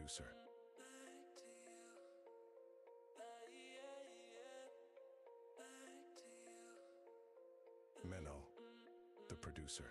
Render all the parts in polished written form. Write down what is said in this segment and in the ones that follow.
producer. Menno, the producer.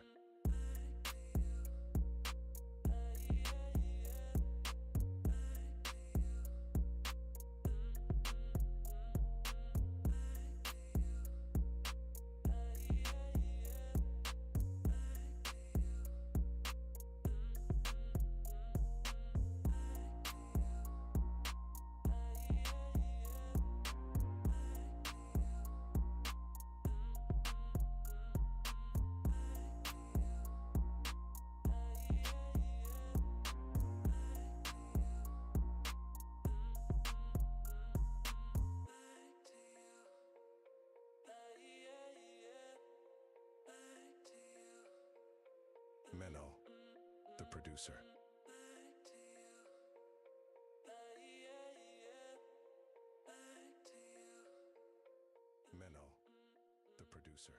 Menno, the producer. Menno, the producer.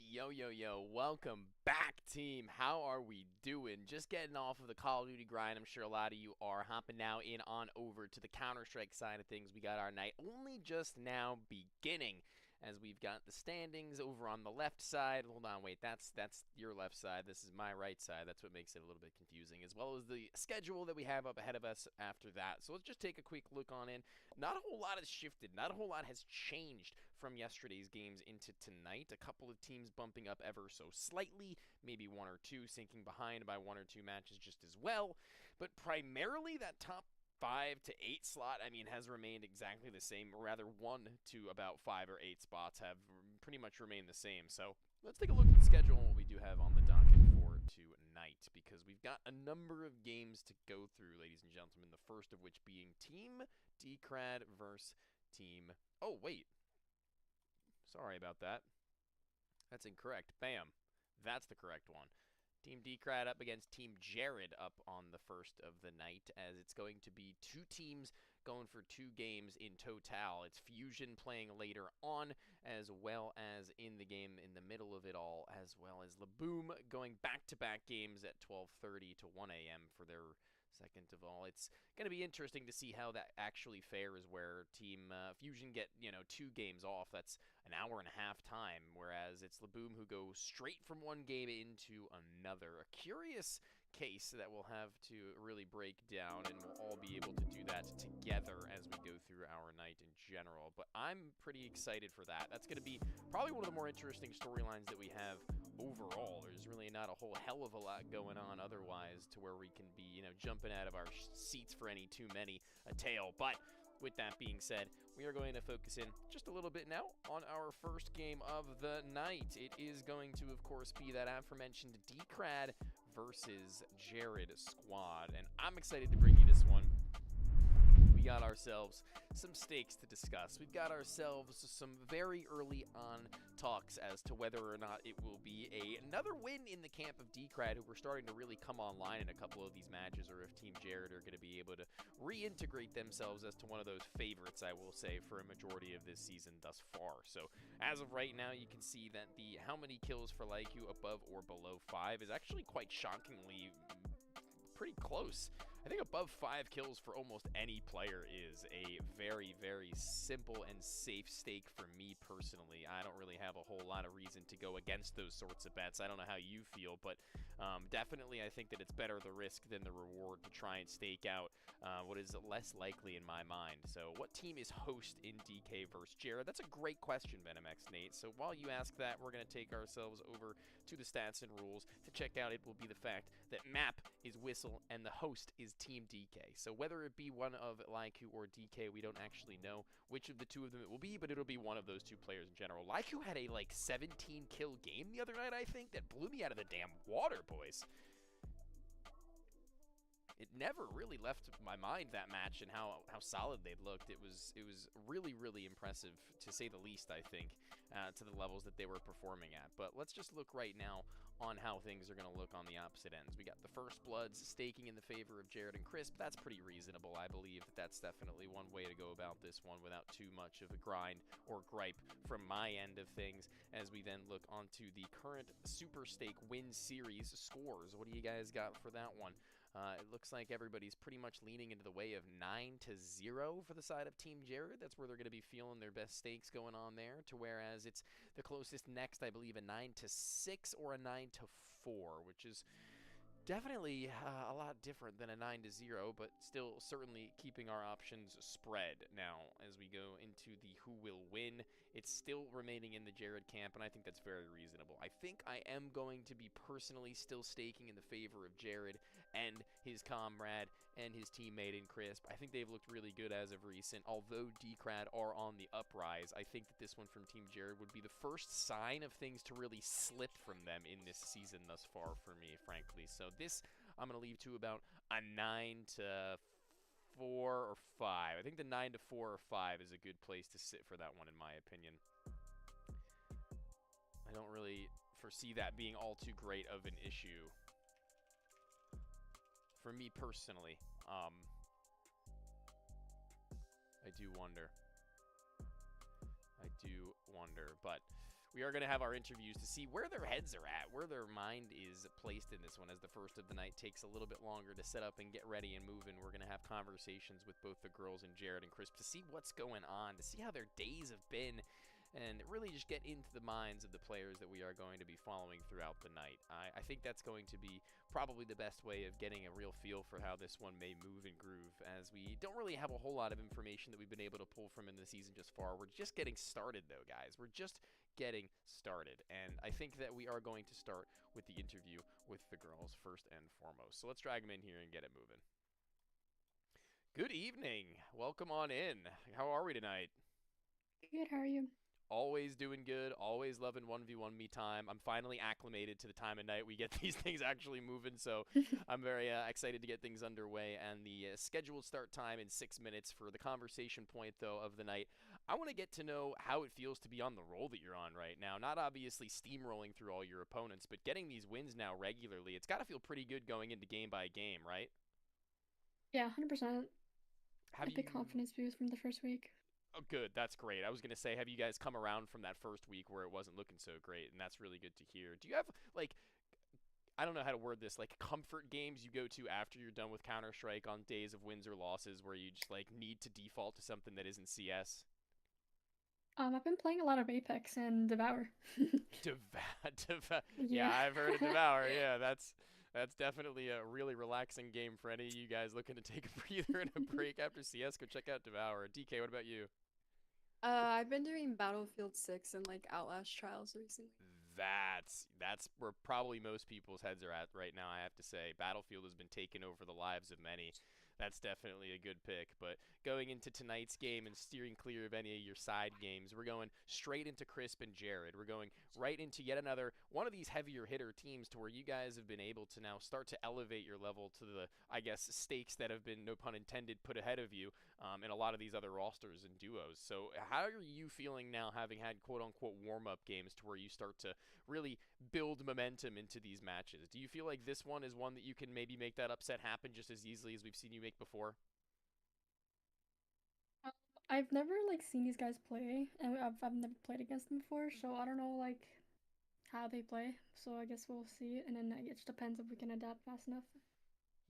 Yo, yo, yo, welcome back, team. How are we doing? Just getting off of the Call of Duty grind. I'm sure a lot of you are hopping now in on over to the Counter-Strike side of things. We got our night only just now beginning, as we've got the standings over on the left side. Hold on, wait, that's your left side. This is my right side. That's what makes it a little bit confusing, as well as the schedule that we have up ahead of us after that. So let's just take a quick look on in. Not a whole lot has shifted. Not a whole lot has changed from yesterday's games into tonight. A couple of teams bumping up ever so slightly, maybe one or two sinking behind by one or two matches just as well. But primarily that top 5 to 8 slot, has remained exactly the same. Or rather, 1 to about 5 or 8 spots have pretty much remained the same. So let's take a look at the schedule and what we do have on the docket for tonight, because we've got a number of games to go through, ladies and gentlemen. The first of which being Team Decrad versus Team... Oh, wait. Sorry about that. That's incorrect. Bam. That's the correct one. Team Decrad up against Team Jared up on the first of the night, as it's going to be two teams going for 2 games in total. It's FusiioN playing later on, as well as in the game in the middle of it all, as well as Laboom going back-to-back games at 12:30 to 1 a.m. for their second of all. It's going to be interesting to see how that actually fares, where Team FusiioN get, 2 games off. That's an hour and a half time, whereas it's Laboom who go straight from one game into another. A curious case that we'll have to really break down, and we'll all be able to do that together as we go through our night in general. But I'm pretty excited for that. That's going to be probably one of the more interesting storylines that we have overall. There's really not a whole hell of a lot going on otherwise to where we can be, jumping out of our seats for any too many a tale. But with that being said, we are going to focus in just a little bit now on our first game of the night. It is going to, of course, be that aforementioned Decrad versus Jared squad, and I'm excited to bring you this one. We got ourselves some stakes to discuss. We've got ourselves some very early on talks as to whether or not it will be another win in the camp of Decrad, who we're starting to really come online in a couple of these matches, or if Team Jared are going to be able to reintegrate themselves as to one of those favorites, I will say, for a majority of this season thus far. So as of right now, you can see that the how many kills for Laiku above or below 5 is actually quite shockingly pretty close. I think above 5 kills for almost any player is a very, very simple and safe stake for me personally. I don't really have a whole lot of reason to go against those sorts of bets. I don't know how you feel, but definitely I think that it's better the risk than the reward to try and stake out what is less likely in my mind. So what team is host in DK versus Jared? That's a great question, VenomX Nate. So while you ask that, we're going to take ourselves over to the stats and rules to check out. It will be the fact that map is Whistle and the host is Team DK. So whether it be one of Laiku or DK, we don't actually know which of the two of them it will be, but it'll be one of those two players in general. Laiku had a 17 kill game the other night, I think, that blew me out of the damn water, boys. it never really left my mind, that match, and how solid they looked. It was really, really impressive, to say the least, I think, to the levels that they were performing at. But let's just look right now on how things are going to look on the opposite ends. We got the First Bloods staking in the favor of Jared and Crisp. That's pretty reasonable. I believe that that's definitely one way to go about this one without too much of a grind or gripe from my end of things, as we then look onto the current Super Stake Win Series scores. What do you guys got for that one? It looks like everybody's pretty much leaning into the way of 9-0 for the side of Team Jared. That's where they're going to be feeling their best stakes going on there. To whereas it's the closest next, I believe, a 9-6 or a 9-4, which is definitely a lot different than a 9-0, but still certainly keeping our options spread. Now, as we go into the who will win, it's still remaining in the Jared camp, and I think that's very reasonable. I think I am going to be personally still staking in the favor of Jared and his comrade and his teammate in Crisp. I think they've looked really good as of recent. Although Decrad are on the uprise, I think that this one from Team Jared would be the first sign of things to really slip from them in this season thus far for me, frankly. So this, I'm going to leave to about a 9-4 or 5. I think the 9-4 or 5 is a good place to sit for that one, in my opinion. I don't really foresee that being all too great of an issue for me personally. I do wonder. But we are going to have our interviews to see where their heads are at, where their mind is placed in this one, as the first of the night takes a little bit longer to set up and get ready and moving. We're going to have conversations with both the girls and Jared and Crisp to see what's going on, to see how their days have been, and really just get into the minds of the players that we are going to be following throughout the night. I think that's going to be probably the best way of getting a real feel for how this one may move and groove, as we don't really have a whole lot of information that we've been able to pull from in the season just far. We're just getting started, though, guys. We're just getting started, and I think that we are going to start with the interview with the girls first and foremost. So let's drag them in here and get it moving. Good evening. Welcome on in. How are we tonight? Good, how are you? Always doing good, always loving 1v1 me time. I'm finally acclimated to the time of night we get these things actually moving, so I'm very excited to get things underway. And the scheduled start time in 6 minutes for the conversation point, though, of the night. I want to get to know how it feels to be on the roll that you're on right now. Not obviously steamrolling through all your opponents, but getting these wins now regularly. It's got to feel pretty good going into game by game, right? Yeah, 100%. Have Epic you confidence boost from the first week. Oh, good. That's great. I was going to say, have you guys come around from that first week where it wasn't looking so great? And that's really good to hear. Do you have, like, I don't know how to word this, like, comfort games you go to after you're done with Counter-Strike on days of wins or losses where you just, like, need to default to something that isn't CS? I've been playing a lot of Apex and Devour. Yeah, Yeah. I've heard of Devour. Yeah, that's definitely a really relaxing game for any of you guys looking to take a breather and a break after CS. Go check out Devour. DK, what about you? I've been doing Battlefield 6 and like Outlast Trials recently. That's where probably most people's heads are at right now, I have to say. Battlefield has been taking over the lives of many. That's definitely a good pick. But going into tonight's game and steering clear of any of your side games, we're going straight into Crisp and Jared. We're going right into yet another one of these heavier hitter teams, to where you guys have been able to now start to elevate your level to the, I guess, stakes that have been, no pun intended, put ahead of you in a lot of these other rosters and duos. So how are you feeling now, having had quote-unquote warm-up games to where you start to really build momentum into these matches? Do you feel like this one is one that you can maybe make that upset happen just as easily as we've seen you make before? Um, I've never like seen these guys play, and I've never played against them before, so I don't know like how they play. So I guess we'll see, and then it just depends if we can adapt fast enough.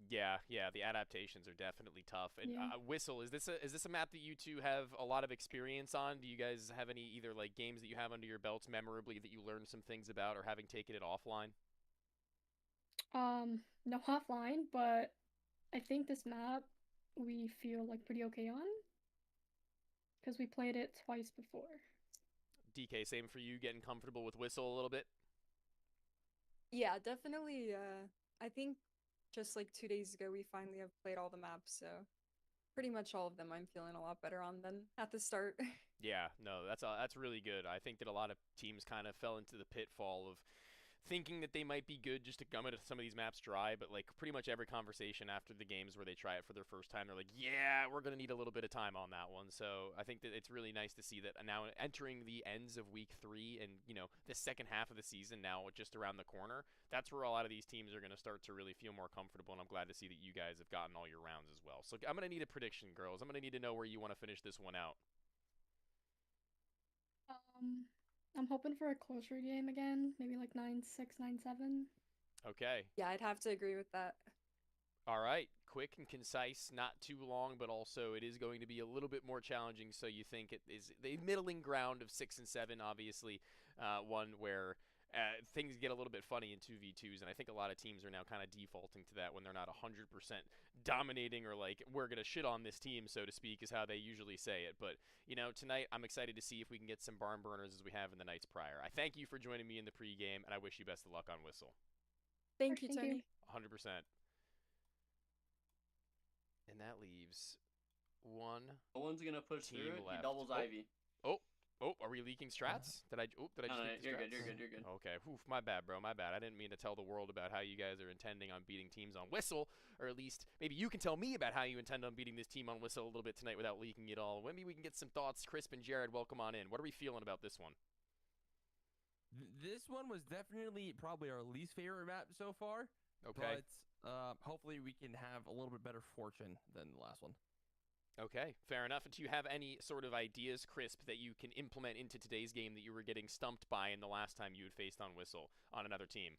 Yeah, the adaptations are definitely tough. And Yeah. Whistle, is this a map that you two have a lot of experience on? Do you guys have any either like games that you have under your belts memorably that you learned some things about, or having taken it offline? No offline, but I think this map we feel like pretty okay on because we played it twice before. DK, same for you, getting comfortable with Whistle a little bit? Yeah, definitely. I think just like 2 days ago, we finally have played all the maps, so pretty much all of them I'm feeling a lot better on than at the start. Yeah, no, that's really good. I think that a lot of teams kind of fell into the pitfall of thinking that they might be good just to gum it some of these maps dry, but like pretty much every conversation after the games where they try it for their first time, they're like, yeah, we're going to need a little bit of time on that one. So I think that it's really nice to see that now entering the ends of week 3 and, you know, the second half of the season now just around the corner, that's where a lot of these teams are going to start to really feel more comfortable, and I'm glad to see that you guys have gotten all your rounds as well. So I'm going to need a prediction, girls. I'm going to need to know where you want to finish this one out. I'm hoping for a closer game again, maybe like 9-6, 9-7. Okay. Yeah, I'd have to agree with that. All right, quick and concise, not too long, but also it is going to be a little bit more challenging. So you think it is the middling ground of 6 and 7, obviously, one where things get a little bit funny in 2v2s, and I think a lot of teams are now kind of defaulting to that when they're not 100% dominating, or like, we're going to shit on this team, so to speak, is how they usually say it. But, you know, tonight I'm excited to see if we can get some barn burners as we have in the nights prior. I thank you for joining me in the pregame, and I wish you best of luck on Whistle. Thank you, Thank Tony. you. 100%. And that leaves one. No one's gonna push Team through it. left. He doubles Ivy. Oh, are we leaking strats? Did I just No, leak no, the you're strats? good. You're good. You're good. Okay, oof, my bad, bro, my bad. I didn't mean to tell the world about how you guys are intending on beating teams on Whistle, or at least maybe you can tell me about how you intend on beating this team on Whistle a little bit tonight without leaking it all. Maybe we can get some thoughts. Crisp and Jared, welcome on in. What are we feeling about this one? This one was definitely probably our least favorite map so far. Okay. But hopefully we can have a little bit better fortune than the last one. Okay, fair enough. Do you have any sort of ideas, Crisp, that you can implement into today's game that you were getting stumped by in the last time you had faced on Whistle on another team?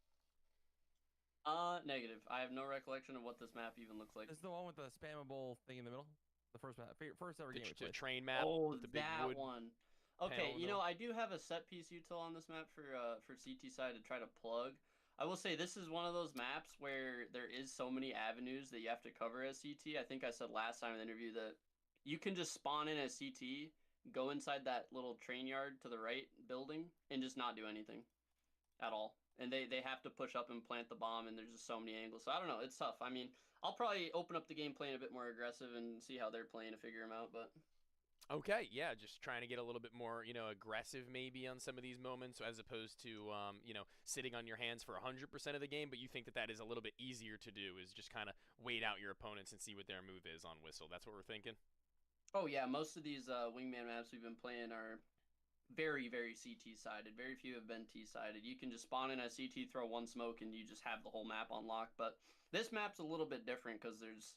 Negative. I have no recollection of what this map even looks like. This is the one with the spammable thing in the middle. The first map, first ever game we The played. train map Oh, with the big that wood. one. panel Okay, in the you know, middle? I do have a set piece util on this map for CT side to try to plug. I will say this is one of those maps where there is so many avenues that you have to cover as CT. I think I said last time in the interview that you can just spawn in as CT, go inside that little train yard to the right building, and just not do anything at all. And they have to push up and plant the bomb, and there's just so many angles. So I don't know, it's tough. I mean, I'll probably open up the game playing a bit more aggressive and see how they're playing to figure them out, but... Okay, yeah, just trying to get a little bit more, you know, aggressive maybe on some of these moments as opposed to, you know, sitting on your hands for 100% of the game, but you think that that is a little bit easier to do, is just kind of wait out your opponents and see what their move is on Whistle. That's what we're thinking? Oh yeah, most of these wingman maps we've been playing are very, very CT-sided. Very few have been T-sided. You can just spawn in as CT, throw one smoke, and you just have the whole map unlocked. But this map's a little bit different because there's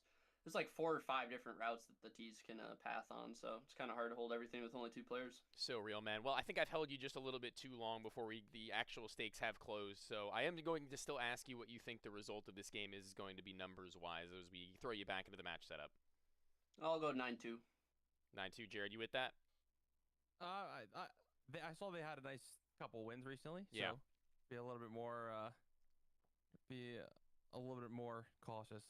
like 4 or 5 different routes that the T's can path on, so it's kind of hard to hold everything with only 2 players. So real, man. Well, I think I've held you just a little bit too long before the actual stakes have closed, so I am going to still ask you what you think the result of this game is going to be numbers-wise as we throw you back into the match setup. I'll go 9-2. 9-2, Jared, you with that? I saw they had a nice couple wins recently. Yeah. So be a little bit more cautious.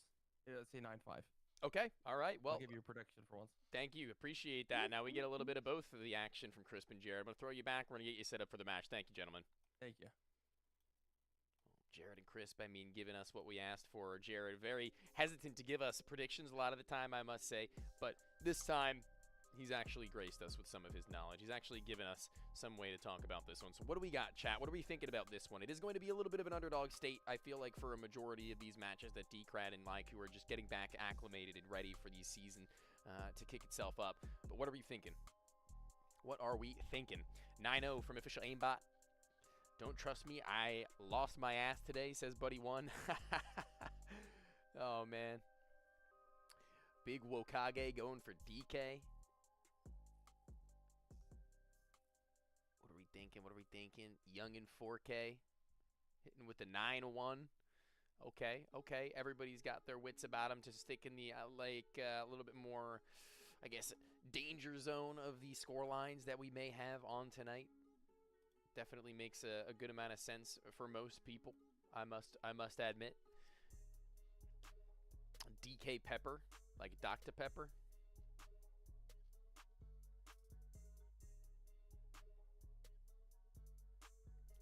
Yeah, let's say 9-5. Okay, all right. Well, I'll give you a prediction for once. thank you. Appreciate that. Now we get a little bit of both of the action from Crisp and Jared. I'm going to throw you back. We're going to get you set up for the match. Thank you, gentlemen. Thank you. Jared and Crisp, I mean, giving us what we asked for. Jared, very hesitant to give us predictions a lot of the time, I must say. But this time, he's actually graced us with some of his knowledge. He's actually given us some way to talk about this one. So what do we got, chat? What are we thinking about this one? It is going to be a little bit of an underdog state, I feel like, for a majority of these matches that Decrad and Mike, who are just getting back acclimated and ready for the season to kick itself up. But what are we thinking? What are we thinking? 9-0 from Official Aimbot. Don't trust me. I lost my ass today, says Buddy One. Oh, man. Big Wokage going for DK. What are we thinking? What are we thinking? Young in 4K. Hitting with the 9-1. Okay, okay. Everybody's got their wits about them to stick in the, a little bit more, I guess, danger zone of the score lines that we may have on tonight. Definitely makes a good amount of sense for most people, I must admit. DK Pepper, like Dr. Pepper.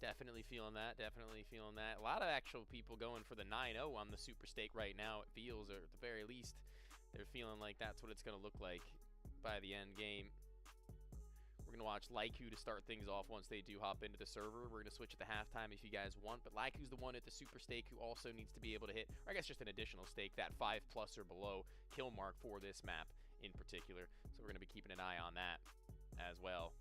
Definitely feeling that, definitely feeling that. A lot of actual people going for the 9-0 on the Super Stake right now, it feels, or at the very least, they're feeling like that's what it's going to look like by the end game. We're going to watch Laiku to start things off once they do hop into the server. We're going to switch at the halftime if you guys want, but Laiku's the one at the super stake who also needs to be able to hit, or I guess just an additional stake, that 5+ or below kill mark for this map in particular. So we're going to be keeping an eye on that as well.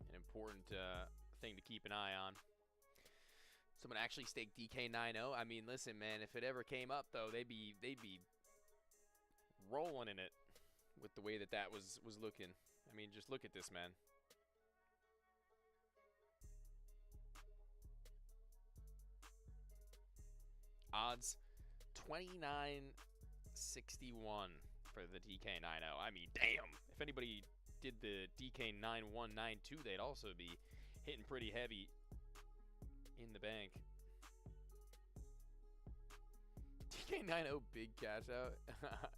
An important thing to keep an eye on. Someone actually staked DK90. I mean, listen, man, if it ever came up, though, they'd be rolling in it with the way that was looking. I mean, just look at this, man. Odds 29.61 for the DK90. I mean, damn. If anybody did the DK9192, they'd also be hitting pretty heavy in the bank. DK90 big cash out.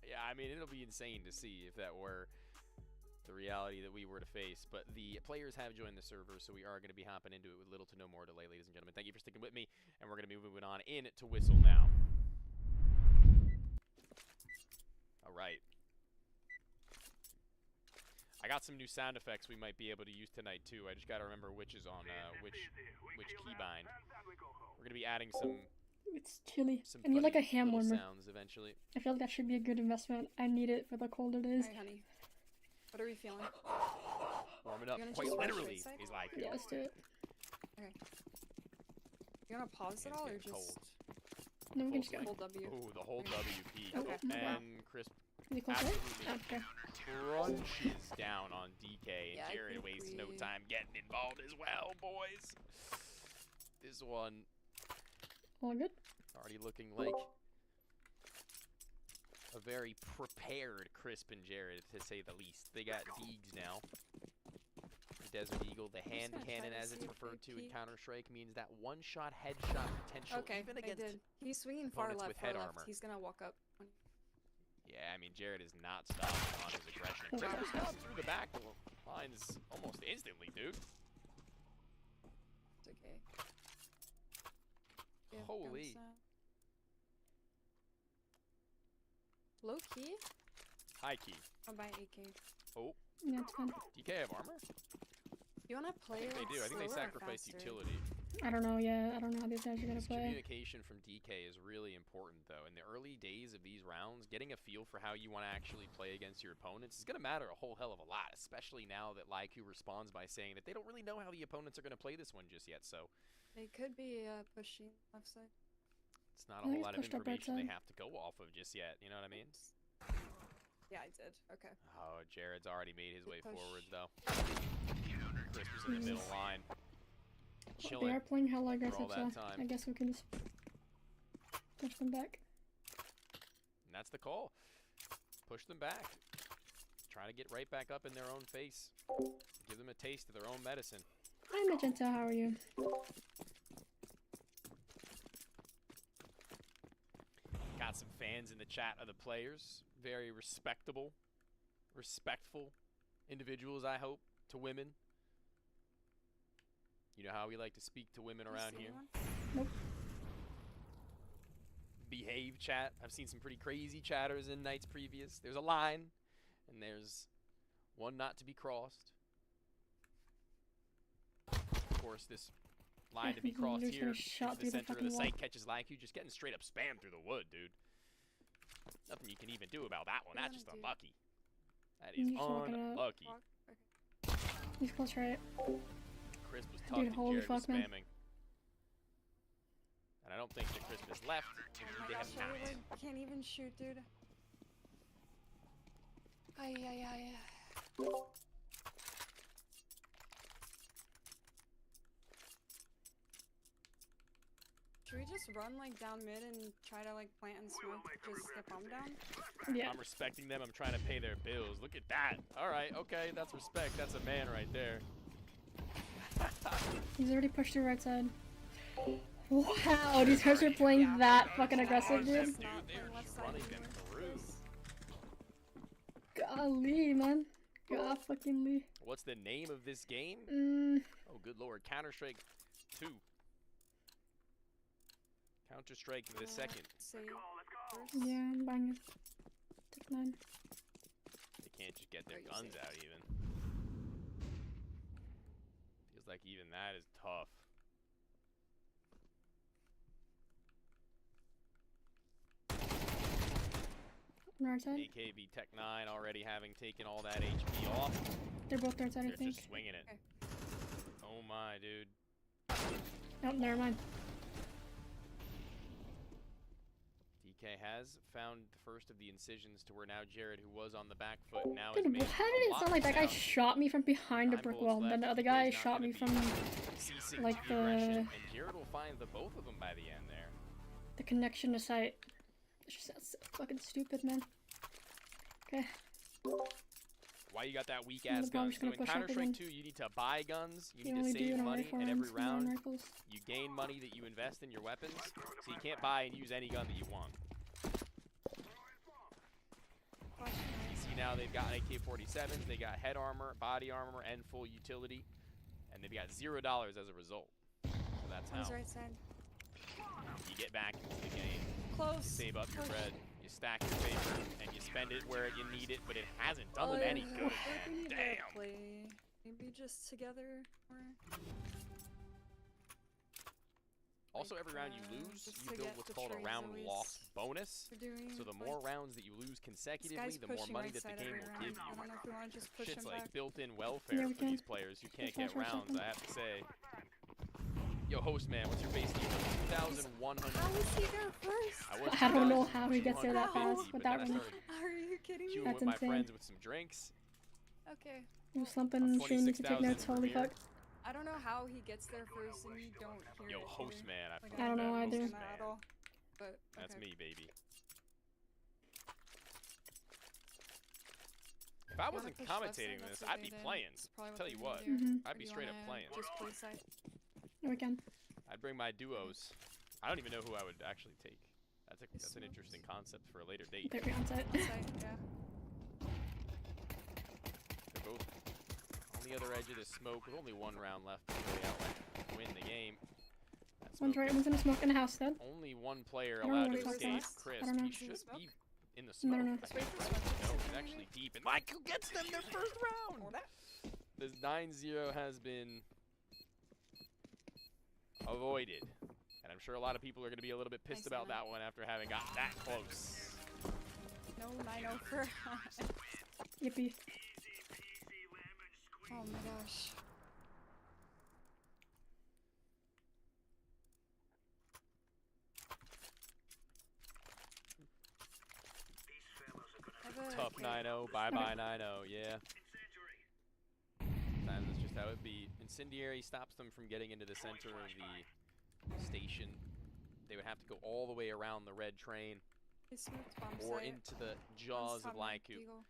Yeah, I mean, it'll be insane to see if that were the reality that we were to face. But the players have joined the server, so we are going to be hopping into it with little to no more delay, ladies and gentlemen. Thank you for sticking with me, and we're going to be moving on in to Whistle now. All right. I got some new sound effects we might be able to use tonight too. I just got to remember which is on which keybind. We're gonna be adding some. It's chilly. Some I need like a funny hand little warmer. sounds eventually. I feel like that should be a good investment. I need it for the colder days. Alright, honey. What are we feeling? Warming up, You wanna quite just rush literally. outside? He's like, Yeah, let's do it. Okay. You wanna pause it It's all or getting just cold. No, we can just go. hold W? Oh, the whole WP. Okay. And Chris Is it close, right? absolutely Okay. crunches down on DK, and Yeah, I Jared think wastes no we- time getting involved as well, boys. This one All good? already looking like a very prepared Crisp and Jared, to say the least. They got Deegs now. The Desert Eagle, the hand gonna try cannon, to as see it's if referred they to in peek. Counter-Strike, means that one-shot headshot potential, Okay, even I against... did. He's swinging far opponents left, with far head left. armor. He's gonna walk up. Yeah, I mean, Jared is not stopping on his aggression. Crisp was down through the back lines almost instantly, dude. It's okay. Yeah, Holy. Low key? High key. I'll buy AK. Oh, Yeah, it's fine. DK have armor? You wanna play They like do. I think they slower or sacrificed faster? utility. I don't know yet. I don't know how these guys are gonna This play. communication from DK is really important, though. In the early days of these rounds, getting a feel for how you want to actually play against your opponents is going to matter a whole hell of a lot, especially now that Laiku responds by saying that they don't really know how the opponents are going to play this one just yet, so They could be pushing left side. it's not a I whole think lot it's of pushed up right information they side. have to go off of just yet, you know what I mean? Yeah, I did. Okay. Oh, Jared's already made his Good way push. forwards, though. Chris was in the middle line. They Chilling. are playing hella all aggressive, so that time. I guess we can just push them back. And that's the call. Push them back. Try to get right back up in their own face. Give them a taste of their own medicine. Hi, Magenta. How are you? Got some fans in the chat of the players. Very respectable, respectful individuals, I hope, to women. You know how we like to speak to women You around see here. anyone? Nope. Behave chat. I've seen some pretty crazy chatters in nights previous. There's a line, and there's one not to be crossed. Of course, this line to be he's crossed literally here, shot into through the the center of fucking the wall. site, catches Laiku, just getting straight up spammed through the wood, dude. Nothing you can even do about that one. What are That's you just gonna do? unlucky. That You is just walk it out. unlucky. Walk? Okay. He's close, right? Chris was Dude, talking, holy Jared was fuck, man. spamming. And I don't think that Chris has left. Oh my They gosh, have not. I can't even shoot, dude. Ay, ay, ay. Should we just run like down mid and try to like plant and smoke? Just get bomb down? Yeah. I'm respecting them. I'm trying to pay their bills. Look at that. All right, okay, that's respect. That's a man right there. He's already pushed to the right side. Wow, these guys are playing Yeah. that fucking Oh, aggressive, them, dude. dude. Not They're playing left just side running them anymore. through. Golly, man. God fucking Lee. What's the name of this game? Oh, good lord. Counter-Strike 2. Counter-Strike the second. Say Yeah, I'm buying it. 9. They can't just get their Are you guns safe? out even. Feels like even that is tough. North side. AKB Tech 9 already having taken all that HP off. They're both north side, I They're think. just swinging it. Okay. Oh my, dude. Oh, never mind. DK has found the first of the incisions to where now Jared, who was on the back foot, now is Dude, made how did a it lot sound like that guy sound. shot me from behind a 9 brick bullets wall, and then the left. other DK guy is not shot gonna me be from ceasing like the aggression, the and Jared will find the both of them by the end there. connection to sight. It's just that's so fucking stupid, man. Okay. Why you got that weak I'm ass probably gun? just So gonna in push up Counter-Strike again. 2, you need to buy guns, you You need to only do save it on money, rifle and rounds, every not on round rifles. you gain money that you invest in your weapons, so you can't buy and use any gun that you want. You see now they've got AK-47s, they got head armor, body armor, and full utility, and they've got $0 as a result. So that's On his how right side. you get back into the game. You Close. save up your Push. bread, you stack your paper, and you spend it where you need it, but it hasn't done them any I good, feel like we man. need to Damn. play maybe just together or Also, like, every round you lose, just you to build get what's the called a trades round always loss bonus. we're doing. So the more rounds that you lose this consecutively, guy's the more pushing money right that the side game every will round. give you. I don't know if we want to just push Shit's him like back. built-in welfare Yeah, we for can. these players who can't flash get for a rounds, second. I have to say. Yo, host man, what's your base defense? 2,100. How is he there first? was I don't know how he gets there that 2,250, fast but without then I running. started Are you kidding me? queuing That's with my insane. friends with some drinks. Okay. I'm slumping, Shane needs to take 26,000 notes, holy Premier. fuck. I don't know how he gets there first and you don't hear Yo, it host either. man, I Like, fucking I don't know that either. host understand that at man. all. But That's okay. me, baby. If I You wanna wasn't push left side? commentating That's this, what I'd they be did. playing. That's probably Tell they're you gonna what, do. Mhm. I'd Or be do you straight up wanna playing. Just play side. Yeah, we can. I'd bring my duos. I don't even know who I would actually take. That's an smokes. interesting concept for a later date. They're on site. On side, yeah. They're both on the other edge of the smoke with only one round left to really outright win the game. That One's smoke right, is one's in a smoke in a house, dead. only one player I don't know allowed what to he's escape. last. Chris, I don't know. he Is he in the should smoke? be in the I smoke. don't know. Let's wait for No, smoke. he's actually deep. And Mike, who gets them their first round? This 9-0 has been avoided. And I'm sure a lot of people are going to be a little bit pissed Nice about man. that one after having got that close. No 9-0 for Yippee. Oh my gosh. Tough 9-0, bye-bye 9-0, yeah. Sometimes that's just how it be. Incendiary stops them from getting into the center of the station. They would have to go all the way around the red train He smoked bomb or site. into the One's jaws of top mid, Laiku. Deagle.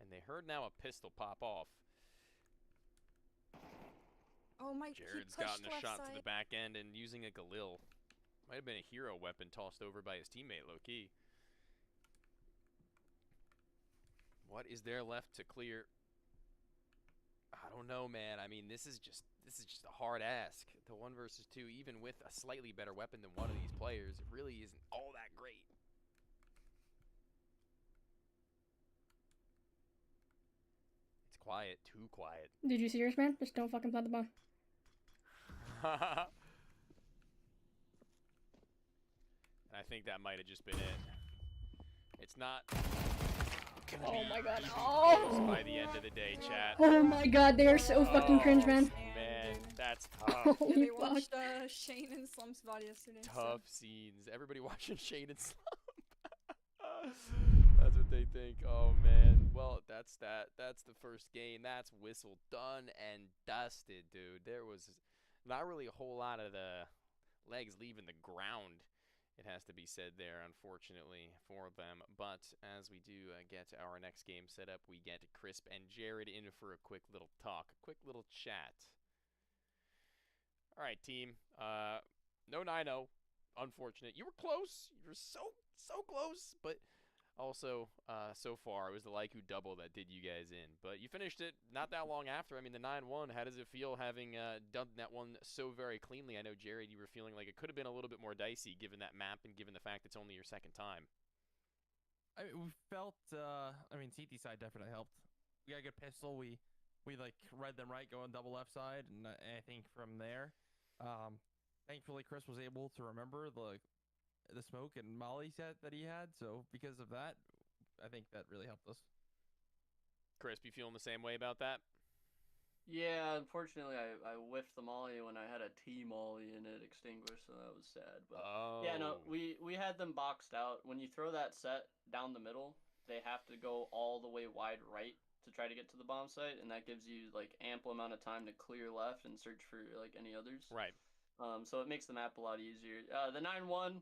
And they heard now a pistol pop off. Oh my, Jared's he pushed gotten a left shot side. to the back end and using a Galil. Might have been a hero weapon tossed over by his teammate, low-key. What is there left to clear? I don't know, man. I mean, this is just a hard ask. The 1 versus 2, even with a slightly better weapon than one of these players, it really isn't all that great. It's quiet, too quiet. Did you see yours, man? Just don't fucking plant the bomb. And I think that might have just been it. It's not gonna Oh be my god. even Oh! close by the end of the day, chat. Oh my god, they are so fucking cringe, man. Man, that's Yeah, tough. Holy they fuck. watched Shane and Slump's VOD yesterday. Tough scenes. Everybody watching Shade and Slump. That's what they think. Oh man. Well, that's that. That's the first game. That's whistle done and dusted, dude. There was not really a whole lot of the legs leaving the ground, it has to be said there, unfortunately, for them. But as we do get our next game set up, we get Crisp and Jared in for a quick little talk, a quick little chat. All right, team. No 9-0. Unfortunate. You were close. You were so close. But also, so far, it was the Laiku double that did you guys in. But you finished it not that long after. I mean, the 9-1. How does it feel having done that one so very cleanly? I know, Jared, you were feeling like it could have been a little bit more dicey given that map and given the fact it's only your second time. we felt. CT side definitely helped. We got a good pistol. We like read them right, going double left side, and I think from there, thankfully Chris was able to remember the smoke and molly set that he had. So because of that, I think that really helped us. Chris, you feeling the same way about that? Yeah, unfortunately, I whiffed the molly when I had a T molly and it extinguished, so that was sad. But yeah, no, we had them boxed out. When you throw that set down the middle, they have to go all the way wide right to try to get to the bomb site, and that gives you like ample amount of time to clear left and search for like any others. Right. So it makes the map a lot easier. The 9-1, I'm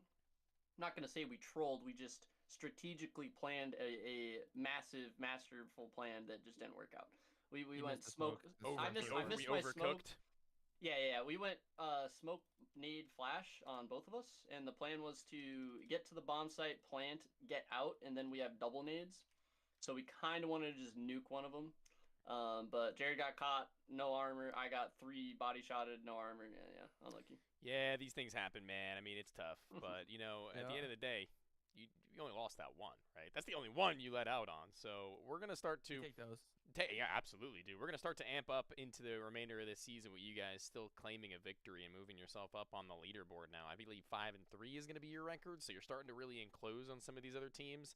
not gonna say we trolled. We just strategically planned a massive, masterful plan that just didn't work out. We went smoke. I missed my smoke. Yeah. We went smoke nade flash on both of us, and the plan was to get to the bomb site, plant, get out, and then we have double nades. So we kind of wanted to just nuke one of them. But Jared got caught, no armor. I got 3 body shotted, no armor. Yeah, unlucky. Yeah, these things happen, man. I mean, it's tough, but at the end of the day, you only lost that one, right? That's the only one you let out on. So we're gonna start to take those. Yeah, absolutely, dude. We're gonna start to amp up into the remainder of this season with you guys still claiming a victory and moving yourself up on the leaderboard now. I believe 5-3 is gonna be your record, so you're starting to really enclose on some of these other teams.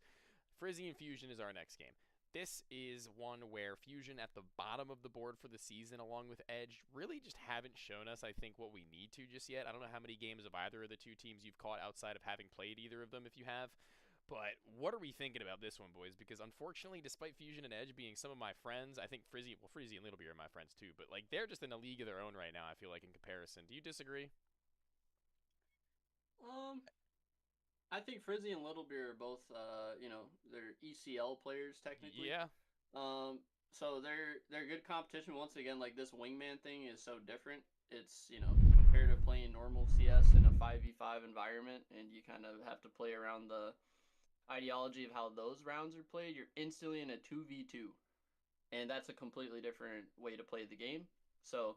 Frizzy and Fusion is our next game. This is one where Fusion at the bottom of the board for the season along with Edge really just haven't shown us, I think, what we need to just yet. I don't know how many games of either of the two teams you've caught outside of having played either of them if you have. But what are we thinking about this one, boys? Because unfortunately, despite Fusion and Edge being some of my friends, I think Frizzy and Little Beer are my friends too, but like they're just in a league of their own right now, I feel like, in comparison. Do you disagree? I think Frizzy and Little Beer are both, they're ECL players technically. Yeah. So they're good competition. Once again, like this wingman thing is so different. It's compared to playing normal CS in a 5v5 environment, and you kind of have to play around the ideology of how those rounds are played. You're instantly in a 2v2, and that's a completely different way to play the game. So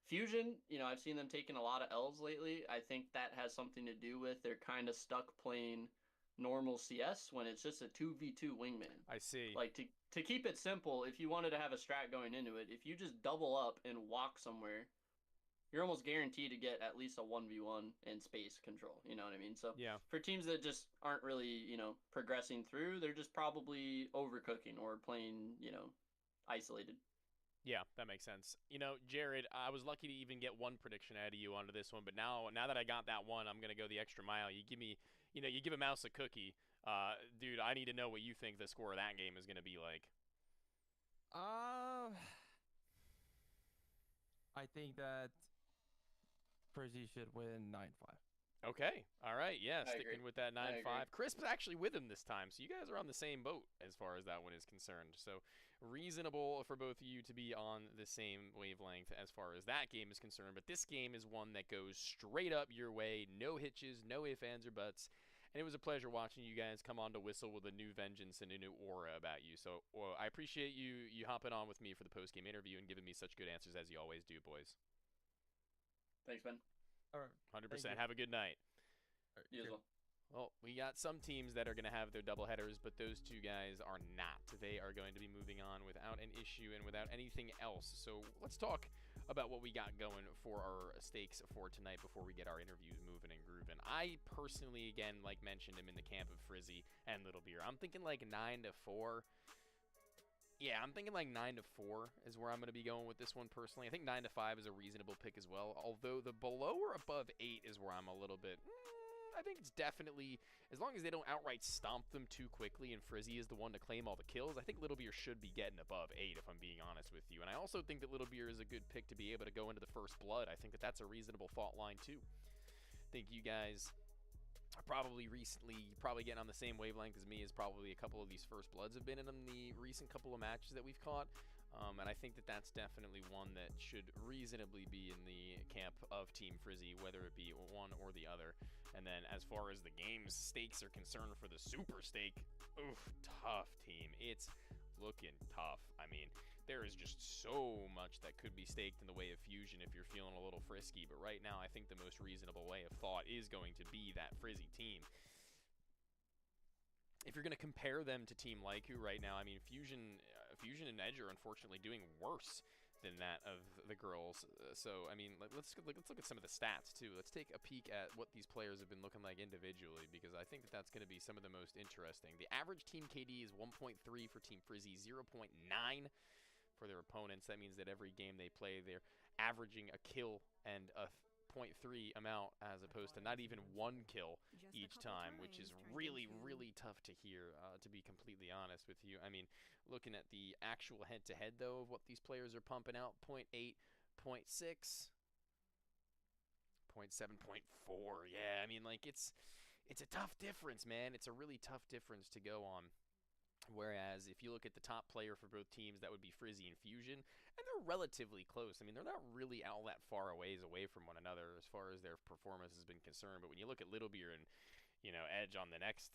Fusion, I've seen them taking a lot of L's lately. I think that has something to do with they're kind of stuck playing normal CS when it's just a 2v2 wingman. I see. Like, to keep it simple, if you wanted to have a strat going into it, if you just double up and walk somewhere, you're almost guaranteed to get at least a 1v1 in space control. You know what I mean? So yeah. For teams that just aren't really, progressing through, they're just probably overcooking or playing, isolated. Yeah, that makes sense. Jared, I was lucky to even get one prediction out of you onto this one, but now that I got that one, I'm gonna go the extra mile. You give me, you give a mouse a cookie, dude. I need to know what you think the score of that game is gonna be like. I think that Frizzy should win 9-5. Okay. All right. Yeah, sticking with that 9-5. Chris was actually with him this time, so you guys are on the same boat as far as that one is concerned. So reasonable for both of you to be on the same wavelength as far as that game is concerned. But this game is one that goes straight up your way. No hitches, no ifs, ands, or buts. And it was a pleasure watching you guys come on to Whistle with a new vengeance and a new aura about you. So I appreciate you hopping on with me for the post-game interview and giving me such good answers as you always do, boys. Thanks, Ben. All right. 100%. Have a good night. Right, you as well. Well, we got some teams that are going to have their doubleheaders, but those two guys are not. They are going to be moving on without an issue and without anything else. So let's talk about what we got going for our stakes for tonight before we get our interviews moving and grooving. I personally, again, like mentioned, am in the camp of Frizzy and Little Beer. I'm thinking like 9-4. Yeah, I'm thinking like 9-4 is where I'm going to be going with this one personally. I think 9-5 is a reasonable pick as well, although the below or above 8 is where I'm a little bit... I think it's definitely, as long as they don't outright stomp them too quickly and Frizzy is the one to claim all the kills, I think Little Beer should be getting above 8 if I'm being honest with you. And I also think that Little Beer is a good pick to be able to go into the first blood. I think that that's a reasonable thought line too. I think you guys are probably getting on the same wavelength as me as probably a couple of these first bloods have been in the recent couple of matches that we've caught. And I think that that's definitely one that should reasonably be in the camp of Team Frizzy, whether it be one or the other. And then as far as the game's stakes are concerned for the super stake, oof, tough team. It's looking tough. I mean, there is just so much that could be staked in the way of Fusion if you're feeling a little frisky. But right now, I think the most reasonable way of thought is going to be that Frizzy team. if you're going to compare them to Team Laiku right now, I mean, Fusion and Edge are unfortunately doing worse than that of the girls. So, I mean, let's look at some of the stats, too. Let's take a peek at what these players have been looking like individually, because I think that that's going to be some of the most interesting. The average Team KD is 1.3 for Team Frizzy, 0.9 for their opponents. That means that every game they play, they're averaging a kill and a 0.3 amount as opposed to not even one kill each time, which is really, really tough to hear, to be completely honest with you. I mean, looking at the actual head-to-head, though, of what these players are pumping out, 0.8, 0.6, 0.7, 0.4. Yeah, I mean, like, it's a tough difference, man. It's a really tough difference to go on. Whereas if you look at the top player for both teams, that would be Frizzy and Fusion, and they're relatively close. I mean, they're not really all that far away from one another as far as their performance has been concerned. But when you look at Little Beer and, you know, Edge on the next,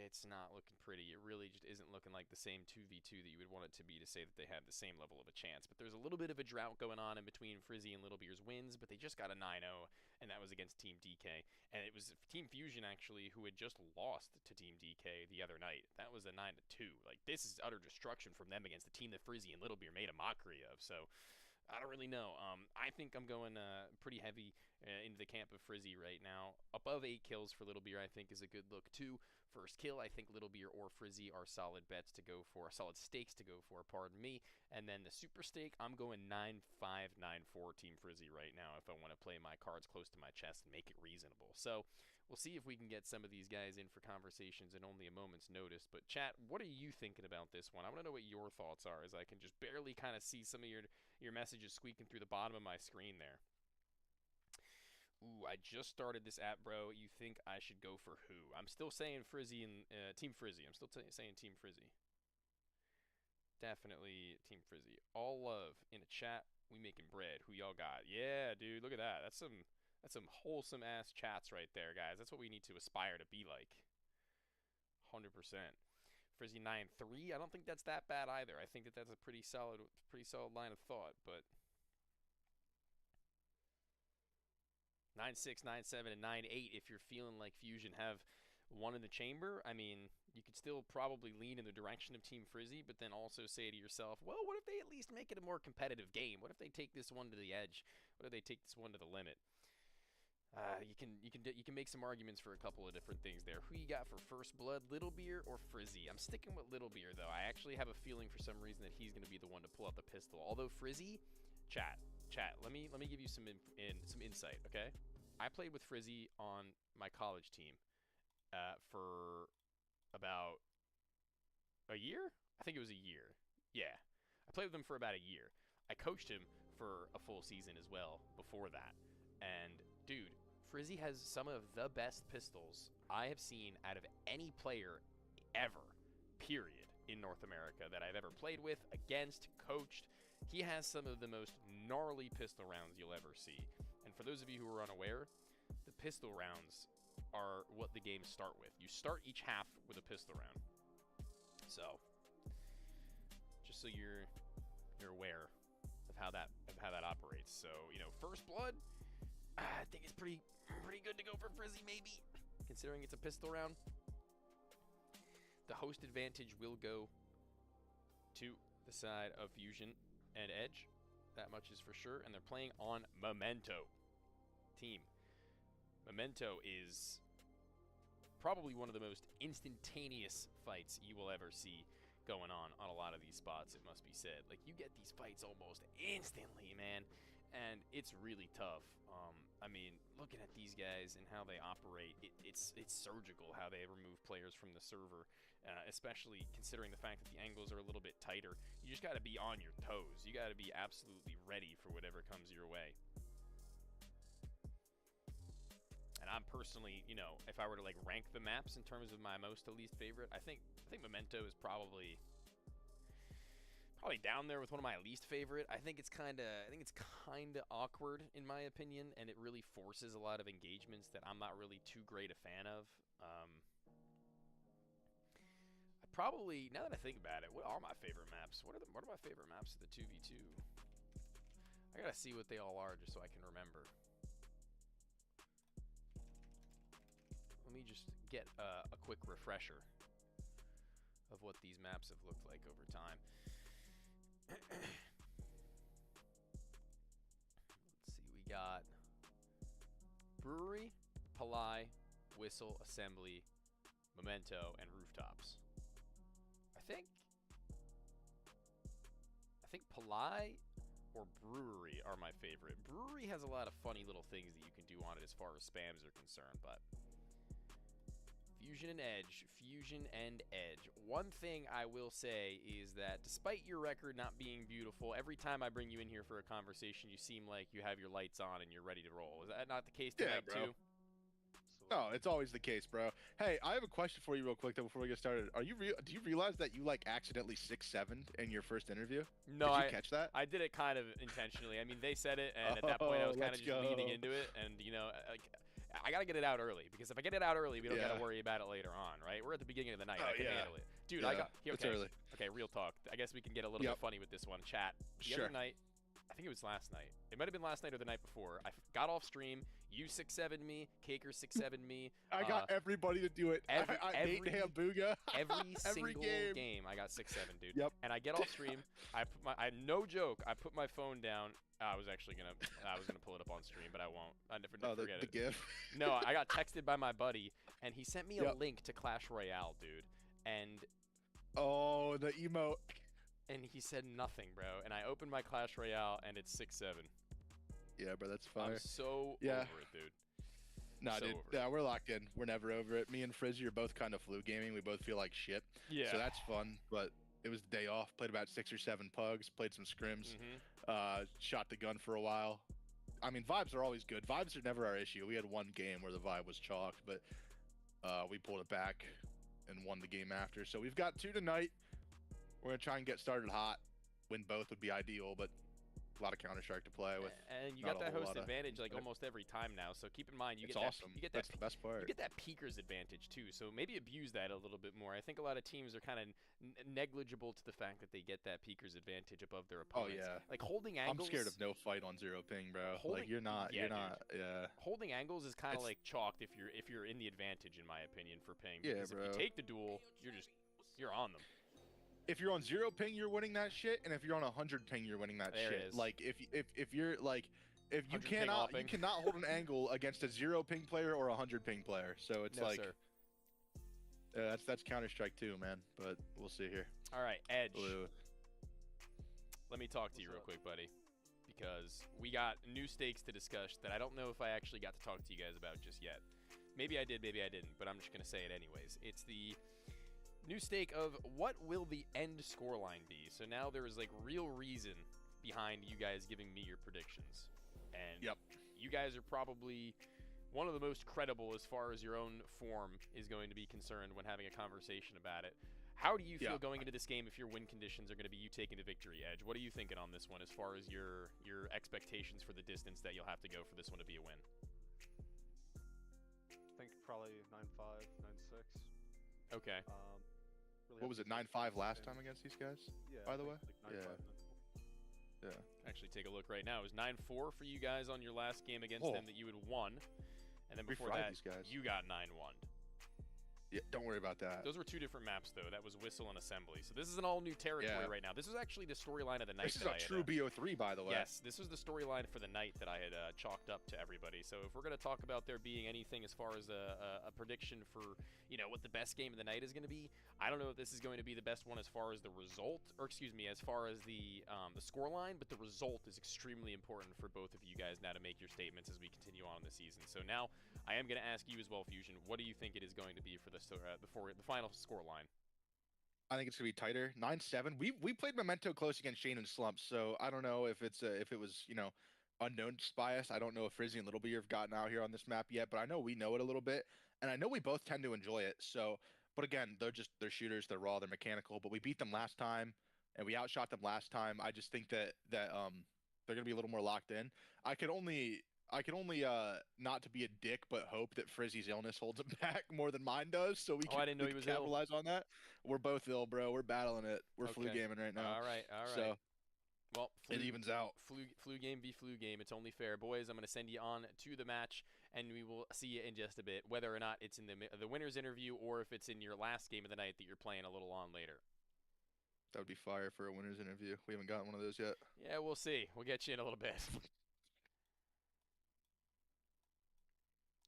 it's not looking pretty. It really just isn't looking like the same 2v2 that you would want it to be to say that they have the same level of a chance. But there's a little bit of a drought going on in between Frizzy and Little Beer's wins, but they just got a 9-0, and that was against Team DK. And it was Team Fusion, actually, who had just lost to Team DK the other night. That was a 9-2. Like, this is utter destruction from them against the team that Frizzy and Little Beer made a mockery of. So I don't really know. I think I'm going pretty heavy into the camp of Frizzy right now. Above 8 kills for Little Beer, I think, is a good look, too. First kill, I think Little Beer or Frizzy are solid bets to go for, solid stakes to go for, pardon me. And then the super stake, I'm going 9-5, 9-4 Team Frizzy right now if I want to play my cards close to my chest and make it reasonable. So we'll see if we can get some of these guys in for conversations in only a moment's notice. But chat, what are you thinking about this one? I want to know what your thoughts are, as I can just barely kind of see some of your messages squeaking through the bottom of my screen there. Ooh, I just started this app, bro. You think I should go for who? I'm still saying Frizzy and Team Frizzy. I'm still saying Team Frizzy. Definitely Team Frizzy. All love in the chat. We making bread. Who y'all got? Yeah, dude. Look at that. That's some wholesome ass chats right there, guys. That's what we need to aspire to be like. 100%. Frizzy 9-3. I don't think that's that bad either. I think that that's a pretty solid line of thought, but 9-6, 9-7, and 9-8, if you're feeling like Fusion have one in the chamber, I mean, you could still probably lean in the direction of Team Frizzy, but then also say to yourself, well, what if they at least make it a more competitive game? What if they take this one to the edge? What if they take this one to the limit? You can make some arguments for a couple of different things there. Who you got for first blood, Little Beer or Frizzy? I'm sticking with Little Beer, though. I actually have a feeling for some reason that he's going to be the one to pull out the pistol. Although Frizzy, chat, let me give you some insight, okay? I played with Frizzy on my college team for about a year. I think it was a year. Yeah, I played with him for about a year. I coached him for a full season as well before that. And dude, Frizzy has some of the best pistols I have seen out of any player ever, period, in North America that I've ever played with, against, coached. He has some of the most gnarly pistol rounds you'll ever see. And for those of you who are unaware, the pistol rounds are what the games start with. You start each half with a pistol round. So, just so you're aware of how that operates. So, you know, first blood, I think it's pretty good to go for Frizzy, maybe, considering it's a pistol round. The host advantage will go to the side of Fusion and Edge. That much is for sure. And they're playing on Memento team. Memento is probably one of the most instantaneous fights you will ever see going on a lot of these spots, it must be said. Like, you get these fights almost instantly, man, and it's really tough. I mean, looking at these guys and how they operate, it's surgical how they remove players from the server, especially considering the fact that the angles are a little bit tighter. You just got to be on your toes. You got to be absolutely ready for whatever comes your way. And I'm personally, you know, if I were to like rank the maps in terms of my most to least favorite, I think Memento is probably down there with one of my least favorite. I think it's kind of awkward in my opinion, and it really forces a lot of engagements that I'm not really too great a fan of. I probably, now that I think about it, what are my favorite maps? What are my favorite maps of the 2v2? I gotta see what they all are just so I can remember. Let me just get a quick refresher. of what these maps have looked like over time. Let's see, we got Brewery, Palai, Whistle, Assembly, Memento, and Rooftops. I think Palai or Brewery are my favorite. Brewery has a lot of funny little things that you can do on it as far as spams are concerned, but Fusion and Edge. One thing I will say is that despite your record not being beautiful, every time I bring you in here for a conversation, you seem like you have your lights on and you're ready to roll. Is that not the case tonight, bro. too? No, it's always the case, bro. Hey, I have a question for you real quick, though, before we get started. Do you realize that you, like, accidentally 6'7"'d in your first interview? No, Did you catch that? I did it kind of intentionally. I mean, they said it, and at that point, I was kind of let's just leaning go. into it, and, you know, like, I got to get it out early, because if I get it out early, we don't got Yeah. to worry about it later on, right? We're at the beginning of the night. Oh, I can yeah. handle it. Dude, Yeah, I got... it's Okay, early. okay, real talk. I guess we can get a little bit funny with this one. Chat. The Sure. other night, I think it was last night. It might have been last night or the night before. I got off stream. You 6'7" me. Caker 6'7" me. I got everybody to do it. every- Nate Hambuga. Every Every single game. game, I got 6'7", dude. Yep. And I get off stream. No joke. I put my phone down. I was gonna pull it up on stream, but I won't. I never forget the it. GIF. No, I got texted by my buddy, and he sent me a Yep. link to Clash Royale, dude. And Oh, the emote. he said nothing, bro. And I opened my Clash Royale, and it's 6'7". Yeah, bro, that's fire. I'm so Yeah. over it, dude. Nah, so dude. over it. Yeah, we're locked in. We're never over it. Me and Frizzy are both kind of flu gaming. We both feel like shit. Yeah. So that's fun. But it was the day off. Played about 6 or 7 pugs. Played some scrims. Shot the gun for a while. I mean, vibes are always good. Vibes are never our issue. We had one game where the vibe was chalked, but we pulled it back and won the game after. So we've got 2 tonight. We're going to try and get started hot. Win both would be ideal, but a lot of Counter-Strike to play with. And you not got a that whole host lot of- advantage like almost every time now. So keep in mind you It's get awesome. that you get That's that the best part. you get that peeker's advantage too. So maybe abuse that a little bit more. I think a lot of teams are kind of negligible to the fact that they get that peeker's advantage above their Oh, opponents. yeah. Like holding I'm angles. scared of no fight on 0 ping, bro. Holding- Like you're not. yeah, You're dude. not. Yeah. Holding angles is kind of It's- like chalked if you're in the advantage in my opinion for ping. Yeah, because if bro. you take the duel, you're on them. If you're on 0 ping, you're winning that shit, and if you're on 100 ping, you're winning that There it shit. is. Like if you're like if you 100 ping, all cannot ping. hold an angle against a 0 ping player or a 100 ping player. So it's No, like sir. that's Counter-Strike too, man. But we'll see here. All right, Edge. Blue. Let me talk to you real quick, buddy, because we got new stakes to discuss that I don't know if I actually got to talk to you guys about just yet. Maybe I did, maybe I didn't, but I'm just going to say it anyways. It's the new stake of what will the end scoreline be. So now there is like real reason behind you guys giving me your predictions. And Yep. you guys are probably one of the most credible as far as your own form is going to be concerned when having a conversation about it. How do you feel Yeah. going into this game if your win conditions are going to be you taking the victory edge? What are you thinking on this one as far as your expectations for the distance that you'll have to go for this one to be a win? I think probably 9-5, 9-6. Okay. Really What was it? 9-5 last time against these guys? Yeah. by I the think way? like 9-5, Yeah. 9-4. Actually, take a look right now. It was 9-4 for you guys on your last game against Oh. them that you had won. And then We before fried that, these guys. you got 9-1. Yeah. Don't worry about that. Those were two different maps, though. That was Whistle and Assembly. So this is an all-new territory Yeah. right now. This was actually the storyline of the night. This is that a I had, true BO3, by the way. Yes, this was the storyline for the night that I had chalked up to everybody. So if we're going to talk about there being anything as far as a prediction for, what the best game of the night is going to be, I don't know if this is going to be the best one as far as the result, or excuse me, as far as the scoreline, but the result is extremely important for both of you guys now to make your statements as we continue on in the season. So now I am going to ask you as well, Fusion, what do you think it is going to be for the final scoreline? I think it's gonna be tighter. 9-7. We played Memento close against Shane and Slumps, so I don't know if it was unknown bias. I don't know if Frizzy and Little Beer have gotten out here on this map yet, but I know we know it a little bit, and I know we both tend to enjoy it. So, but again, they're shooters, they're raw, they're mechanical. But we beat them last time, and we outshot them last time. I just think that they're gonna be a little more locked in. I can only not to be a dick, but hope that Frizzy's illness holds him back more than mine does, so we can, I didn't know we he can was ill. capitalize on that. We're both ill, bro. We're battling it. We're flu Okay. gaming right now. All right. So Well, It evens out. Flu game v flu game. It's only fair, boys. I'm going to send you on to the match, and we will see you in just a bit. Whether or not it's in the winner's interview or if it's in your last game of the night that you're playing a little on later. That would be fire for a winner's interview. We haven't gotten one of those yet. Yeah, we'll see. We'll get you in a little bit.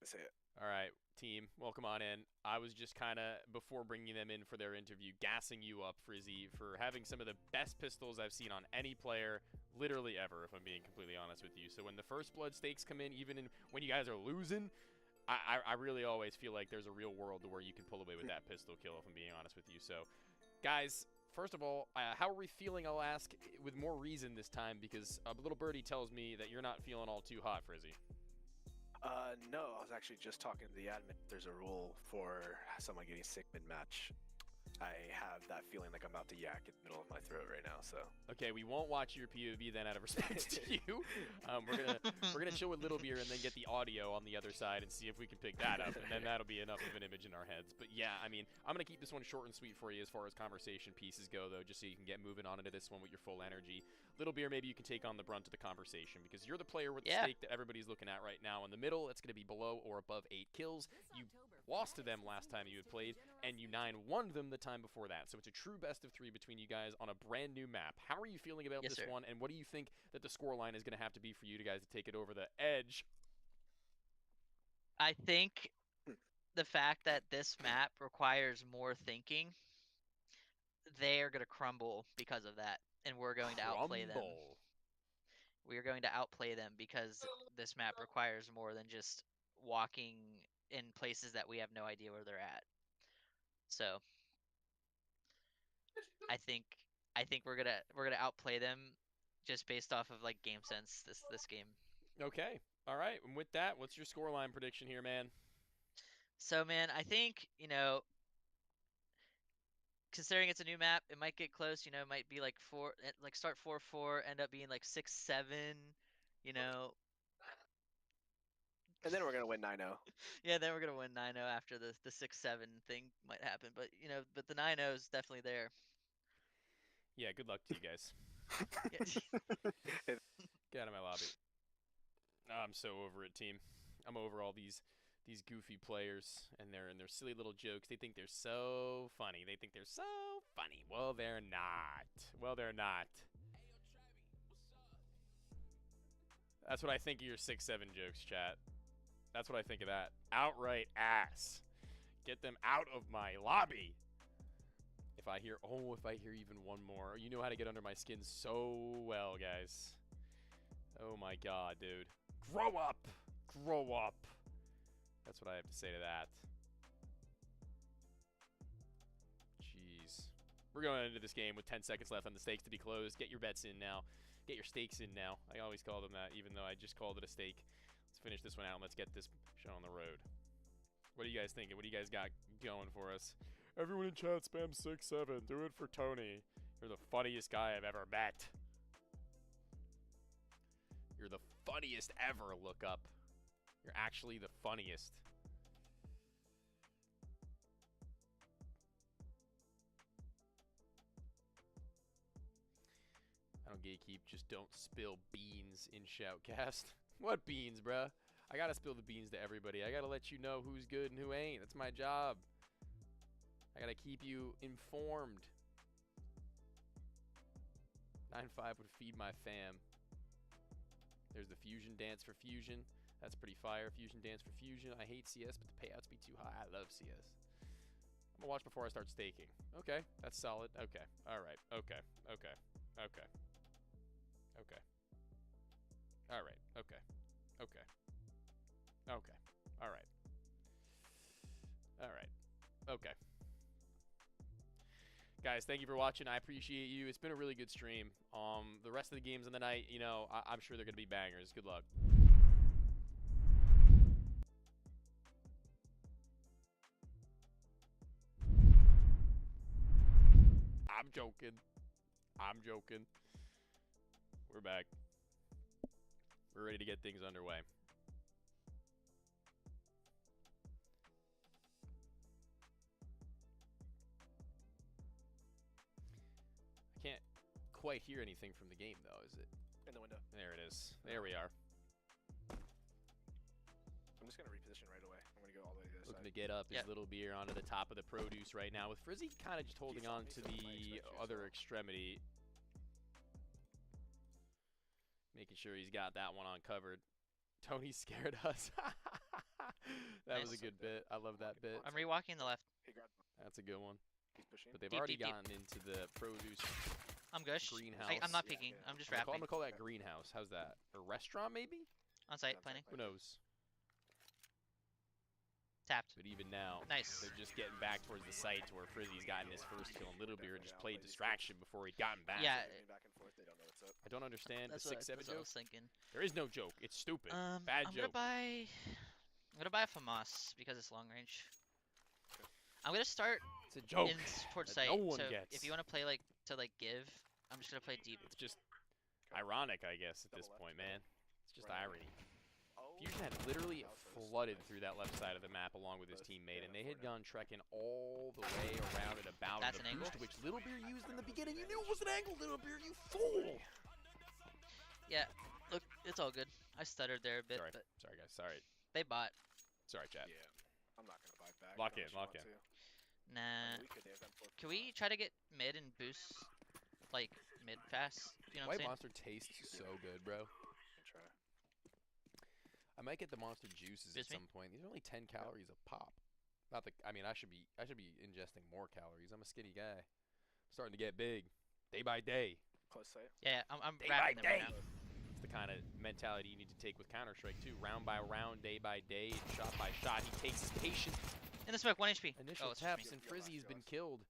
Say it. All right, team, welcome on in. I was just kind of, before bringing them in for their interview, gassing you up, Frizzy, for having some of the best pistols I've seen on any player, literally ever, if I'm being completely honest with you. So when the first blood stakes come in, when you guys are losing, I really always feel like there's a real world to where you can pull away with that pistol kill, if I'm being honest with you. So, guys, first of all, how are we feeling, I'll ask, with more reason this time, because a little birdie tells me that you're not feeling all too hot, Frizzy. No, I was actually just talking to the admin. There's a rule for someone getting sick mid-match. I have that feeling like I'm about to yak in the middle of my throat right now, so. Okay, we won't watch your POV then out of respect to you. We're gonna chill with Little Beer and then get the audio on the other side and see if we can pick that up, and then that'll be enough of an image in our heads. But yeah, I mean, I'm gonna keep this one short and sweet for you as far as conversation pieces go, though, just so you can get moving on into this one with your full energy. Little Beer, maybe you can take on the brunt of the conversation because you're the player with the stake that everybody's looking at right now. In the middle, it's gonna be below or above 8 kills. You lost to them last time you had played, and you 9-1'd them the time before that. So it's a true best of 3 between you guys on a brand new map. How are you feeling about this one, and what do you think that the scoreline is going to have to be for you guys to take it over the edge? I think the fact that this map requires more thinking, they are going to crumble because of that, and we're going to outplay them. We are going to outplay them because this map requires more than just walking in places that we have no idea where they're at. So I think we're gonna outplay them just based off of like game sense this game. Okay. All right. And with that, what's your scoreline prediction here, man? So man, I think, considering it's a new map, it might get close, it might be like start 4-4, end up being like 6-7, And then we're going to win 9-0. Yeah, then we're going to win 9-0 after the 6-7 thing might happen, but but the 9-0 is definitely there. Yeah, good luck to you guys. Get out of my lobby. I'm so over it, team. I'm over all these goofy players and their silly little jokes. They think they're so funny. Well, they're not. That's what I think of your 6-7 jokes, chat. That's what I think of that. Outright ass. Get them out of my lobby. If I hear even one more, you know how to get under my skin so well, guys. Oh my god, dude. Grow up! That's what I have to say to that. Jeez. We're going into this game with 10 seconds left on the stakes to be closed. Get your bets in now. Get your stakes in now. I always call them that, even though I just called it a stake. Let's finish this one out and let's get this show on the road. What are you guys thinking? What do you guys got going for us? Everyone in chat spam 6-7. Do it for Tony. You're the funniest guy I've ever met. You're the funniest ever, look up. You're actually the funniest. I don't gatekeep, just don't spill beans in Shoutcast. What beans, bruh? I gotta spill the beans to everybody. I gotta let you know who's good and who ain't. That's my job. I gotta keep you informed. 9-5 would feed my fam. There's the Fusion dance for Fusion. That's pretty fire. Fusion dance for Fusion. I hate CS, but the payouts be too high. I love CS. I'm gonna watch before I start staking. Okay, that's solid. Okay, all right. Okay. All right. Okay. All right. Okay. Guys, thank you for watching. I appreciate you. It's been a really good stream. The rest of the games in the night, I'm sure they're going to be bangers. Good luck. I'm joking. We're back. We're ready to get things underway. I can't quite hear anything from the game, though, is it? In the window. There it is. There we are. I'm just gonna reposition right away. I'm gonna go all the way to the Looking side. to get up his Yep. little beer onto the top of the produce right now, with Frizzy kind of just holding saw on me, to so I the expect you as other well. extremity. Making sure he's got that one uncovered. Tony scared us. That was a Nice. good bit. I love that bit. I'm rewalking the left. He grabbed one. That's a good one. He's pushing. But they've Deep, already deep, deep. gotten into the produce I'm gush. greenhouse. I'm not Yeah, peeking. yeah. I'm just I'm gonna wrapping. call that greenhouse. How's that? A restaurant, maybe? On site, Sounds planning. like Who knows? Tapped. But even now, Nice. they're just getting back towards the site to where Frizzy's gotten his first kill, and Littlebeard just played distraction before he'd gotten back. Yeah. Moving back and forth, they don't know what's up. I don't understand That's the what, 6-7 that's what I joke. was thinking. There is no joke. It's stupid. Bad I'm joke. gonna buy a FAMAS because it's long range. I'm gonna start It's a joke. in towards that site. no one so gets. if you want to play like give, I'm just gonna play deep. It's just ironic, I guess, at this Double left, point, double. man. It's just Right. irony. Oh, Fusion had literally that was close. flooded Nice. through that left side of the map along with his Close. teammate, Yeah, and they had 4 now. gone trekking all the way around and about. That's and an the angle? boost which Littlebeard used in the beginning. You knew it was an angle, Littlebeard, you fool! Yeah, look, it's all good. I stuttered there a bit, Sorry. but Sorry, guys. Sorry. they bought. Sorry, chat. Yeah. I'm not gonna buy back. Lock unless in, you lock want in. to. Nah. I mean, we could. They have M4 Can we try to get mid and boost, like mid fast? You know what I'm White saying? Monster tastes so good, bro. Can try. I might get the Monster juices at Excuse me? some point. These are only 10 calories a pop. Not the. I mean, I should be ingesting more calories. I'm a skinny guy. I'm starting to get big, day by day. Close sight. Yeah, I'm Day by wrapping them right day. now. It's the kind of mentality you need to take with Counter Strike too. Round by round, day by day, and shot by shot. He takes his patience. In the smoke, 1 HP. Initial Oh, it's just taps, me. and Frizzy's been killed.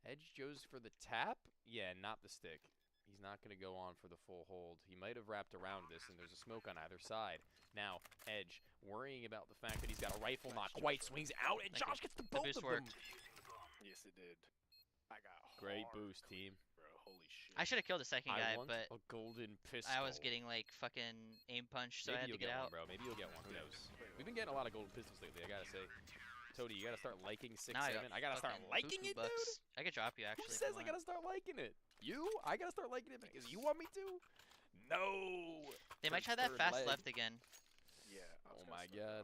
Edge goes for the tap. Yeah, not the stick. He's not going to go on for the full hold. He might have wrapped around this, and there's a smoke on either side. Now, Edge, worrying about the fact that he's got a rifle knock. White swings out, and Thank you. Josh gets the The both boost of them. worked. Yes, it did. I got Great hard boost, cooked, team. bro. Holy shit. I should have killed the second I guy, want but a golden pistol. I was getting like fucking aim punch, so Maybe I had you'll to get get out. one, bro. Maybe you'll get one. Who knows? We've been getting a lot of golden pistols lately, I gotta say. Toady, you gotta start liking 6-7. Now I gotta start fucking liking buku it, dude. bucks. I could drop you Who actually. if says you I want. gotta start liking it? You? I gotta start liking it because you want me to? No. They might try Third that fast leg. left again. Yeah. I was Oh gonna my start god.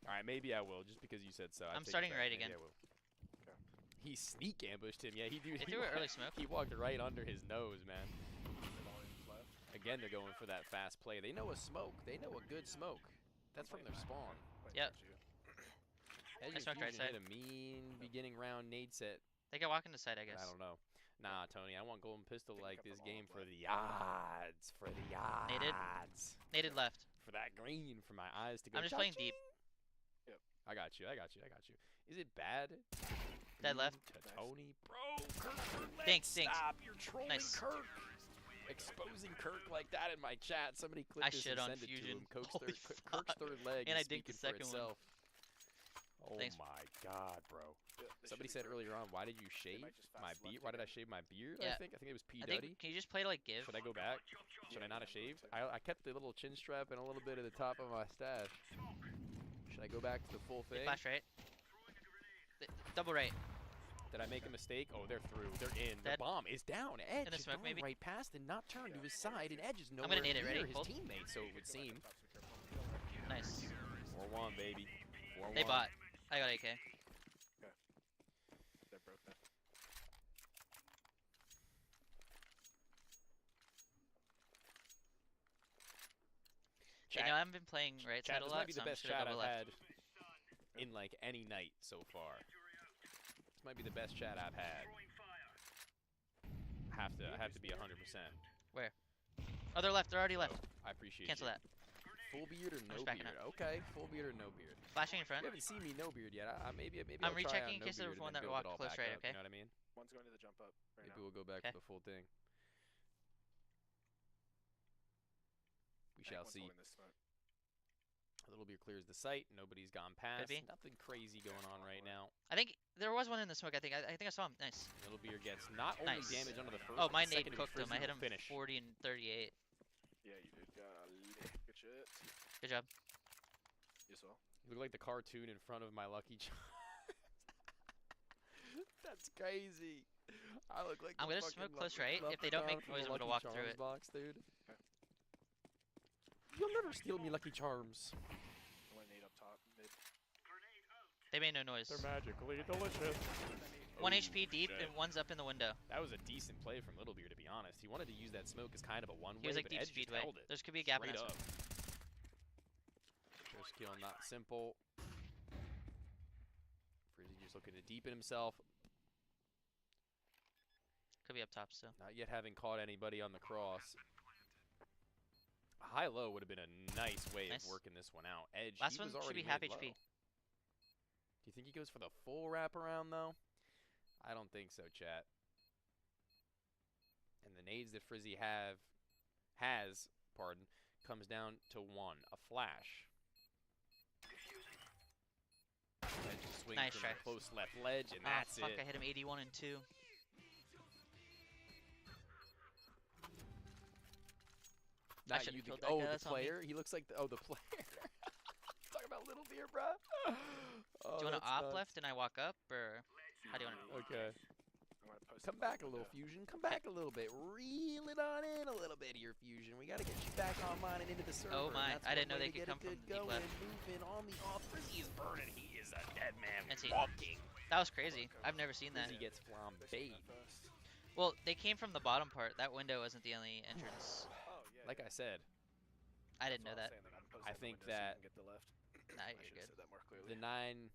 All right, maybe I will, just because you said so. I I'm take it starting back. right Maybe again. I will. Okay. He sneak ambushed him. Yeah, he They threw it early smoke. He walked right under his nose, man. Volume's left. Again, they're going for that fast play. They know a smoke. They know a good smoke. That's from their spawn. Wait, Yep. towards you. Edge I and smoked right Fusion hit side. a mean beginning round nade set. They can walk into side, I I guess. don't know. Nah, Tony, I want golden pistol Pick like up this the game ball, for but- the odds. For the odds. Naded? Naded left. For that green, for my eyes to go. I'm just playing deep. Yep. I got you. I got you. I got you. Is it bad? Dead left. To Nice. Tony, bro. Kirk, Thanks, thanks. stop. You're trolling Nice. Kirk. Exposing Kirk like that in my chat. Somebody clip I this shit and on send it to Fusion. him. Kirk's Holy Kirk's fuck. third leg And is I dinked the speaking for second one. itself. Oh Thanks. my god, bro. Yeah, they Somebody should said be earlier on, why did you shave might just my fast beard? left Why did I again. shave my beard? Yeah. I think it was P I Duddy. think, can you just play like give? Should I go back? Should I not have shaved? I kept the little chin strap and a little bit of the top of my stash. Should I go back to the full They thing? flash right. Double right. Did I make a mistake? Oh, they're through. They're in. The Dead. bomb is down. Edge the is smoke, going maybe? right past and not turned to his side, and Edge is gonna nowhere nade it. near Ready? his Hold. teammate, so it would seem. Nice. 4-1, baby. 4-1. They bought. I got AK. They're broke now. You know, I haven't been playing right Chat, side a this lot, might be so the I'm best just gonna chat double I've left. had in like any night so far. This might be the best chat I've had. I have to be 100%. Other left. They're already left. I appreciate Cancel you. that. Full beard or no just backing beard? Okay, full beard or no beard. Flashing in front. You haven't seen me no beard yet. Maybe I'm I'll try rechecking on in no case there beard was and one then that build walked it all close back right, up, okay? You know what I mean? One's going to the jump up right Maybe now. we'll go back Okay. to the full thing. We I think shall one's see. holding this smoke. A little beer clears the site. Nobody's gone past. be. Nothing crazy going on right now. I think there was one in the smoke. I think I saw him. Nice. Little beer gets not only Nice. damage onto the first. Oh, but my the nade second cooked him. I Frizzy hit will him finish. 40 and 38. Yeah, you did. Good shit. Good job. You saw. You look like the cartoon in front of my Lucky Charms. That's crazy. I look like I'm the gonna fucking smoke close Lucky- right. If they don't make Lucky noise, I'm gonna Charms walk through it. box, dude. You'll never steal me Lucky Charms. One nade up top, mid. They made no noise. They're magically delicious. 1 HP deep shit. and one's up in the window. That was a decent play from Little Beer, to be honest. He wanted to use that smoke as kind of a one-way, He was like but deep Edge just speedway. held it. There's could be a gap in Straight that up. smoke. First kill, not simple. Frizzy just looking to deepen himself. Could be up top still. Not yet having caught anybody on the cross. A high-low would have been a nice way Nice. of working this one out. Edge, Last he was one should already be half mid-low. HP. Do you think he goes for the full wraparound, though? I don't think so, chat. And the nades that Frizzy has, comes down to one. A flash. Edge will swing Nice from try. the close left ledge, and Ah, that's fuck, it. I hit him 81 and 2. Not should've you, the, killed that oh, guy, the that's on me. player? He looks like the player. Talking about Little Beer, bro. Oh, Do you want to that's op nuts. left and I walk up, or how do you want to? Okay. I'm gonna post Come it on back a the little, window. Fusion. Come back a little bit. Reel it on in a little bit here, Fusion. We got to get you back online and into the server. Oh my, and that's I didn't one know way they to could get come it from good the deep left. going. Moving on the off. Frizzy is burning. He is a dead man And see- walking. That was crazy. I've never seen that. Frizzy gets They seen flambéed. that first. Well, they came from the bottom part. That window wasn't the only entrance. Oh yeah. Like yeah. I said, I didn't That's know what that. I'm saying, I'm posting I on the think window so you that- can get the left. Nah, I you're should good. have said that more clearly. the 9-5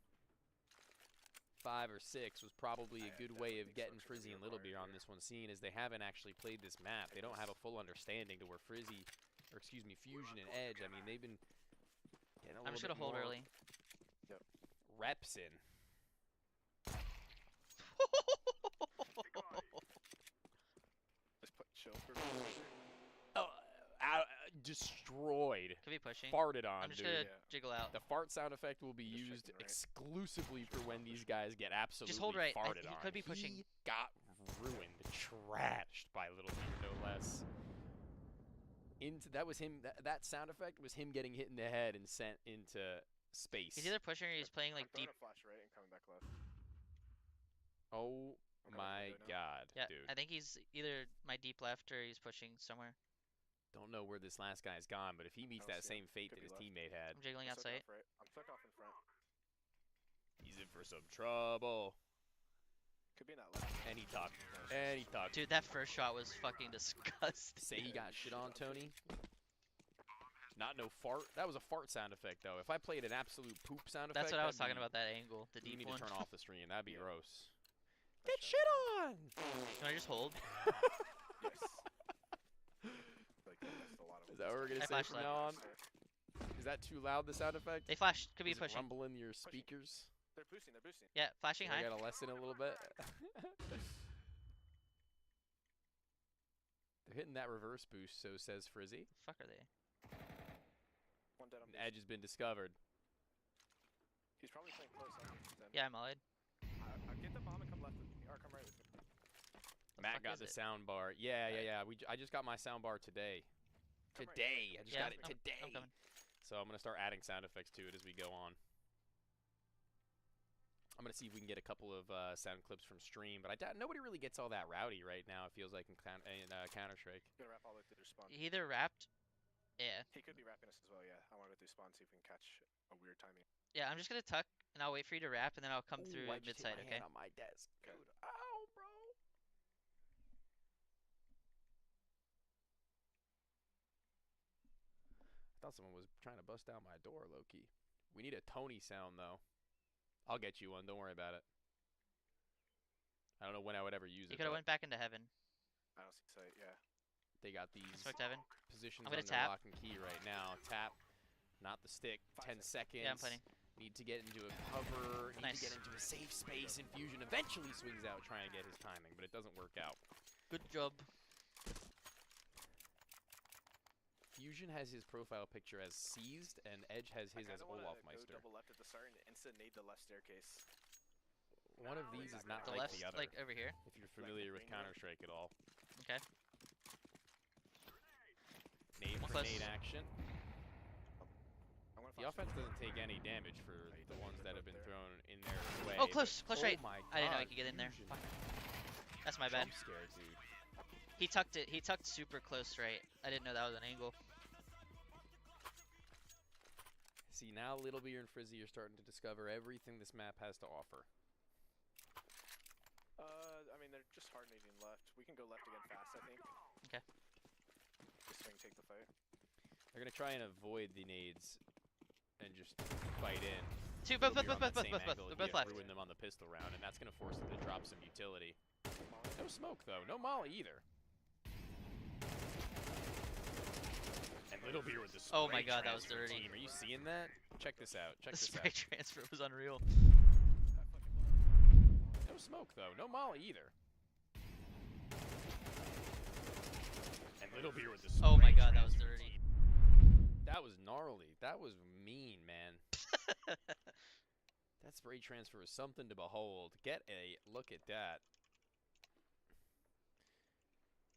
or 6 was probably a I good definitely way of think getting Smoke's Frizzy gonna and be Little Beer on required this one, seeing as they haven't actually played this map. They don't have a full understanding to where Frizzy, or excuse me, Fusion and Edge. I mean, they've been getting a I'm little just gonna bit hold more early. reps in. Just put chill for Oh, destroyed. Could be pushing. Farted on, I'm just dude. gonna Yeah. jiggle out. The fart sound effect will be Just used checking right. exclusively for when these guys get absolutely hold right. farted He on. could be pushing. He got ruined, trashed by Little Beer, no less. That was him. That sound effect was him getting hit in the head and sent into space. He's either pushing or he's playing like I'm throwing deep. a flash right and coming back left. Oh I'm coming my window now. god, Yeah, dude! I think he's either my deep left or he's pushing somewhere. Don't know where this last guy's gone, but if he meets don't that see him. same fate Could that be his left. teammate had, I'm jiggling I'm stuck outside. off right. I'm stuck off in front. he's in for some trouble. Could be in that left. And he talked. And he talked. Dude, that first shot was fucking disgusting. Say he got shit on, Tony. Not no fart. That was a fart sound effect, though. If I played an absolute poop sound effect, That's what I was that'd talking be- about, that angle, the You deep need one. to turn off the stream. That'd be Yeah. gross. That's Get shit on. Can I just hold? Yes. Like that's a lot of. Is that what we're gonna I say flashed from left. now on? Is that too loud? The sound effect? They flashed. Could be Does it pushing. rumble in your speakers? They're boosting. They're boosting. Yeah, flashing I high. gotta lessen a little bit. They're hitting that reverse boost, so says Frizzy. Fuck are they? One dead on boost. Edge has been discovered. He's probably playing close. Then. Yeah, I'm allied. I get the bomb and come left with me, or come right with me. Matt fuck got is the it? sound bar. Yeah. I just got my sound bar today. Come right, Today. I just Yeah, got it I'm today. coming. So I'm gonna start adding sound effects to it as we go on. I'm gonna see if we can get a couple of sound clips from stream, but nobody really gets all that rowdy right now. It feels like in Counter Strike. Gonna wrap all the way through their spawn. He either wrapped. Yeah. He could be wrapping us as well. Yeah. I want to go through spawn see if we can catch a weird timing. Yeah, I'm just gonna tuck and I'll wait for you to wrap and then I'll come Ooh, through I just hit mid-side, my okay? hand on my desk. Okay. Dude, ow, bro. I thought someone was trying to bust down my door, low-key. We need a Tony sound, though. I'll get you one. Don't worry about it. I don't know when I would ever use You it. could have but went back into heaven. I don't see sight. Yeah. They got these Smoked heaven. positions I'm gonna under tap. lock and key right now. Tap, not the stick. 10 seconds. Yeah, I'm putting. Need to get into a cover. Need Nice. to get into a safe space. And Fusion eventually swings out trying to get his timing, but it doesn't work out. Good job. Fusion has his profile picture as seized, and Edge has his as Olaf Meister. Go double left at the start and instant nade the left staircase. One of these is not The like left, the other. like over here. If you're familiar with Rainbow. Counter-Strike at all. Okay. Nade One for close. nade action. I'm gonna The flash offense you. doesn't take any damage for you the don't ones need to that go have been there. thrown in their way. Oh, but- close oh right. my I didn't know I God, could get in there. Fusion. Fuck. That's my bad. Jump scare, dude. He tucked it. He tucked super close right. I didn't know that was an angle. See, now Little Beer and Frizzy are starting to discover everything this map has to offer. I mean, they're just hard needing left. We can go left again fast, I think. Okay. Just swing, take the fight. They're gonna try and avoid the nades and just fight in. Two, Little both, Beer on that same both. angle, They're he both left. ruined them on the pistol round, and that's gonna force them to drop some utility. No smoke though, no molly either. And Little Beer with the spray Oh my god, that was transfer, dirty. team. Are you seeing that? Check this out. Check The this spray out. transfer was unreal. No smoke though, no molly either. And Little Beer with the spray Oh my god, that was transfer, dirty. team. That was gnarly. That was mean, man. That spray transfer was something to behold. Get a look at that.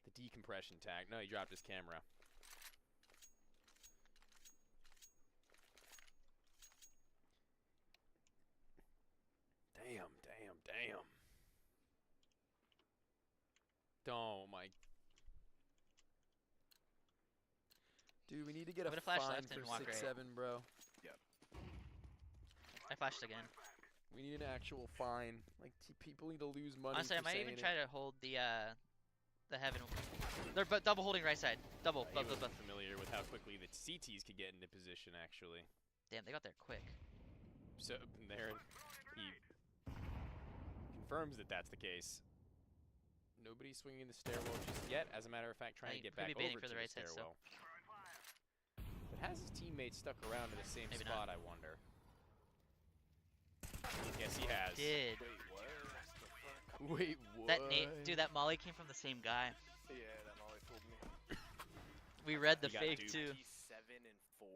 The decompression tag. No, he dropped his camera. Damn, damn, damn. Oh my. Dude, we need to get I'm a gonna flash fine left for and walk 6-7, right. bro. I flashed again. We need an actual fine. Like, people need to lose money. Honestly, I for might saying even it. try to hold the heaven. They're double holding right side. Double, He both. wasn't familiar with how quickly the CTs could get into position, actually. Damn, they got there quick. So, there, he confirms that that's the case. Nobody's swinging the stairwell just yet. As a matter of fact, trying to get could back be baiting over for to the the right side still. stairwell. But has his teammates stuck around in the same Maybe spot, not. I wonder? Yes, he has. Did. Wait, what? The fuck? Wait, what? That dude, that molly came from the same guy. Yeah, that molly fooled me. We read the He got fake duped. too. 97 and 4.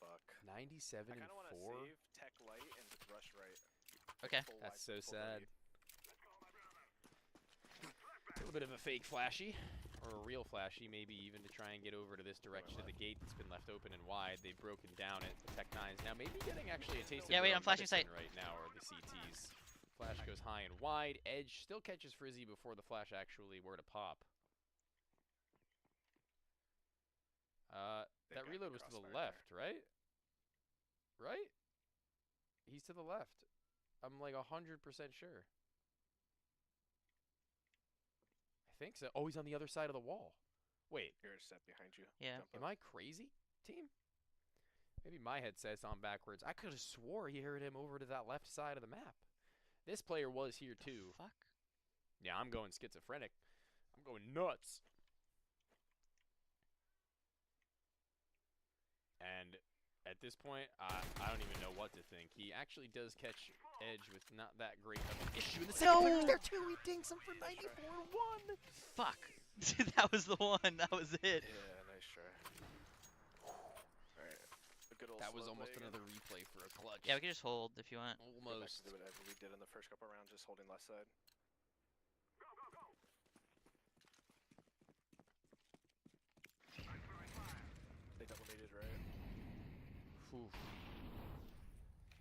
Fuck. 97 I and kind of want to 4? save tech light and just rush right. Okay. Full That's wide, so full sad. W. A little bit of a fake flashy, or a real flashy, maybe even to try and get over to this direction of the gate that's been left open and wide. They've broken down it. The Tech 9's now maybe getting actually a taste of Yeah, wait, their I'm own flashing medicine sight. right now, or the CTs. Flash goes high and wide. Edge still catches Frizzy before the flash actually were to pop. That reload was to the left, right? Right? He's to the left. I'm like 100% sure. I think so. Oh, he's on the other side of the wall. Wait, Here, a step behind you. Yeah. Jump am up. I crazy, team? Maybe my headset's on backwards. I could have swore he heard him over to that left side of the map. This player was here too. Fuck. Yeah, I'm going schizophrenic. I'm going nuts. And at this point, I don't even know what to think. He actually does catch Edge with not that great of an issue. And the second player's there too. He dinks him for 94-1. Fuck. Dude, that was the one. That was it. Yeah, nice try. Alright. A good old That was slow almost play again. another replay for a clutch. Yeah, we can just hold if you want. Go back Almost. to do whatever we did in the first couple rounds, just holding left side. They double needed, right? Whew.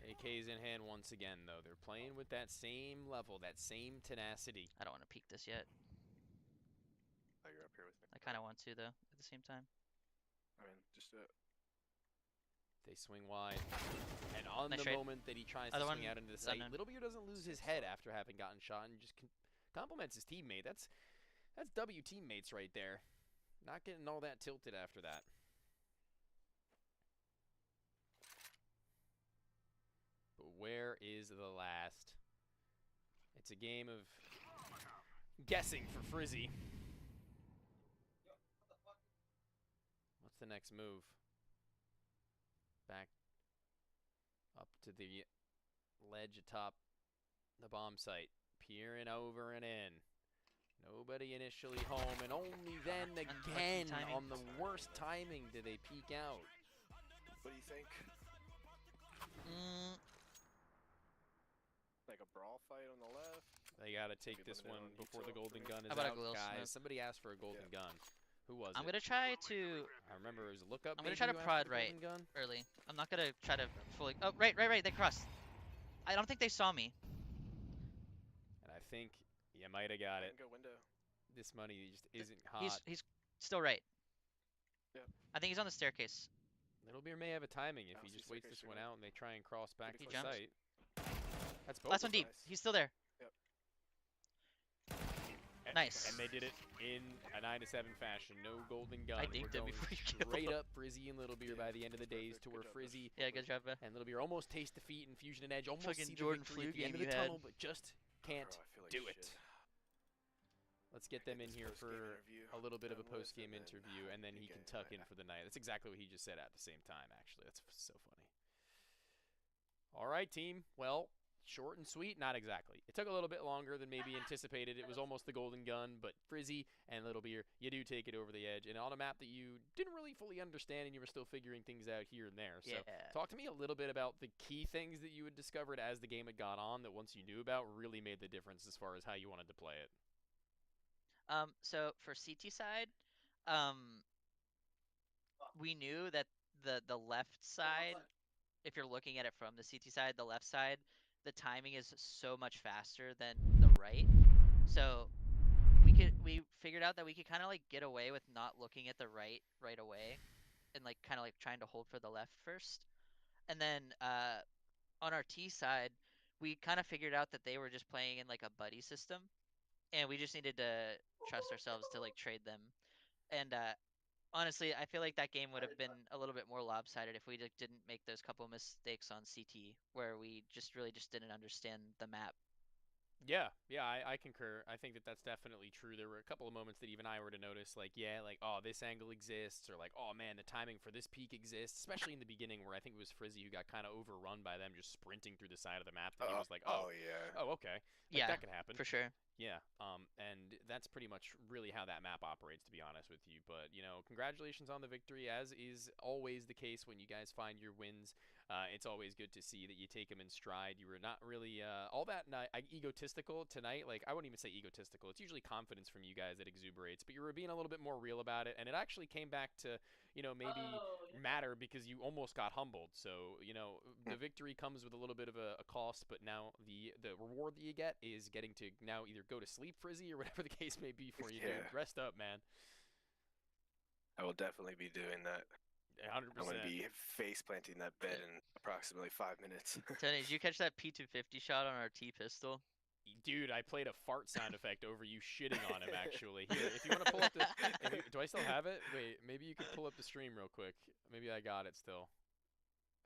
AK's in hand once again, though. They're playing with that same level, that same tenacity. I don't want to peek this yet. Oh, you're up here with me. I kind of want to though. At the same time. I mean, just do it. They swing wide. And on Nice the trade. moment that he tries Other to one swing out into the is sight, unknown. Little Beer doesn't lose his head after having gotten shot and just compliments his teammate. That's W teammates right there. Not getting all that tilted after that. But where is the last? It's a game of guessing for Frizzy. What's the next move? Back up to the ledge atop the bomb site. Peering over and in. Nobody initially home, and only then again timing. on the worst timing do they peek out. What do you think? Like a brawl fight on the left? They gotta take Maybe this limited one on before the util golden for me. gun is How about a out, glow guys. smoke? Somebody asked for a golden gun. Who was I'm it? gonna try to I remember it was a lookup. I'm gonna maybe try to who asked prod for the right. golden gun? early. I'm not gonna try to fully. Oh, right. They crossed. I don't think they saw me. And I think You might have got I it. can go window. This money just isn't hot. He's still right. Yep. I think he's on the staircase. Little Beer may have a timing if I he don't see just waits staircase this one tonight. out and they try and cross back Pretty to He the jumps. site. That's both Last of one them. deep. Nice. He's still there. Nice. And they did it in a 9-7 fashion. No golden gun. I We're dinked him going before you killed straight him. up Frizzy and Little Beer by the end of the days to where Good job, Frizzy Yeah, good job, and Little Beer almost taste defeat in Fusion and Edge. Almost Fucking see Jordan the victory at flu the end of game the you had. tunnel, but just can't Bro, I feel like do shit. it. Let's get Get them in this here post-game for interview a little bit of a done with, post-game and then interview, and then you he can get tuck right in out. for the night. That's exactly what he just said at the same time, actually. That's so funny. All right, team. Well, short and sweet, not exactly. It took a little bit longer than maybe anticipated. It was almost the golden gun, but Frizzy and Little Beer, you do take it over the edge. And on a map that you didn't really fully understand and you were still figuring things out here and there. So Yeah. talk to me a little bit about the key things that you had discovered as the game had gone on that once you knew about really made the difference as far as how you wanted to play it. So for CT side, we knew that the left side, if you're looking at it from the CT side, the left side, the timing is so much faster than the right. So we figured out that we could kind of like get away with not looking at the right away, and like kind of like trying to hold for the left first. And then on our T side, we kind of figured out that they were just playing in like a buddy system, and we just needed to trust ourselves to like trade them. And honestly, I feel like that game would have been a little bit more lopsided if we like, didn't make those couple mistakes on CT, where we just really just didn't understand the map. Yeah, I concur. I think that that's definitely true. There were a couple of moments that even I were to notice, like, yeah, like, oh, this angle exists, or like, oh, man, the timing for this peak exists, especially in the beginning where I think it was Frizzy who got kind of overrun by them just sprinting through the side of the map, that he was like, oh, yeah. okay. Like, Yeah, that can happen. for sure. Yeah, and that's pretty much really how that map operates, to be honest with you. But, you know, congratulations on the victory, as is always the case when you guys find your wins. It's always good to see that you take them in stride. You were not really all that egotistical tonight. Like, I wouldn't even say egotistical. It's usually confidence from you guys that exuberates, but you were being a little bit more real about it, and it actually came back to, you know, maybe matter because you almost got humbled. So, you know, the victory comes with a little bit of a cost, but now the reward that you get is getting to now either go to sleep, Frizzy, or whatever the case may be for you, dude. Rest up, man. I will definitely be doing that. 100%. I'm going to be face planting that bed in approximately 5 minutes. Tony, did you catch that P250 shot on our T pistol? Dude, I played a fart sound effect over you shitting on him, actually. Here, if you want to pull up the... do I still have it? Wait, maybe you could pull up the stream real quick. Maybe I got it still.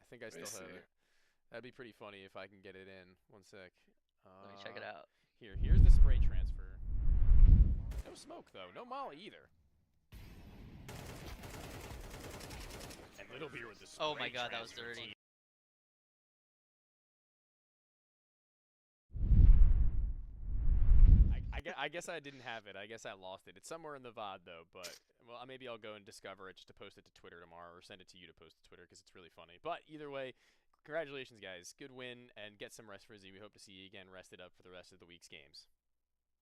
I think I still have it. That'd be pretty funny if I can get it in. One sec. Let me check it out. Here's the spray transfer. No smoke, though. No molly, either. And Little Beer with the spray Oh my god, that was transfer. dirty. I guess I didn't have it. I guess I lost it. It's somewhere in the VOD, though. But, well, maybe I'll go and discover it just to post it to Twitter tomorrow, or send it to you to post to Twitter because it's really funny. But either way, congratulations, guys. Good win, and get some rest, Frizzy. We hope to see you again rested up for the rest of the week's games.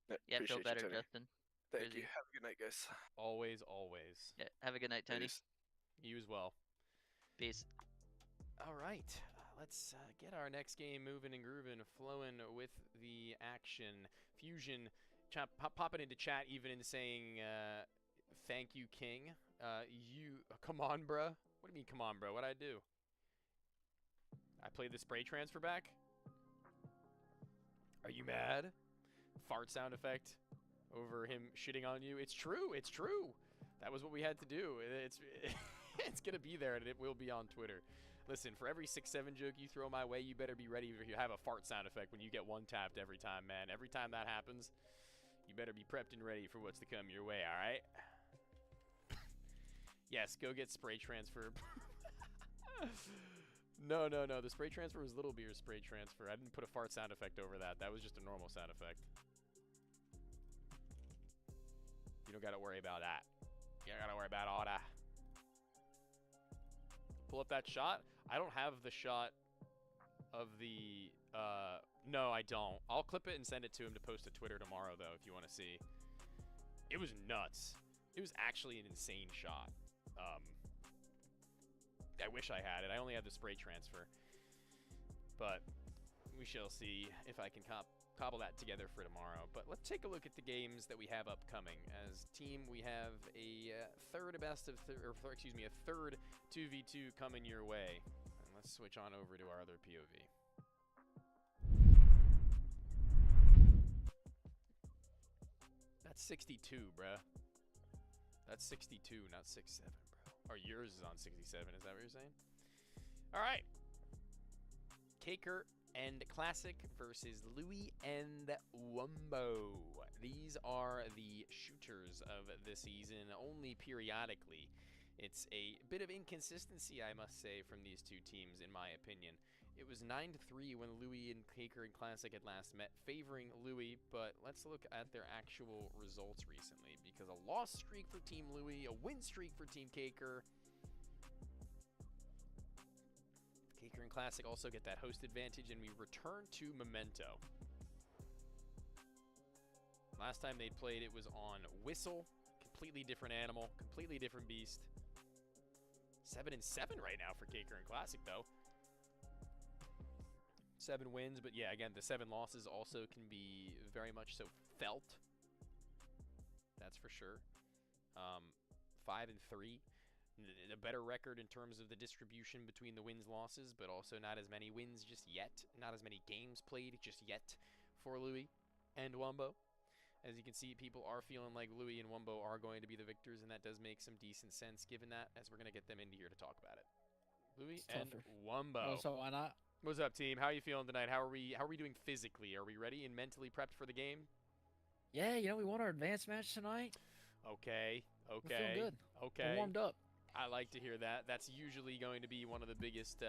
Yeah, feel Appreciate better, you, Tony. Justin. Thank Frizzy. you. Have a good night, guys. Always, always. Yeah, have a good night, Tony. Peace. You as well. Peace. All right, let's get our next game moving and grooving, flowing with the action. Fusion popping into chat even and saying, thank you, King. Come on, bruh. What do you mean, come on, bro? What'd I do? I played the spray transfer back? Are you mad? Fart sound effect over him shitting on you. It's true. It's true. That was what we had to do. It's going to be there, and it will be on Twitter. Listen, for every 6-7 joke you throw my way, you better be ready if you have a fart sound effect when you get one tapped every time, man. Every time that happens, you better be prepped and ready for what's to come your way, all right? Yes, go get spray transfer. No. The spray transfer was Little Beer's spray transfer. I didn't put a fart sound effect over that. That was just a normal sound effect. You don't got to worry about that. You don't got to worry about all that. Pull up that shot. I don't have the shot of the... no, I don't. I'll clip it and send it to him to post to Twitter tomorrow, though, if you want to see. It was nuts. It was actually an insane shot. I wish I had it. I only have the spray transfer. But we shall see if I can cobble that together for tomorrow. But let's take a look at the games that we have upcoming. As team, we have a third 2v2 coming your way. And let's switch on over to our other POV. That's 62, bruh. That's 62, not 6-7, bro. Or yours is on 67, is that what you're saying? All right. Kaker and Classic versus Louis and Wumbo. These are the shooters of the season, only periodically. It's a bit of inconsistency, I must say, from these two teams, in my opinion. It was 9-3 when Louis and Kaker and Classic had last met, favoring Louis, but let's look at their actual results recently, because a loss streak for Team Louis, a win streak for Team Kaker. Kaker and Classic also get that host advantage, and we return to Memento. Last time they'd played, it was on Whistle. Completely different animal, completely different beast. 7-7 right now for Kaker and Classic, though. 7 wins, but yeah, again, the 7 losses also can be very much so felt. That's for sure. 5-3. A better record in terms of the distribution between the wins losses, but also not as many wins just yet. Not as many games played just yet for Louis and Wumbo. As you can see, people are feeling like Louis and Wumbo are going to be the victors, and that does make some decent sense given that, as we're going to get them into here to talk about it. Louis and Wumbo. Oh, so why not? What's up, team? How are you feeling tonight? How are we doing physically? Are we ready and mentally prepped for the game? Yeah, we won our advanced match tonight. Okay. We're feeling good. Okay. We're warmed up. I like to hear that. That's usually going to be one of the biggest,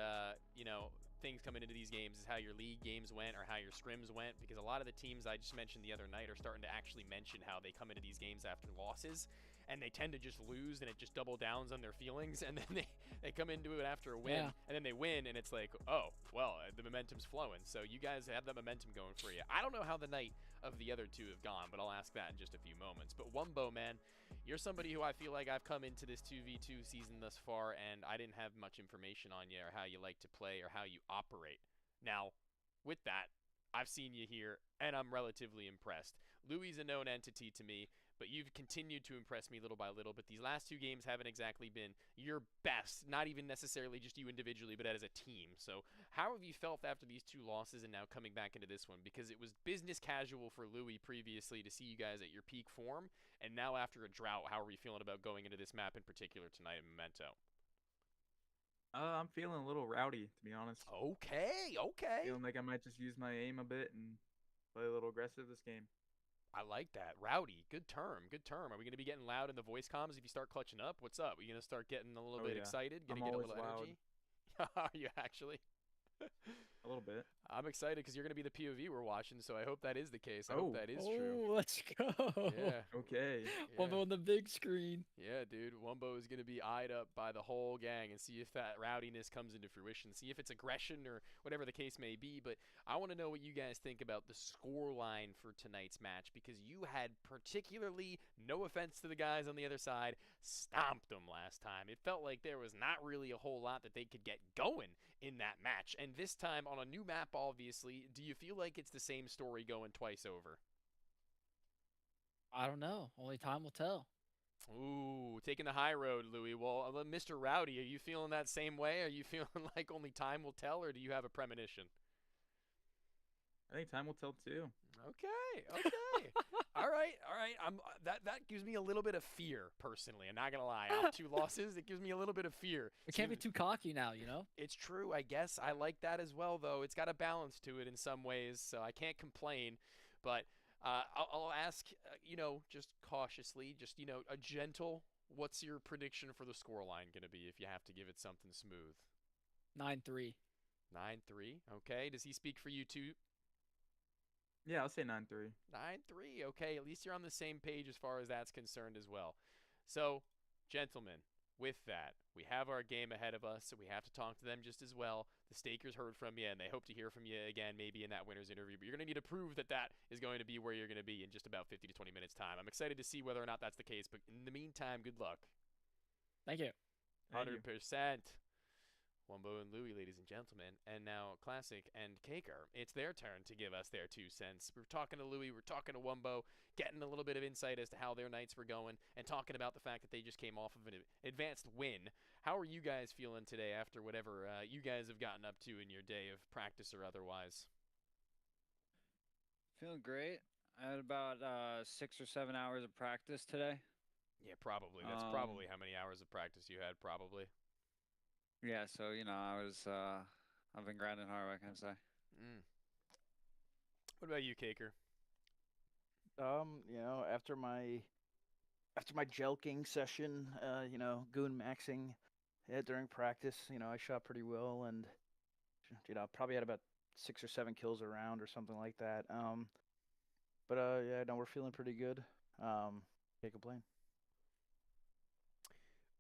things coming into these games is how your league games went or how your scrims went, because a lot of the teams I just mentioned the other night are starting to actually mention how they come into these games after losses, and they tend to just lose, and it just double downs on their feelings, and then they come into it after a win, and then they win, and it's like, oh, well, the momentum's flowing. So you guys have that momentum going for you. I don't know how the night of the other two have gone, but I'll ask that in just a few moments. But Wumbo, man, you're somebody who I feel like I've come into this 2v2 season thus far, and I didn't have much information on you or how you like to play or how you operate. Now, with that, I've seen you here, and I'm relatively impressed. Louis is a known entity to me, but you've continued to impress me little by little. But these last 2 games haven't exactly been your best, not even necessarily just you individually, but as a team. So how have you felt after these 2 losses and now coming back into this one? Because it was business casual for Louis previously to see you guys at your peak form, and now after a drought, how are you feeling about going into this map in particular tonight in Memento? I'm feeling a little rowdy, to be honest. Okay. Feeling like I might just use my aim a bit and play a little aggressive this game. I like that. Rowdy. Good term. Are we going to be getting loud in the voice comms if you start clutching up? What's up? Are you going to start getting a little bit excited? Going to get a little loud. energy? Are you actually? A little bit. I'm excited because you're going to be the POV we're watching, so I hope that is the case. I hope that is true. Oh, let's go. Yeah. Okay. Wumbo on the big screen. Yeah, dude. Wumbo is going to be eyed up by the whole gang and see if that rowdiness comes into fruition. See if it's aggression or whatever the case may be. But I want to know what you guys think about the score line for tonight's match, because you had particularly, no offense to the guys on the other side, stomped them last time. It felt like there was not really a whole lot that they could get going in that match. And this time on a new map, obviously, do you feel like it's the same story going twice over? I don't know. Only time will tell. Ooh, taking the high road, Louis. Well, Mr. Rowdy, are you feeling that same way? Are you feeling like only time will tell, or do you have a premonition? I think time will tell too. Okay. All right. That gives me a little bit of fear, personally. I'm not gonna lie. After 2 losses, it gives me a little bit of fear. We can't be too cocky now, It's true, I guess. I like that as well, though. It's got a balance to it in some ways, so I can't complain. But I'll ask, just cautiously, just a gentle. What's your prediction for the scoreline gonna be if you have to give it something smooth? 9-3. 9-3. Okay. Does he speak for you too? Yeah, I'll say 9-3. 9-3. Okay, at least you're on the same page as far as that's concerned as well. So, gentlemen, with that, we have our game ahead of us, so we have to talk to them just as well. The Stakers heard from you, and they hope to hear from you again maybe in that winner's interview. But you're going to need to prove that that is going to be where you're going to be in just about 50 to 20 minutes' time. I'm excited to see whether or not that's the case, but in the meantime, good luck. Thank you. 100%. Wumbo and Louie, ladies and gentlemen, and now Classic and Kaker. It's their turn to give us their 2 cents. We're talking to Louie, we're talking to Wumbo, getting a little bit of insight as to how their nights were going, and talking about the fact that they just came off of an advanced win. How are you guys feeling today after whatever you guys have gotten up to in your day of practice or otherwise? Feeling great. I had about 6 or 7 hours of practice today. Yeah, probably. That's probably how many hours of practice you had, probably. Yeah, so I've been grinding hard. What can I say? What about you, Kaker? After my jelking session, goon maxing, during practice, I shot pretty well and, probably had about 6 or 7 kills a round or something like that. We're feeling pretty good. Can't complain.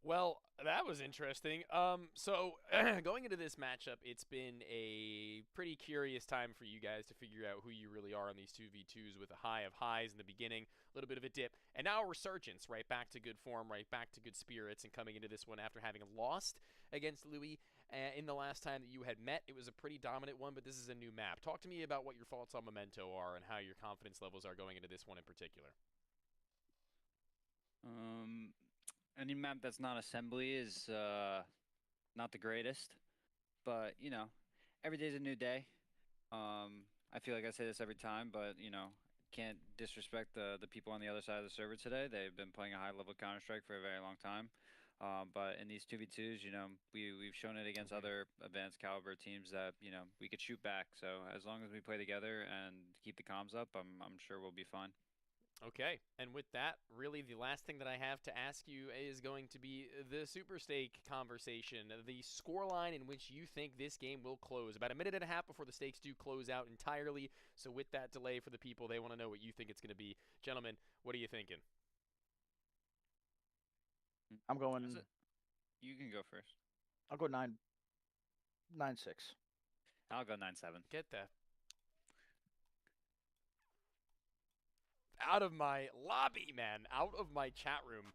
Well, that was interesting. So going into this matchup, it's been a pretty curious time for you guys to figure out who you really are on these 2v2s, with a high of highs in the beginning, a little bit of a dip, and now a resurgence, right back to good form, right back to good spirits, and coming into this one after having lost against Louis in the last time that you had met. It was a pretty dominant one, but this is a new map. Talk to me about what your thoughts on Memento are and how your confidence levels are going into this one in particular. Any map that's not assembly is not the greatest, but every day's a new day. I feel like I say this every time, but can't disrespect the people on the other side of the server today. They've been playing a high level Counter-Strike for a very long time. But in these 2v2s, we've shown it against other advanced caliber teams that we could shoot back. So as long as we play together and keep the comms up, I'm sure we'll be fine. Okay, and with that, really the last thing that I have to ask you is going to be the Super Stake conversation, the scoreline in which you think this game will close. About a minute and a half before the stakes do close out entirely, so with that delay for the people, they want to know what you think it's going to be. Gentlemen, what are you thinking? I'm going... You can go first. I'll go 9-6. I'll go 9-7. Get that out of my lobby, man. Out of my chat room.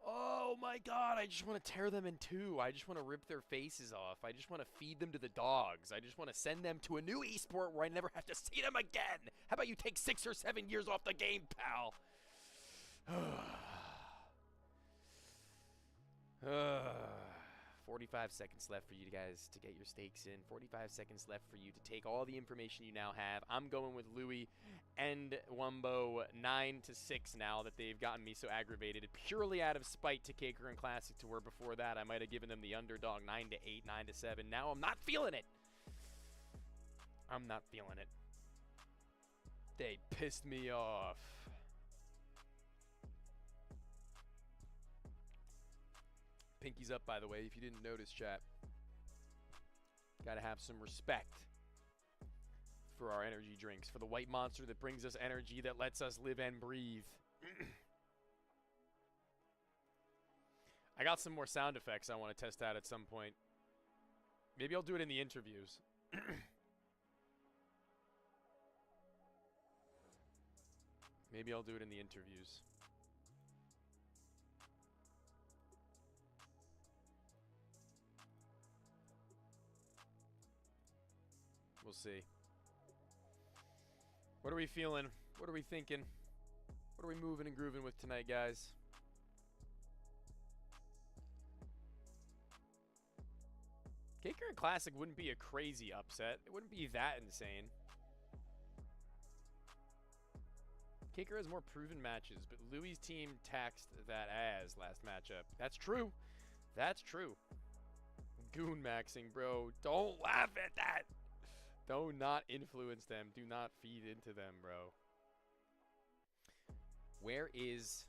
Oh my god, I just want to tear them in two. I just want to rip their faces off. I just want to feed them to the dogs. I just want to send them to a new esport where I never have to see them again. How about you take 6 or 7 years off the game, pal? 45 seconds left for you guys to get your stakes in. 45 seconds left for you to take all the information you now have. I'm going with Louis and Wumbo 9-6 now that they've gotten me so aggravated. Purely out of spite to Kaker and Classic, to where before that I might have given them the underdog 9-8, 9-7. Now I'm not feeling it. I'm not feeling it. They pissed me off. Pinky's up, by the way, if you didn't notice, chat. Gotta have some respect for our energy drinks, for the white monster that brings us energy, that lets us live and breathe. I got some more sound effects I want to test out at some point. Maybe I'll do it in the interviews. Maybe I'll do it in the interviews. We'll see. What are we feeling? What are we thinking? What are we moving and grooving with tonight, guys? Kaker and Classic wouldn't be a crazy upset. It wouldn't be that insane. Kaker has more proven matches, but Louis' team taxed that ass last matchup. That's true. That's true. Goon maxing, bro. Don't laugh at that. Do not influence them. Do not feed into them, bro. Where is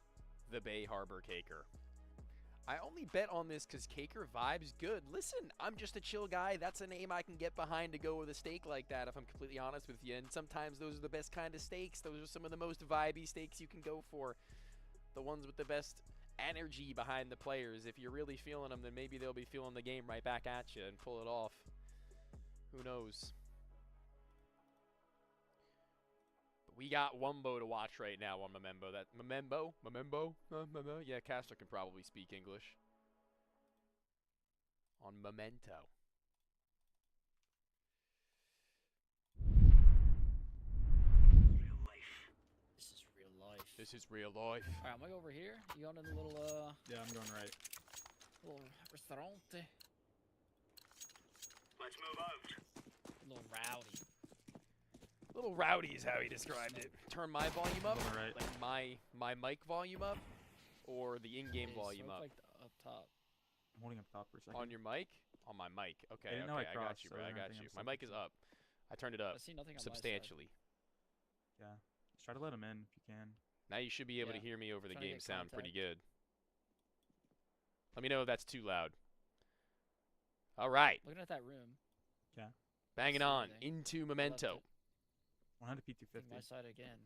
the Bay Harbor Kaker? I only bet on this because Kaker vibes good. Listen, I'm just a chill guy. That's a name I can get behind to go with a stake like that, if I'm completely honest with you. And sometimes those are the best kind of stakes. Those are some of the most vibey stakes you can go for. The ones with the best energy behind the players. If you're really feeling them, then maybe they'll be feeling the game right back at you and pull it off. Who knows? We got Wumbo to watch right now on Memento. That Memento? Yeah, Castor can probably speak English. On Memento. This is real life. Alright, I'm gonna go over here. You going in the little Yeah, I'm going right. little restaurante. Let's move out. Little rowdy. Little rowdy is how he described it. Turn my volume up, Right. like my mic volume up, or the in-game Okay, volume so up. it's like up top. I'm holding up top for a second. On your mic? On my mic. Okay, didn't know okay, I I got crossed, you, so bro. I I got think you. I'm My mic is up. I turned it up I see nothing on my side. substantially. Yeah. Just try to let him in if you can. Now you should be able to Yeah. hear me over the Trying to game get sound pretty contact. good. Let me know if that's too loud. All right, Looking at that room. Yeah. banging see on anything. into I left Memento. it. 100 Take P250. my side again.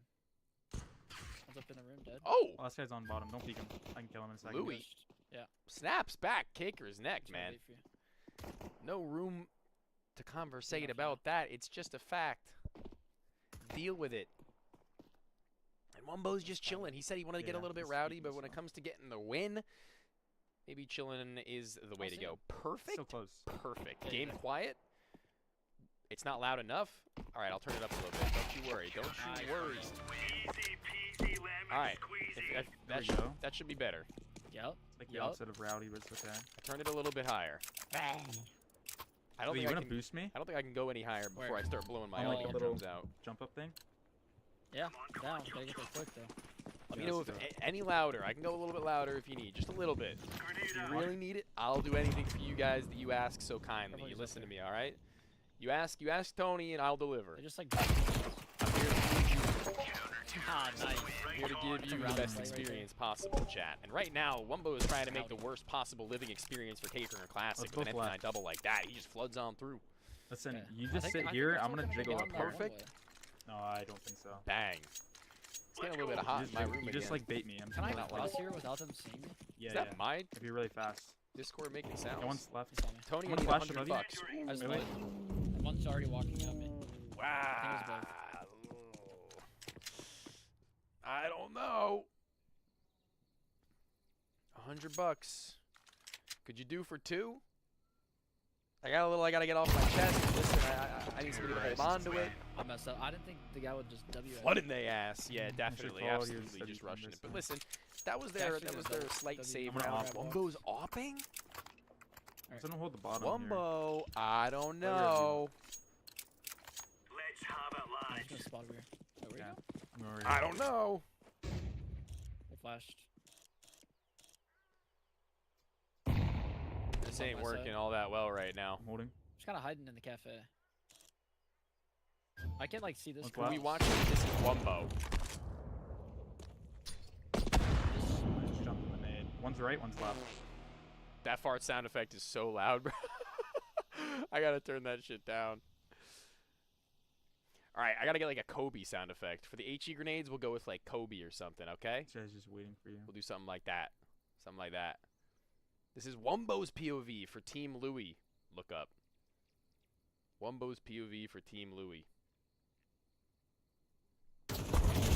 One's up in the room, dead. Oh, Last guy's on bottom. Don't peek him. I can kill him in a second. Louis. Yeah. Snaps back, Caker's neck, Trying to man. wait for you. No room to conversate Enough about that. It's just a fact. Deal with it. And Wumbo's just chilling. He said he wanted to get a Yeah, little bit he's rowdy, keeping but this when it low. comes to getting the win, maybe chilling is the way to see go. him. Perfect. So close. Perfect. Yeah, Game yeah. quiet. It's not loud enough. All right, I'll turn it up a little bit. Don't you worry. Don't you worry. Easy peasy lemon All right. squeezy. That, we go. that should be better. Yep. Like the Yup. opposite of rowdy, but it's okay. I turned it a little bit higher. I don't Louis, think you I want to can. boost me? I don't think I can go any higher before Where? I start blowing my On, like, audio a little- drums out. Jump up thing? Yeah. Down. Gotta get there quick though. Let Yeah, me know let's if do it. any louder. I can go a little bit louder if you need, just a little bit. If you really need it, I'll do anything for you guys that you ask so kindly. Everybody's You up listen to there. me, all right? You ask Tony, and I'll deliver. They're just like. I'm here Ah, nice. to give you the round best play right there. experience possible, chat. And right now, Wumbo is trying to make the worst possible living experience for Caker in a Classic Let's with an both MP9 left. double like that. He just floods on through. Listen, Okay. you I just think- sit I think here. they're I'm still gonna gonna jiggle get up on here. that Perfect. runway. No, I don't think so. Bang. It's getting a little bit hot You in just, my room you again. just like bait me. I'm Can I really not like cross here without them seeing me? Yeah, Is that yeah. my If you're really fast. Discord making sounds? Yeah, one's left. He saw me. Tony, I One need flash 100 above you. bucks. I just Wait, wait. And one's already walking at me. Wow. I don't know. 100 bucks. Could you do for two? I gotta get off my chest. Listen, I need somebody to hold on to it. I messed up. I didn't think the guy would just W. Flooding they ass. Yeah, definitely, call you absolutely, said just you rushing found it. But this listen, that was their slight W. save I'm gonna round. op. Wumbo's opping? So don't hold the bottom here. Wumbo, I don't Play wherever you know. Let's have it, I'm lads. just gonna spot over here. Oh, where you Yeah. go? I'm over I don't know. They flashed. This On ain't my working side. all that well right now. I'm holding. Just kind of hiding in the cafe. I can't like see this. What's Can we left? watch it? This is Wumbo. Just jump in the nade. One's right, one's left. That fart sound effect is so loud, bro. I gotta turn that shit down. All right, I gotta get like a Kobe sound effect. For the HE grenades, we'll go with like Kobe or something, okay? This guy's just waiting for you. We'll do something like that. Something like that. This is Wumbo's POV for Team Louis. Look up. Wumbo's POV for Team Louis. To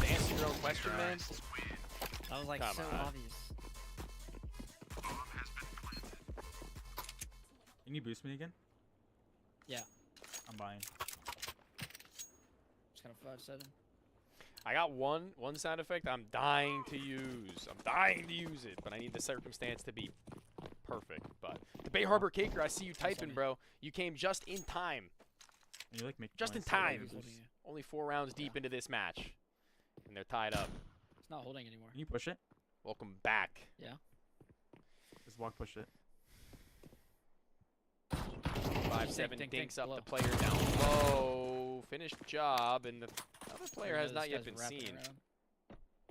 answer your own question, man. That was like Come so on. obvious. Can you boost me again? Yeah. I'm buying. Just kind of flash set him. I got one sound effect I'm dying to use. I'm dying to use it, but I need the circumstance to be perfect. But the Bay Harbor Caker, I see you typing, bro. You came just in time. And you like make Just in noise, so time. He's holding you. Only 4 rounds deep into this match, and they're tied up. It's not holding anymore. Can you push it? Welcome back. Yeah. Just walk push it. 5-7 Dink, dinks dink, up below. the player down low. Finished job, and the other player has This not yet guy's been wrapping seen. around.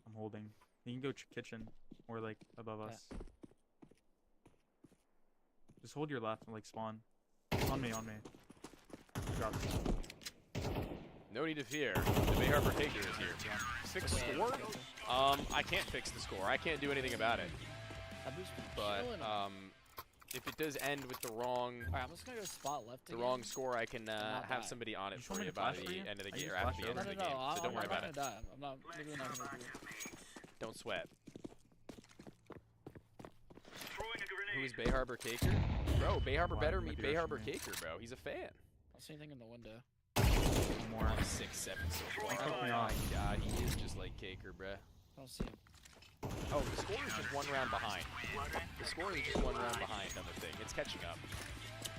I'm holding. You can go kitchen or like above Yeah. us. Just hold your left and like spawn. On me, on me. Drop. No need to fear. The Bay Harbor Caker is here. Fix score? I can't fix the score. I can't do anything about it. That boost been But chilling. if it does end with the wrong Alright, I'm just gonna go spot left the again. wrong score, I can not have die. somebody on it You just for want me you to by flash for the you? end of the I game just or after flashed the end No, of no, the no. game. So don't I'm worry not about it. gonna die. I'm not. Literally not gonna do it. Don't sweat. Throwing a grenade. Who is Bay Harbor Caker? Bro, Bay Harbor Why better might meet be Bay rushing Harbor me. Caker, bro. He's a fan. I don't see anything in the window. One more. 6-7 so far. Fuck me Oh my off. god, he is just like Caker, bruh. I don't see him. Oh, the score is just 1 round behind. The score is just 1 round behind on the thing. It's catching up.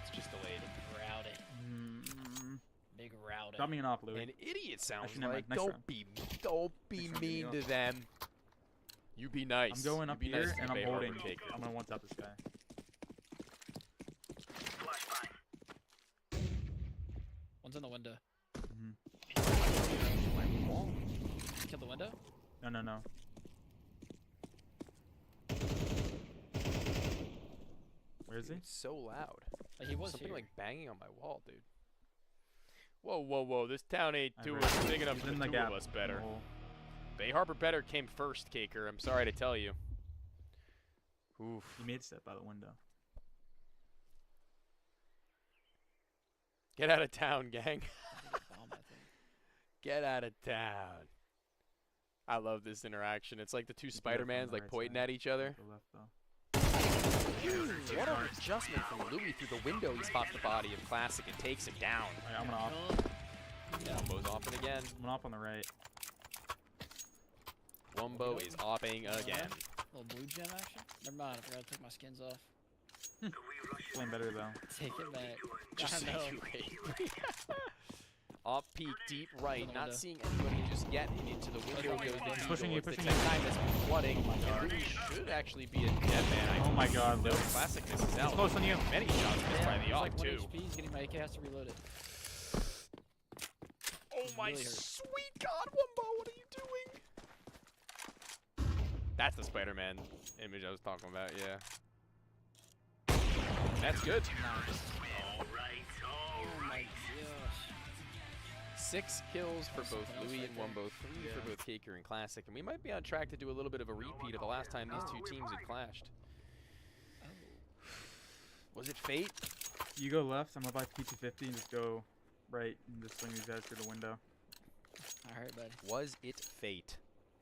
It's just delayed. Rowdy. Big rowdy. Got me an op, Louis. An idiot sounds Actually, never like. mind. Next Don't be Next round, mean give to me up. them. You be nice. I'm going up You be here nice to and the I'm Bay Harbor holding. Taker. I'm gonna one-tap this guy. One's in the window. Mhm. Kill the window? No. Where is he? It's so loud. He was Something here. like banging on my wall, dude. Whoa. This town ain't I doing read. big enough He's for in the the two of gap. us better. Oh. Bay Harbor better came first, Caker. I'm sorry to tell you. Oof. He made step by the window. Get out of town, gang. Bomb, I think. Get out of town. I love this interaction. It's like the two You can go Spider-Mans from the like right pointing side. at each other. Go left, though. What an adjustment from Louis through the window. He spots the body of Classic and takes him down. Alright, I'm gonna op. Wumbo's offing again. I'm gonna op on the right. Wumbo is offing again. Little blue gem action? Never mind, I forgot to take my skins off. Playing better though. Take it back. Just I say know. you hate. Off peak, deep right, In the not window. seeing anybody just yet, and into the window goes the He's pushing you, Eagle. It's pushing the you. time that's been flooding. And Louis should actually be a dead man. Oh my god, No, Louis. Classic misses He's out. close on you. Many shots missed by the He's AUG, like 1 too. HP, he's getting my AK, has to reload it. Oh my really hurt. sweet god, Wumbo, what are you doing? That's the Spider-Man image I was talking about, yeah. That's good. Oh my gosh. 6 kills for both Louis and Wumbo, 3 for both Caker and Classic, and we might be on track to do a little bit of a repeat of the last time these two teams had clashed. Was it fate? You go left, I'm gonna buy P250 and just go right and just swing these guys through the window. Alright, buddy. Was it fate?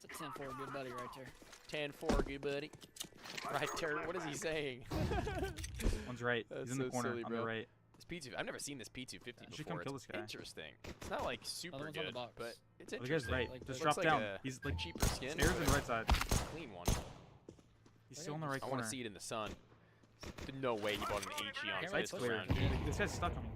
It's a 10-4 good buddy right there. 10-4, good buddy. Right there, what is he saying? One's right. That's He's in the so corner silly, on bro. the right. This P2, I've never seen this P250 should before. come kill It's this guy. interesting. It's not like super one's on the good, box. but it's Oh, the interesting. guy's right. Like Just the- drop Looks like down. a He's like cheaper skin. stairs on but the right side. Clean one. He's still in the right I corner. want to see it in the sun. No way he bought an HE on Can't Sight's this clear. round. This guy's stuck on me.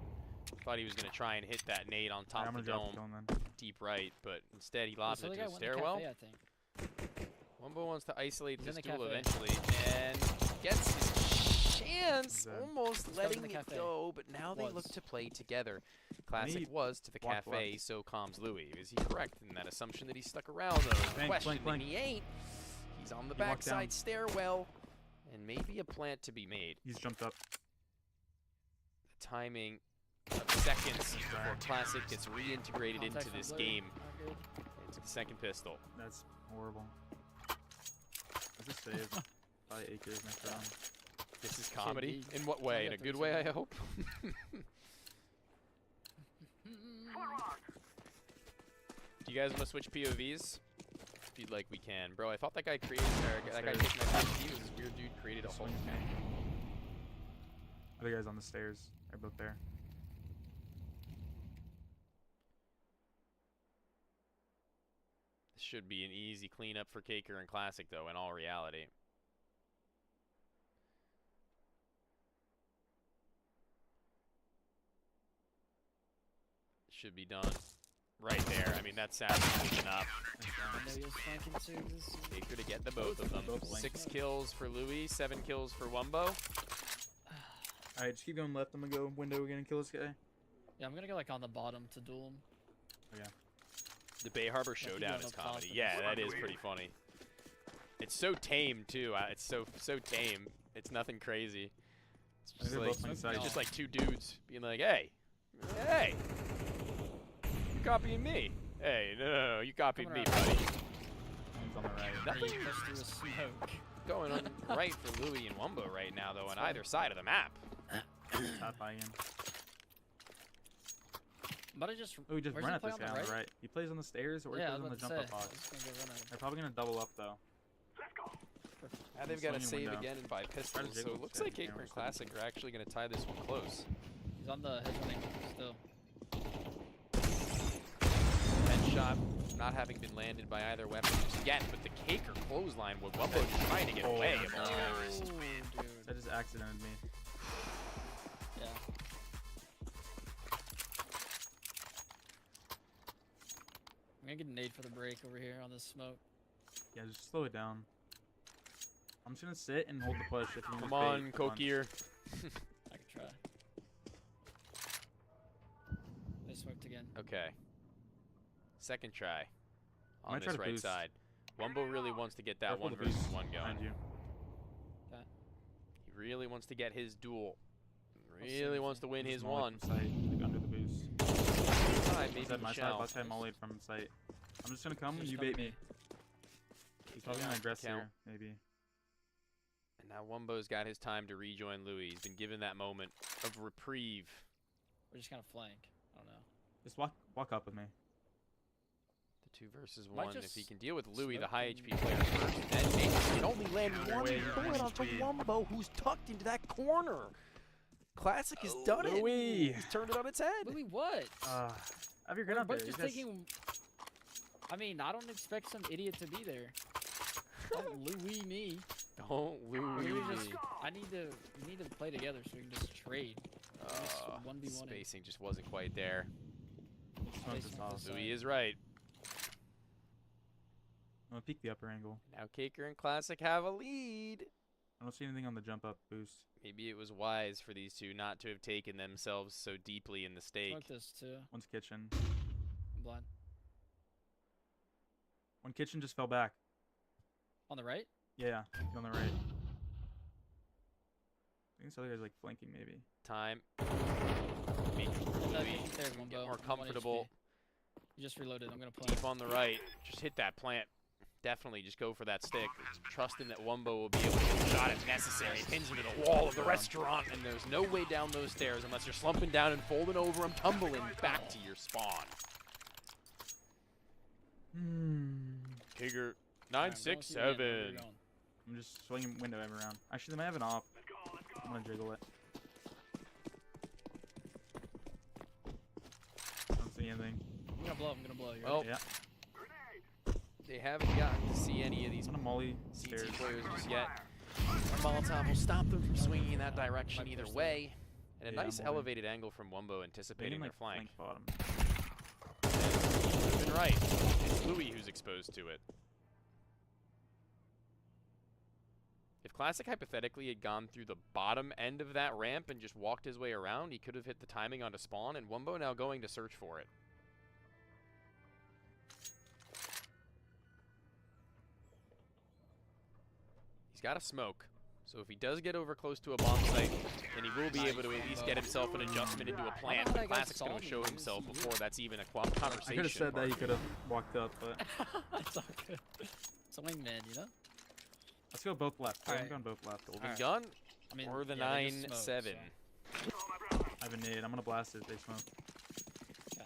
Thought he was going to try and hit that nade on top I'm of gonna the drop dome, the dome then. deep right, but instead he lobs So it the to guy the went in the stairwell. cafe, I think. Wumbo wants to isolate He's in this the duel cafe. eventually, and gets his chance, dead. almost He's letting coming it to the cafe. go, but now they look Was. to play together. Classic need was to the block cafe, left. so calms Louis. Is he correct in that assumption that he stuck around, though? Flank, Question, flank, and he ain't. He's on the He walked down. backside stairwell, and maybe a plant to be made. He's jumped up. The timing of seconds before Classic gets reintegrated into Contact this from Blue. game. Not good. Into the second pistol. That's horrible. Let's just save. Probably acres next round. This is comedy. be. In what way? Yeah, In a good 37. way, I hope. Do you guys want to switch POVs? If you'd like, we can. Bro, I thought that guy created, or that guy Upstairs. taking my POV. This weird dude created a Just whole. swing with me. Other guys on the stairs. They're both there. This should be an easy cleanup for Caker and Classic, though, in all reality. Should be done right there. I mean, that sounds enough. I know he was flanking too. This is- Caker to get the both of them. Both flank. 6 kills for Louis, 7 kills for Wumbo. Alright, just keep going left. I'm gonna go window again and kill this guy. Yeah, I'm gonna go like on the bottom to duel him. Oh, yeah. The Bay Harbor keep Showdown going is up top comedy. and Yeah, just- that is pretty funny. It's so tame too. It's so tame. It's nothing crazy. It's I think just they're like both playing sides. it's just like two dudes being like, "Hey, hey, you copying me? Hey, no, you copied me, Coming buddy." One's on the right. And Nothing he pushed through a smoke. going on right for Louis and Wumbo right now, though, on either side of the map. Top by again. But I just. Oh, we just where's run he at play this on guy the on the right. He plays on the stairs or he Yeah, I plays on was the about jump to up say. I box. was gonna go run at him. They're probably gonna double up though. Now they've got to swinging save window. again and buy pistols, so jiggle it looks this guy like if you Caker can, and or Classic are actually going to tie this one close. He's on the headrunning still. Headshot not having been landed by either weapon yet, but the Caker clothesline with Wumbo just trying to get away. Of all guys. Dude. That just accidented me. Yeah. I'm gonna get a nade for the break over here on this smoke. Yeah, just slow it down. I'm just gonna sit and hold the push. If you Come on, Kokier. I can try. They smoked again. Okay. Second try on Might try this to right boost. side. Wumbo really wants to get that Careful one the versus boost one going. behind you. He really wants to get his duel. see Really wants to win Just his mollied one. from sight, like under the boost. Time, maybe He's at my side. Michelle. Last time mollied from sight. I'm just gonna come and Just you come to bait me. me. He's probably gonna aggress Count. here, maybe. And now Wumbo's got his time to rejoin Louis. He's been given that moment of reprieve. We're just gonna flank. I don't know. Just walk up with me. The 2 versus Might 1. If just he can deal with Louis, the smoke high and- HP player first, then maybe he can only land one Wait, bullet onto wait. Wumbo, who's tucked into that corner. Classic has done it. Louis. He's turned it on its head. Louis, what? Have your We're gun up both there. just You guys- taking. I mean, I don't expect some idiot to be there. Don't Louis me. Don't Louis We just, me. we need to play together so we can just trade. Just 1v1 Spacing just wasn't quite there. Smoke this off. Louis is right. I'm gonna peek the upper angle. Now Caker and Classic have a lead. I don't see anything on the jump up boost. Maybe it was wise for these two not to have taken themselves so deeply in the stake. Smoke this too. One's kitchen. I'm blind. One kitchen just fell back. On the right? Yeah, he's on the right. I think this other guy's like flanking maybe. Time. Make No, Louis there's one get bow. more 1 comfortable. HP. You just reloaded. I'm gonna play. Deep on the right. Just hit that plant. Definitely just go for that stick. Trusting that Wumbo will be able to get a shot if necessary. Pins into the wall of the restaurant, and there's no way down those stairs unless you're slumping down and folding over and tumbling back to your spawn. Caker, Alright, I'm going through the end. Where 967. we going? I'm just swinging window every round. Actually, they might have an op. I'm gonna jiggle it. I don't see anything. I'm gonna blow. I'm gonna blow. Well, Yeah. they haven't gotten to see any of these I'm gonna molly CT stairs. players just yet. Molotov will stop them from swinging in that direction Might either push them. way. And a Yeah, nice I'm moving. elevated angle from Wumbo They anticipating can, their like, flank. bottom. You've been right. It's Louis who's exposed to it. If Classic hypothetically had gone through the bottom end of that ramp and just walked his way around, he could have hit the timing onto spawn, and Wumbo now going to search for it. He's got a smoke, so if he does get over close to a bomb site, then he will be able to at least get himself an adjustment into a plant. But Classic's going to show himself before that's even a conversation. I could have said that he could have walked up, but It's all good. It's a wingman, you know? let's go both left. I'm Alright. going both left. Golden Alright. gun I mean, or the yeah, they just 9-7. smoked, I have a nade. I'm gonna blast it. They smoke.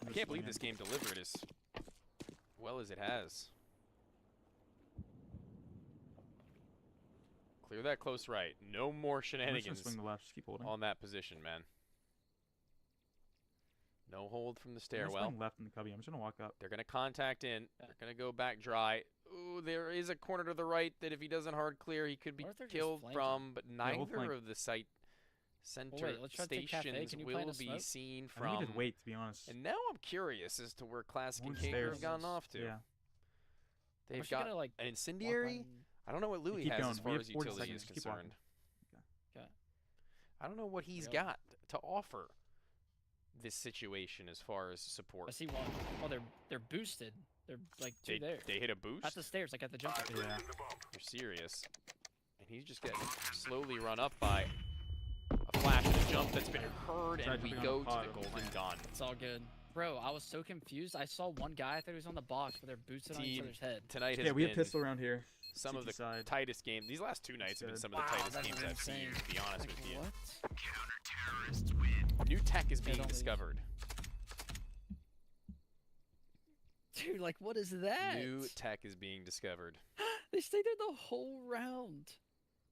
I can't believe this game delivered as well as it has. Clear that close right. No more I'm just gonna shenanigans swing the left. Just keep holding. on that position, man. No hold from the I'm gonna stairwell. swing left in the cubby. I'm just gonna walk up. They're going to contact in. They're going to go back dry. Ooh, there is a corner to the right that if he doesn't hard clear, he could be What if they're just killed flanking? from, but Yeah, we'll neither flank. of the site center wait, let's try to take cafe. stations Can you plant will a be smoke? seen I think from. we just wait, to be honest. And now I'm curious as to where Classic and Orange Caker stairs. have gotten off to. Yeah. They've actually got gonna, like, an walk incendiary. on- I don't know what Louis keep has going. as We far have as 40 utility is seconds. Keep walking. concerned. Okay. I don't know what he's Yep. got to offer this situation as far as support. I see one. Oh, they're boosted. They're like two there. They hit a boost? At the stairs, like at the jump. Yeah. You're serious. And he's just getting slowly run up by a flash and a jump that's been heard, Try and we jumping go on to the the pod on the golden plant. gun. It's all good. Bro, I was so confused. I saw one guy. I thought he was on the box, but they're boosted on each Team other's head. tonight has Yeah, we been have pistol around here. some of the CT side. tightest games. These last 2 nights have been Good. some of the Wow, tightest that's games I've seen, insane. to be honest with you. What? New tech is being don't leave. discovered. Dude, like, what is that? New tech is being discovered. They stayed there the whole round.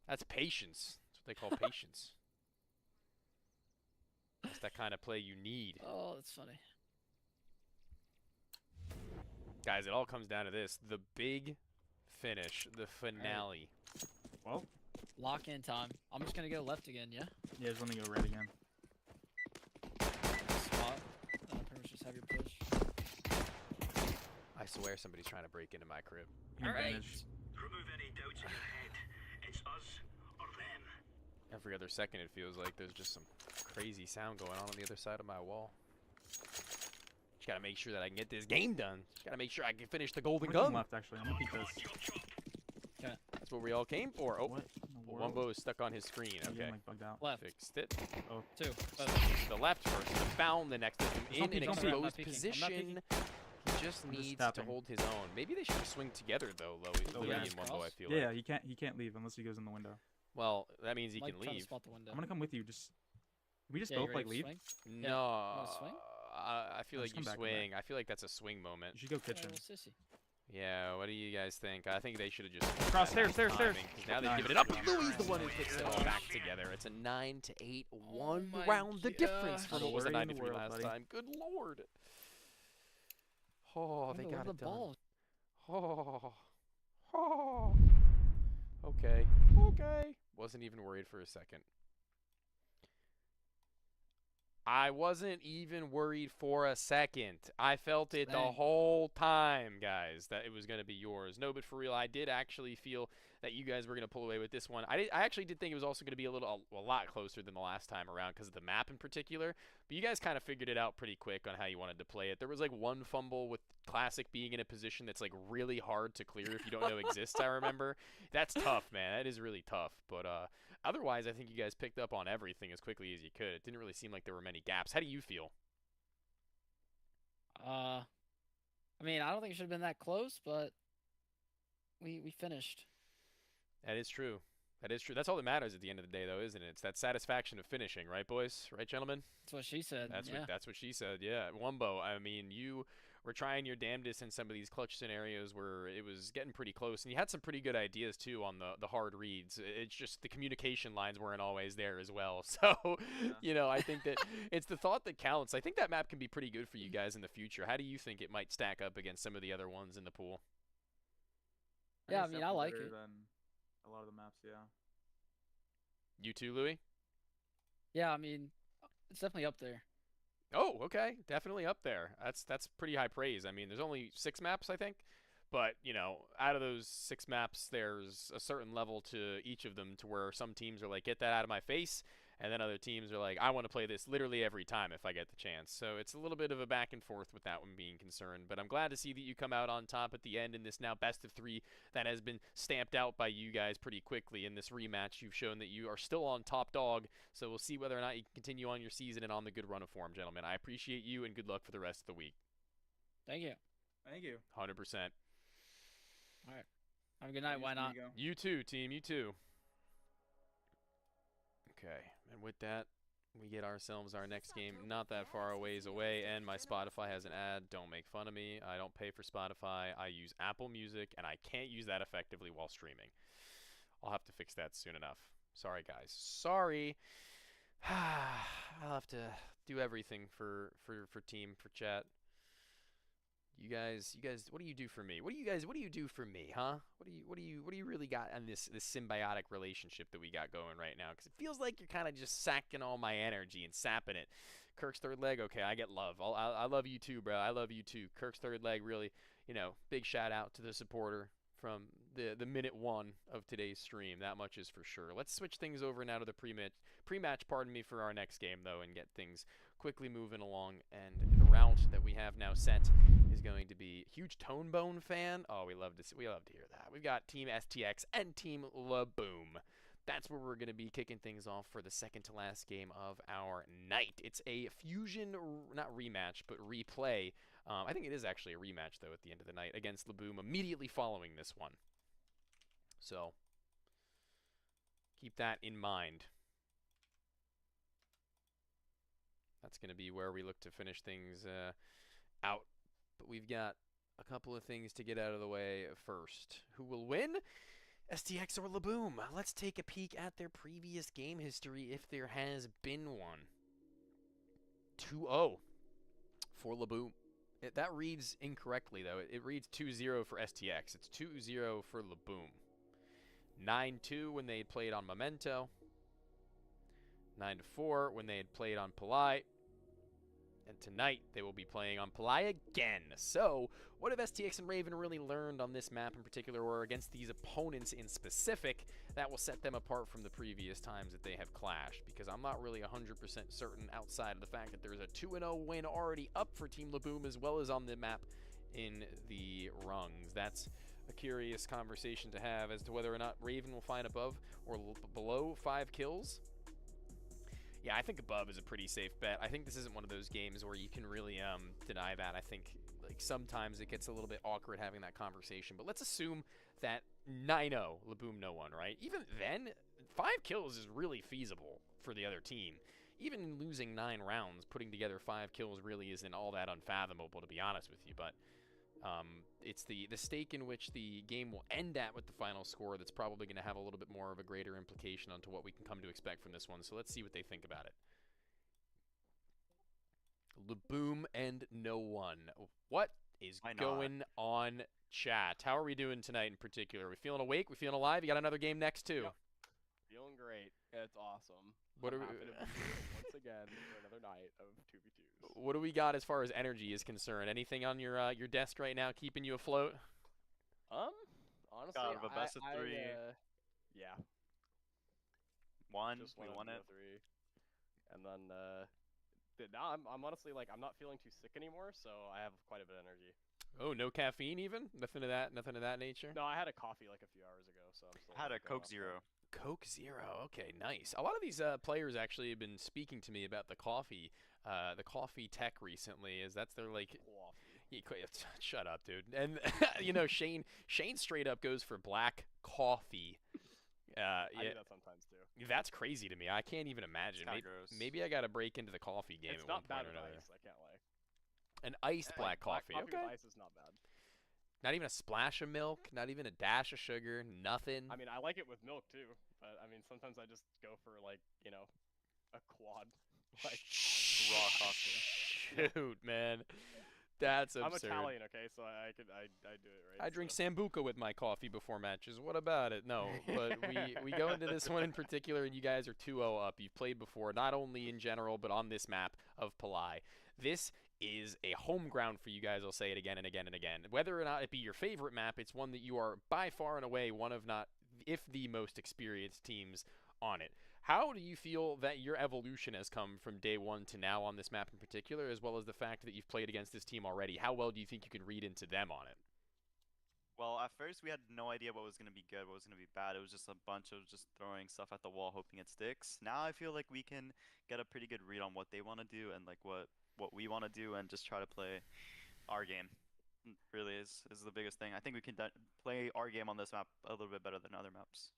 That's patience. That's what they call patience. That's that kind of play you need. Oh, that's funny. guys, it all comes down to this: the big finish, the finale. Well, Lock in time. I'm just gonna go left again. Yeah. yeah, just let me go right again. Spot. Pretty much just have your push. I swear somebody's trying to break into my crib. All right. Remove any doubts in your head. It's us or them. Every other second, it feels like there's just some crazy sound going on the other side of my wall. Just gotta make sure that I can get this game done. Just gotta make sure I can finish the golden gun. Left, actually. I'm gonna keep this. Okay. That's what we all came for. Oh, What in the world? Wumbo is stuck on his screen. Yeah, Okay. like bugged out. Left. Fixed it. Oh. Two. The left first. The found the next of him in an peeking. I'm not exposed peeking. I'm not position. He just I'm just needs to tapping. hold his own. Maybe they should swing together though, Louis yeah. and Wumbo. I feel Yeah, like. he can't leave unless he goes in the window. Well, that means he Like, can trying to leave. spot the window. I'm gonna come with you. Just we just Yeah, you both ready like to leave. swing? No, wanna swing? I feel No, like just you come back, come swing. I feel like that's a swing moment. You should go Yeah, kitchen. little sissy. Yeah, what do you guys think? I think they should have just Cross stairs, stairs. Because now they've Nice. given it up. Louis the one who puts it all back together. It's a 9-8, one my round the difference gosh. from what was a Worry in the 93 world, last buddy. time. Good lord. Oh, they Wonder got where it the done. ball. Oh. Oh. Okay. Okay. Wasn't even worried for a second. I wasn't even worried for a second. I felt it the Dang. whole time, guys, that it was going to be yours. No, but for real, I did actually feel that you guys were going to pull away with this one. I actually did think it was also going to be a lot closer than the last time around because of the map in particular. But you guys kind of figured it out pretty quick on how you wanted to play it. There was like one fumble with Classic being in a position that's like really hard to clear if you don't know exists, I remember. That's tough, man. That is really tough. But otherwise, I think you guys picked up on everything as quickly as you could. It didn't really seem like there were many gaps. How do you feel? I mean, I don't think it should have been that close, but we finished. That is true. That is true. That's all that matters at the end of the day, though, isn't it? It's that satisfaction of finishing, right, boys? Right, gentlemen? That's what she said. That's what she said. Yeah, Wumbo. I mean, you were trying your damnedest in some of these clutch scenarios where it was getting pretty close, and you had some pretty good ideas too on the hard reads. It's just the communication lines weren't always there as well. So, you know, I think that it's the thought that counts. I think that map can be pretty good for you guys in the future. How do you think it might stack up against some of the other ones in the pool? Yeah, I it's mean, I definitely like better it. Than a lot of the maps, yeah. You too, Louis? Yeah, I mean, it's definitely up there. Oh, okay. Definitely up there. That's pretty high praise. I mean, there's only 6 maps, I think. But, you know, out of those 6 maps, there's a certain level to each of them to where some teams are like, get that out of my face. And then other teams are like, I want to play this literally every time if I get the chance. So it's a little bit of a back and forth with that one being concerned. But I'm glad to see that you come out on top at the end in this now best of 3 that has been stamped out by you guys pretty quickly. In this rematch, you've shown that you are still on top dog. So we'll see whether or not you can continue on your season and on the good run of form, gentlemen. I appreciate you and good luck for the rest of the week. Thank you. Thank you. 100%. All right. Have a good night. Why not? You too, team. You too. Okay. And with that, we get ourselves our next game not that far a ways away, and my Spotify has an ad. Don't make fun of me. I don't pay for Spotify. I use Apple Music, and I can't use that effectively while streaming. I'll have to fix that soon enough. Sorry, guys. Sorry. I'll have to do everything for team, for chat. You guys, what do you do for me? What do you do for me, huh? What do you really got on this symbiotic relationship that we got going right now? Because it feels like you're kind of just sacking all my energy and sapping it. Kirk's third leg, okay, I get love. I love you too, bro. I love you too. Kirk's third leg, really, you know, big shout out to the supporter from the minute 1 of today's stream. That much is for sure. Let's switch things over now to the pre-match, pardon me, for our next game though, and get things quickly moving along. And the route that we have now set is going to be huge Tone Bone fan. Oh, we love to hear that. We've got Team STX and Team Laboom. That's where we're going to be kicking things off for the second to last game of our night. It's a Fusion, not rematch, but replay. I think it is actually a rematch, though, at the end of the night against Laboom immediately following this one. So, keep that in mind. That's going to be where we look to finish things out. But we've got a couple of things to get out of the way first. Who will win? STX or Laboom? Let's take a peek at their previous game history if there has been one. 2-0 for Laboom. That reads incorrectly, though. It reads 2-0 for STX. It's 2-0 for Laboom. 9-2 when they had played on Memento. 9-4 when they had played on Polai. And tonight, they will be playing on Polai again. So, what have STX and Raven really learned on this map in particular, or against these opponents in specific, that will set them apart from the previous times that they have clashed? Because I'm not really 100% certain, outside of the fact that there's a 2-0 win already up for Team Laboom, as well as on the map in the rungs. That's a curious conversation to have as to whether or not Raven will find above or below 5 kills. Yeah, I think above is a pretty safe bet. I think this isn't one of those games where you can really deny that. I think like sometimes it gets a little bit awkward having that conversation. But let's assume that 9-0, Laboom no one, right? Even then, 5 kills is really feasible for the other team. Even in losing 9 rounds, putting together 5 kills really isn't all that unfathomable, to be honest with you. But it's the stake in which the game will end at with the final score that's probably going to have a little bit more of a greater implication onto what we can come to expect from this one. So let's see what they think about it. Laboom and no one. What is going on, chat? How are we doing tonight in particular? Are we feeling awake? We feeling alive? You got another game next too. Yep. Feeling great. It's awesome. What I'm are we... happy to be here once again for another night of 2v2s. What do we got as far as energy is concerned? Anything on your desk right now keeping you afloat? Honestly, out of a best of 3. Yeah. We Just won it. 3. And then now I'm honestly like I'm not feeling too sick anymore, so I have quite a bit of energy. Oh, no caffeine even? Nothing of that nature? No, I had a coffee like a few hours ago, so I'm still. I had a Coke Zero. Coke Zero. Okay, nice. A lot of these players actually have been speaking to me about the coffee tech recently. Is that's their like. Shut up, dude. And you know, Shane straight up goes for black coffee. I do that sometimes too. That's crazy to me. I can't even imagine. Maybe I got to break into the coffee game. It's at not one point bad or with another. ice. I can't lie. An iced black coffee. Black coffee Okay. with ice is not bad. Not even a splash of milk. Not even a dash of sugar. Nothing. I mean, I like it with milk too, but I mean, sometimes I just go for like a quad, like raw coffee. Shoot, man. That's absurd. I'm Italian, okay, so I do it right. I drink Sambuca with my coffee before matches. What about it? No, but we go into this one in particular, and you guys are 2-0 up. You've played before, not only in general, but on this map of Polai. This is a home ground for you guys. I'll say it again and again and again. Whether or not it be your favorite map, it's one that you are by far and away one of not, if the most experienced teams on it. How do you feel that your evolution has come from day one to now on this map in particular, as well as the fact that you've played against this team already? How well do you think you can read into them on it? Well, at first we had no idea what was going to be good, what was going to be bad. It was just a bunch of just throwing stuff at the wall, hoping it sticks. Now I feel like we can get a pretty good read on what they want to do and like what we want to do, and just try to play our game. Really is the biggest thing. I think we can play our game on this map a little bit better than other maps.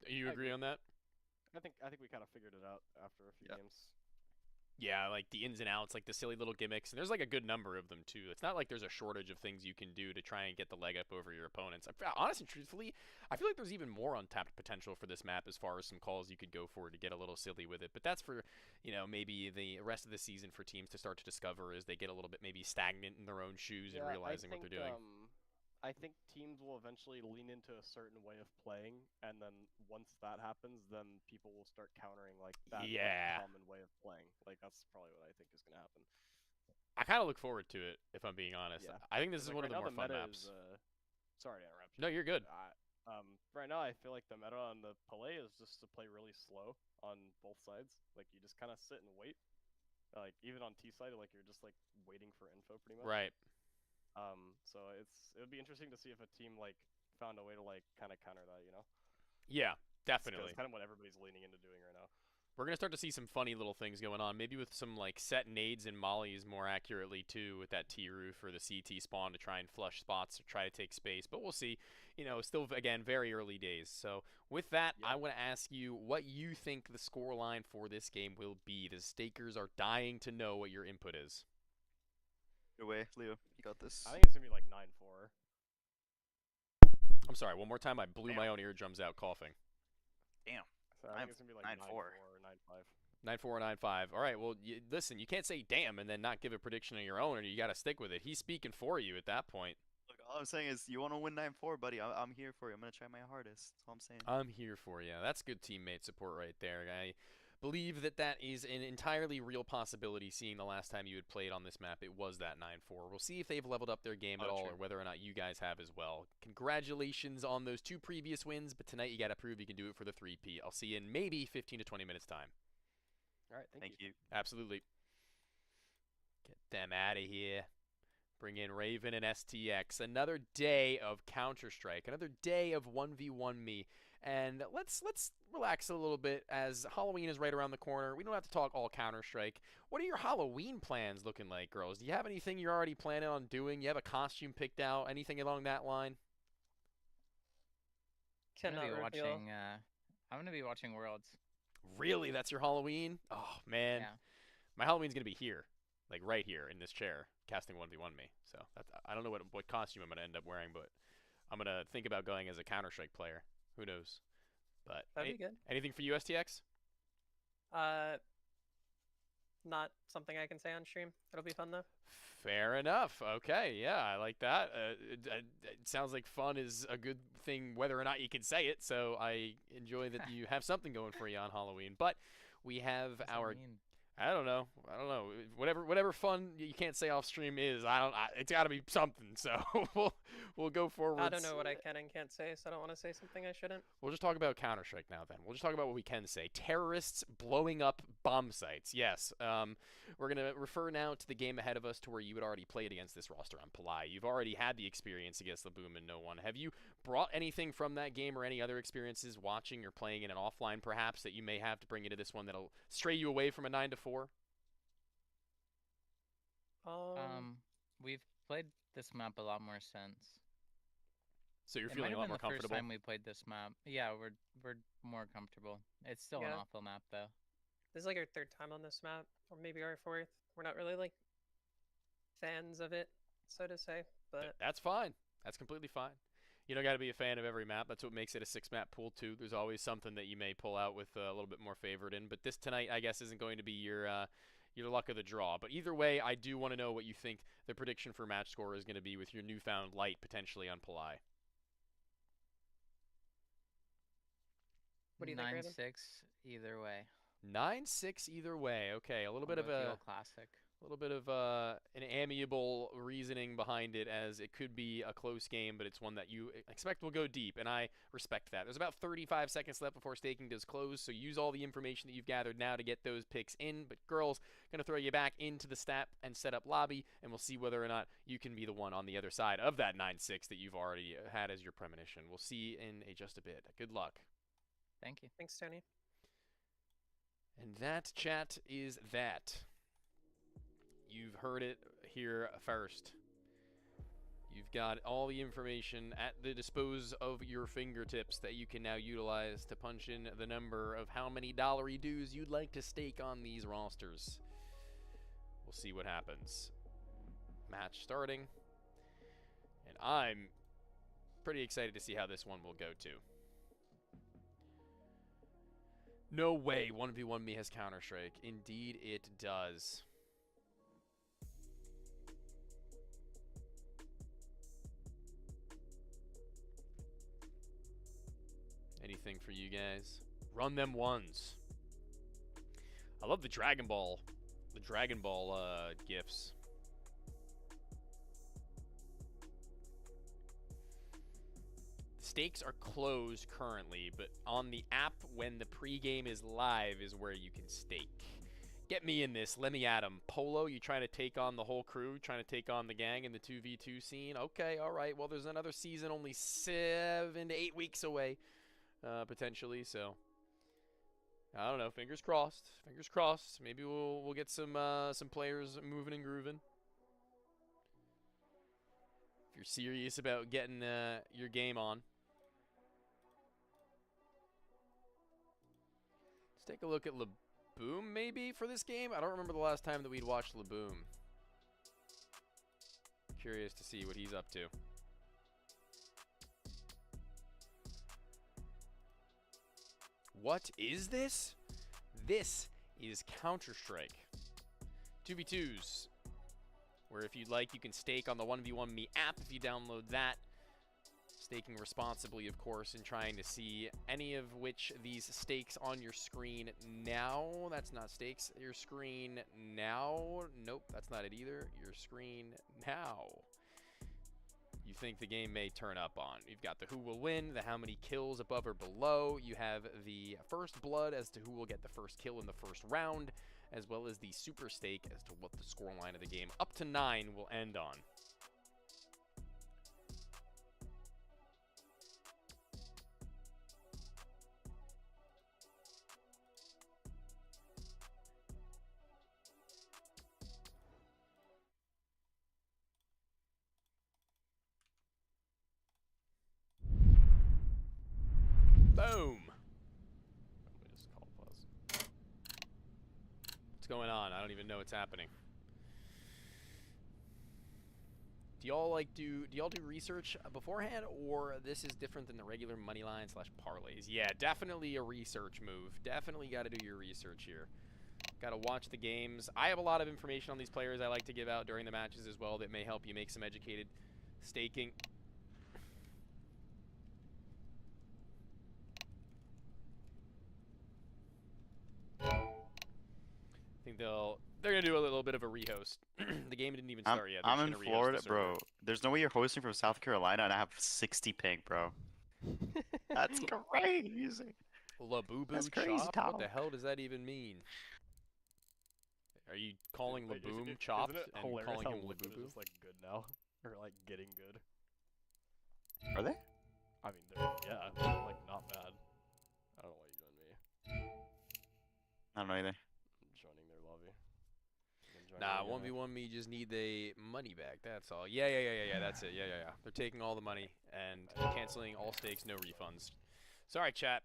You agree on that? I think we kind of figured it out after a few games. Yeah, like the ins and outs, like the silly little gimmicks, and there's like a good number of them too. It's not like there's a shortage of things you can do to try and get the leg up over your opponents. Honestly, truthfully, I feel like there's even more untapped potential for this map as far as some calls you could go for to get a little silly with it. But that's for, maybe the rest of the season for teams to start to discover as they get a little bit maybe stagnant in their own shoes and realizing what they're doing. I think teams will eventually lean into a certain way of playing, and then once that happens, then people will start countering like that common way of playing. Like that's probably what I think is going to happen. I kind of look forward to it, if I'm being honest. Yeah. I think this is one of the more fun meta maps. Sorry to interrupt you. No, you're good. Right now, I feel like the meta on the Palais is just to play really slow on both sides. Like you just kind of sit and wait. Like even on T side, like you're just like waiting for info pretty much. Right. So it would be interesting to see if a team like found a way to like kind of counter that, Yeah, definitely. It's kind of what everybody's leaning into doing right now. We're gonna start to see some funny little things going on, maybe with some like set nades and mollies more accurately too, with that T roof or the CT spawn to try and flush spots or try to take space. But we'll see. Still again very early days. So with that, I want to ask you what you think the score line for this game will be. The stakers are dying to know what your input is. Good way, Leo. You got this. I think it's gonna be like 9-4. I'm sorry. One more time. I blew my own eardrums out coughing. Damn. So I think it's gonna be like 9-4 or 9-5. 9-4 or 9-5. All right, well, listen, you can't say damn and then not give a prediction of your own, or you got to stick with it. He's speaking for you at that point. Look, all I'm saying is, you want to win 9-4, buddy. I'm here for you. I'm gonna try my hardest. That's all I'm saying. I'm here for you. That's good teammate support right there. I believe that is an entirely real possibility, seeing the last time you had played on this map. It was that 9-4. We'll see if they've leveled up their game at all, or whether or not you guys have as well. Congratulations on those 2 previous wins, but tonight you got to prove you can do it for the 3P. I'll see you in maybe 15 to 20 minutes time. All right, thank you. Absolutely. Get them out of here. Bring in Raven and STX. Another day of Counter-Strike. Another day of 1v1 me. And let's relax a little bit as Halloween is right around the corner. We don't have to talk all Counter-Strike. What are your Halloween plans looking like, girls? Do you have anything you're already planning on doing? You have a costume picked out? Anything along that line? I'm gonna be watching Worlds. Really? That's your Halloween? Oh, man. Yeah. My Halloween's going to be here. Like, right here in this chair, casting 1v1 me. So, I don't know what costume I'm going to end up wearing, but I'm going to think about going as a Counter-Strike player. Who knows? But that'd be good. Anything for you, STX? Not something I can say on stream. It'll be fun, though. Fair enough. Okay, yeah, I like that. It sounds like fun is a good thing whether or not you can say it, so I enjoy that you have something going for you on Halloween. But we have our... I don't know. Whatever fun you can't say off stream is, it's got to be something. So we'll go forward. I don't know what I can and can't say, so I don't want to say something I shouldn't. We'll just talk about Counter-Strike now. Then we'll just talk about what we can say. Terrorists blowing up bomb sites. Yes. We're gonna refer now to the game ahead of us, to where you had already played against this roster on Palai. You've already had the experience against Laboom and No One. Have you brought anything from that game or any other experiences watching or playing in an offline, perhaps, that you may have to bring into this one that'll stray you away from a 9-4? We've played this map a lot more since. So you're feeling a lot more comfortable? The first time we played this map. Yeah, we're more comfortable. It's still an awful map though. This is like our 3rd time on this map, or maybe our 4th. We're not really like fans of it, so to say, but that's fine. That's completely fine. You don't got to be a fan of every map. That's what makes it a 6-map pool too. There's always something that you may pull out with a little bit more favored in, but this tonight, I guess, isn't going to be your luck of the draw. But either way, I do want to know what you think the prediction for match score is going to be with your newfound light potentially on Palai. What do you think, 9-6 either way. 9-6 either way. Okay, a little bit of a classic. A little bit of an amiable reasoning behind it, as it could be a close game, but it's one that you expect will go deep, and I respect that. There's about 35 seconds left before staking does close, so use all the information that you've gathered now to get those picks in. But girls, going to throw you back into the stat and set up lobby, and we'll see whether or not you can be the one on the other side of that 9-6 that you've already had as your premonition. We'll see in just a bit. Good luck. Thank you. Thanks, Tony. And that, chat, is that. You've heard it here first. You've got all the information at the dispose of your fingertips that you can now utilize to punch in the number of how many dollary dues you'd like to stake on these rosters. We'll see what happens. Match starting. And I'm pretty excited to see how this one will go to. No way 1v1 me has Counter-Strike. Indeed it does. Anything for you guys? Run them ones. I love the Dragon Ball gifs. Stakes are closed currently, but on the app when the pregame is live is where you can stake. Get me in this. Let me at him. Polo, you trying to take on the whole crew? Trying to take on the gang in the 2v2 scene? Okay, all right. Well, there's another season only 7 to 8 weeks away. Potentially, so I don't know. Fingers crossed. Fingers crossed. Maybe we'll get some players moving and grooving. If you're serious about getting your game on, let's take a look at Laboom maybe for this game. I don't remember the last time that we'd watched Laboom. Curious to see what he's up to. What is this? This is Counter-Strike 2v2s, where if you'd like, you can stake on the 1v1 Me app if you download that. Staking responsibly, of course, and trying to see any of which these stakes on your screen now. That's not stakes. Your screen now. Nope, that's not it either. Your screen now. You think the game may turn up on. You've got the who will win, the how many kills above or below. You have the first blood as to who will get the first kill in the first round, as well as the super stake as to what the scoreline of the game up to 9 will end on. Boom. Let me just call pause. What's going on? I don't even know what's happening. Do y'all do research beforehand, or this is different than the regular money line / parlays? Yeah, definitely a research move. Definitely got to do your research here. Got to watch the games. I have a lot of information on these players I like to give out during the matches as well that may help you make some educated staking. I think they're gonna do a little bit of a rehost. The game didn't even start yet. I'm in Florida, bro. There's no way you're hosting from South Carolina and I have 60 ping, bro. That's crazy. Laboom That's crazy chop? talk. What the hell does that even mean? Are you calling Laboom chopped Isn't it and hilarious calling how him Liquid Laboom? is just like good now, or like getting good? Are they? I mean, yeah, they're, like not bad. I don't know why you joined me. I don't know either. I'm joining their lobby. Nah, 1v1 me just need the money back. That's all. Yeah. That's it. Yeah. They're taking all the money and canceling all stakes, no refunds. Sorry, chat.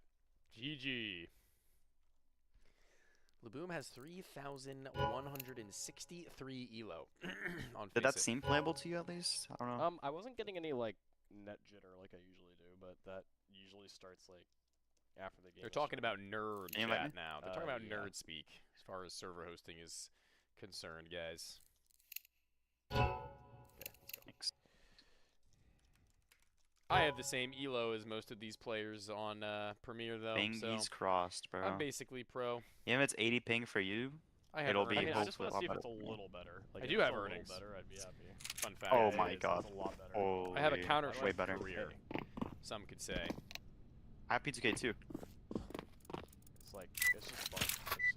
GG. Laboom has 3,163 elo on Did that Faceit. seem playable to you at least? I don't know. I wasn't getting any like net jitter like I usually do, but that usually starts like after the game. They're talking about nerd Can you chat invite me? now. They're talking about Yeah. nerd speak as far as server hosting is concerned, guys. Okay, let's go. Thanks. I have the same elo as most of these players on Premiere, though. Pingies So crossed, bro. I'm basically pro. Even if it's 80 ping for you, I have it'll be earnings. I just hopefully want a to see lot if better. it's a little better. Like, I if do it's have a little earnings. better, I'd be happy. Fun fact. Oh Yeah, my it is, god. It's a lot better. Holy. I have a counter way better. career. Some could say. I have P2K too. It's like it's just fun.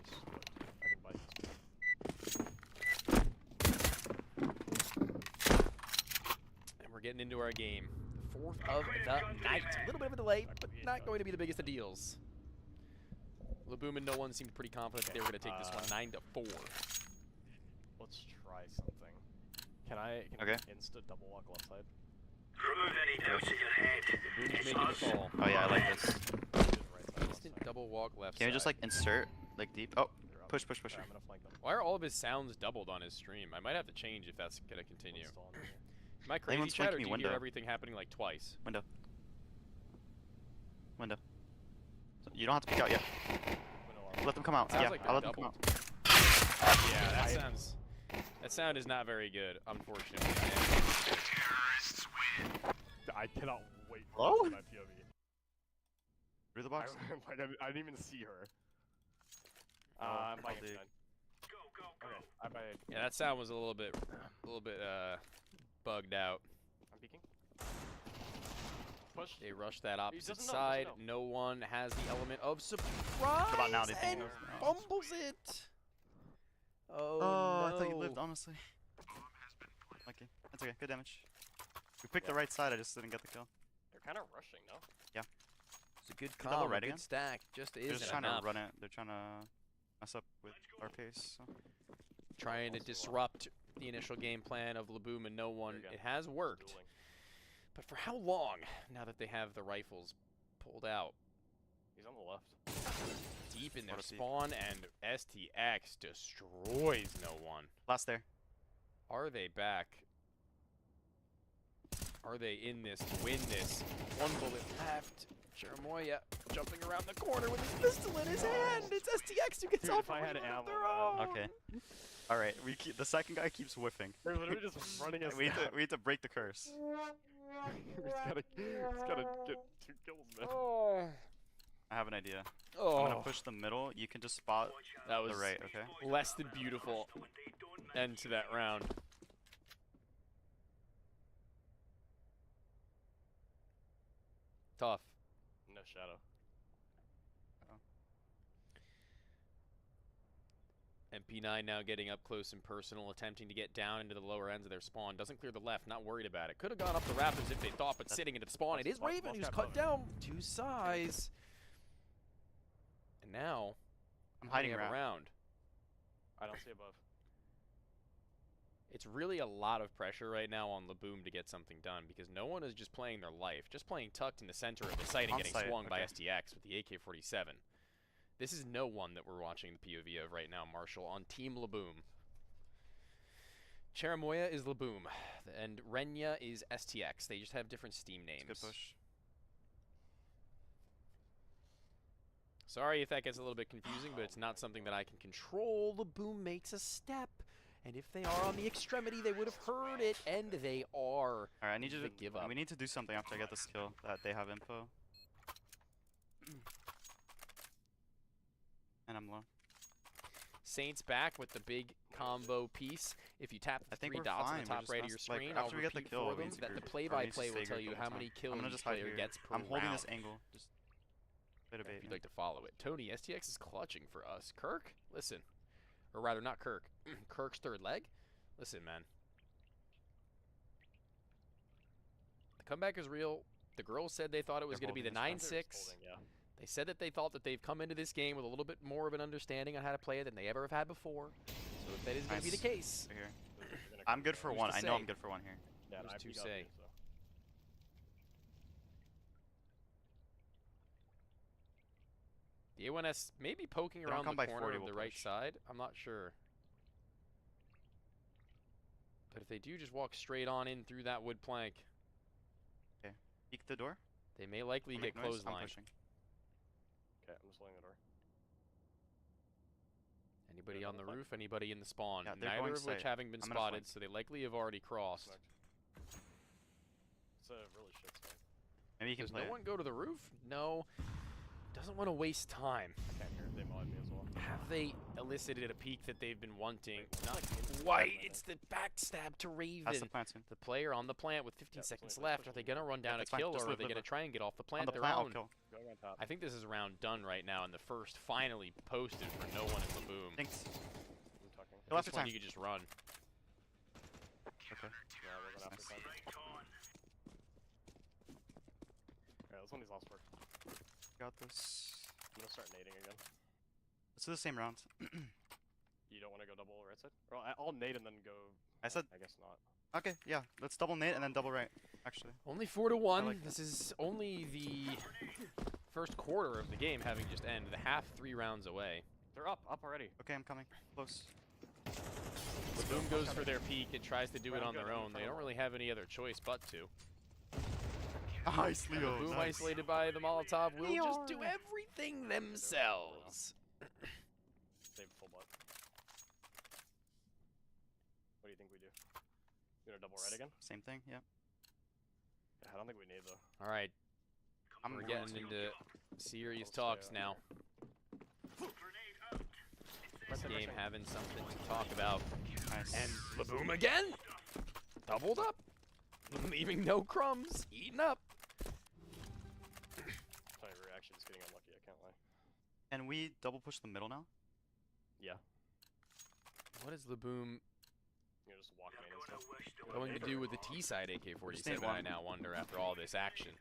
It's just like I can buy these. And we're getting into our game. The 4th of the night. A little bit of a delay, but not going to be the biggest of deals. Laboom and no one seemed pretty confident that they were going to take this one 9-4. Let's try something. Can I insta double walk left side? Remove any doubts in your head. Laboom's It's making us. the call. Oh yeah, I like this. Instant double walk left Can we just side. like insert like deep? Oh, push. I'm gonna flank them. Why are all of his sounds doubled on his stream? I might have to change if that's going to continue. Am I crazy, Anyone's chat, or flanking do me, you hear window. everything happening like twice? Window. So you don't have to peek out yet. Let them come out. Sounds Yeah, like I'll they're let them come doubled. out. Yeah, that sound is not very good, unfortunately. I cannot wait for Hello? this in my POV. Through the box. I didn't even see her. Oh, I'm buying dude. Okay, I buy. Yeah, that sound was a little bit bugged out. I'm peeking. Push. They rushed that opposite doesn't know, side. doesn't No one has the element of surprise. What about now? They think and it was- fumbles it. Oh, Oh, no. I thought you lived, honestly. Okay, that's okay. Good damage. We picked the right side. I just didn't get the kill. They're kind of rushing, no? Yeah. It's a good Double combo, a right good again? stack. Just They're isn't just trying enough. to run it. They're trying to mess up with our pace. So. Trying to disrupt the initial game plan of Laboom and no one. It has worked. But for how long, now that they have the rifles pulled out? He's on the left. Deep in their What a peek. spawn, and STX destroys no one. Last there. Are they back? Are they in this to win this? One bullet left. Cherimoya jumping around the corner with his pistol in his hand. It's STX who gets Dude, off if I had with ammo, their man. own. Okay. All right. The second guy keeps whiffing. They're literally just running us We down. need to break the curse. He's gotta get 2 kills, man. Oh. I have an idea. I'm Oh. gonna push the middle. You can just spot That was the right. Okay. less than beautiful end to that round. Tough. No shadow. MP9 now getting up close and personal, attempting to get down into the lower ends of their spawn. Doesn't clear the left, not worried about it. Could have gone up the rapids if they thought, but sitting into the spawn. It is Raven who's cut down to size. And now, I'm hiding around. I don't see above. It's really a lot of pressure right now on Laboom to get something done because no one is just playing their life. Just playing tucked in the center of the site and getting swung by STX with the AK-47. This is no one that we're watching the POV of right now, Marshall, on Team Laboom. Cherimoya is Laboom, and Renya is STX. They just have different Steam names. Good push. Sorry if that gets a little bit confusing, but it's not something that I can control. Laboom makes a step, and if they are on the extremity, they would have heard it, and they are. All right, I need you to give up. We need to do something after I get this kill that they have info. And I'm low. Saints back with the big combo piece. If you tap the 3 dots on the top right of your screen, I'll after we get the repeat kill, for them that the play-by-play will tell you how many kills each player gets per round. I'm holding this angle. Just bit of bait. If you'd like to follow it. Tony, STX is clutching for us. Kirk, listen. Or rather, not Kirk. Kirk's third leg. Listen, man. The comeback is real. The girls said they thought it was going to be the 9-6. They said that they thought that they've come into this game with a little bit more of an understanding on how to play it than they ever have had before. So if that is going to be the case. Right here. I'm good for one. I know I'm good for one here. Yeah, Who's to say? The A1S may be poking around the corner of the right side. I'm not sure. But if they do just walk straight on in through that wood plank. Okay. Peek the door. They may likely get clothesline. Okay, I'm just holding the door. Anybody on the roof? Anybody in the spawn? Yeah, Neither of which having been spotted, so they likely have already crossed. It's a really shit spot. Maybe you can Does play no one go to the roof? No. Doesn't want to waste time. I can't hear it. They mod me as well. Have they elicited a peak that they've been wanting? Not quite. It's the backstab to Raven. That's the plant soon. The player on the plant with 15 seconds left. Are they going to run down a kill, or are they going to try and get off the plant their own? I think this is round done right now, and the first finally posted for no one in Laboom. Thanks. At this point, you could just run. Okay. Yeah, we're going after time. Yeah, this one is lost work. Got this. I'm gonna start nading again. Let's do the same round. You don't want to go double right side? Or I'll nade and then go. I said. I guess not. Okay, yeah. Let's double nade and then double right. Actually. Only 4-1. This is only the first quarter of the game having just ended. The half 3 rounds away. They're up already. Okay, I'm coming. Close. Laboom goes for their peak and tries to do it on their own. They don't really have any other choice but to. Nice, Leo. Laboom, isolated by the Molotov, will just do everything themselves. Save full butt. What do you think we do? You gonna double right again? Same thing, yeah. I don't think we need though. All right. We're getting into serious talks now. This game having something to talk about. Nice. And Laboom again! Doubled up! Leaving no crumbs, eating up. We're actually just getting unlucky, I can't lie. Can we double push the middle now? Yeah. What is Laboom You're just walking in and stuff. going to do with the T-side AK-47, I now wonder, after all this action?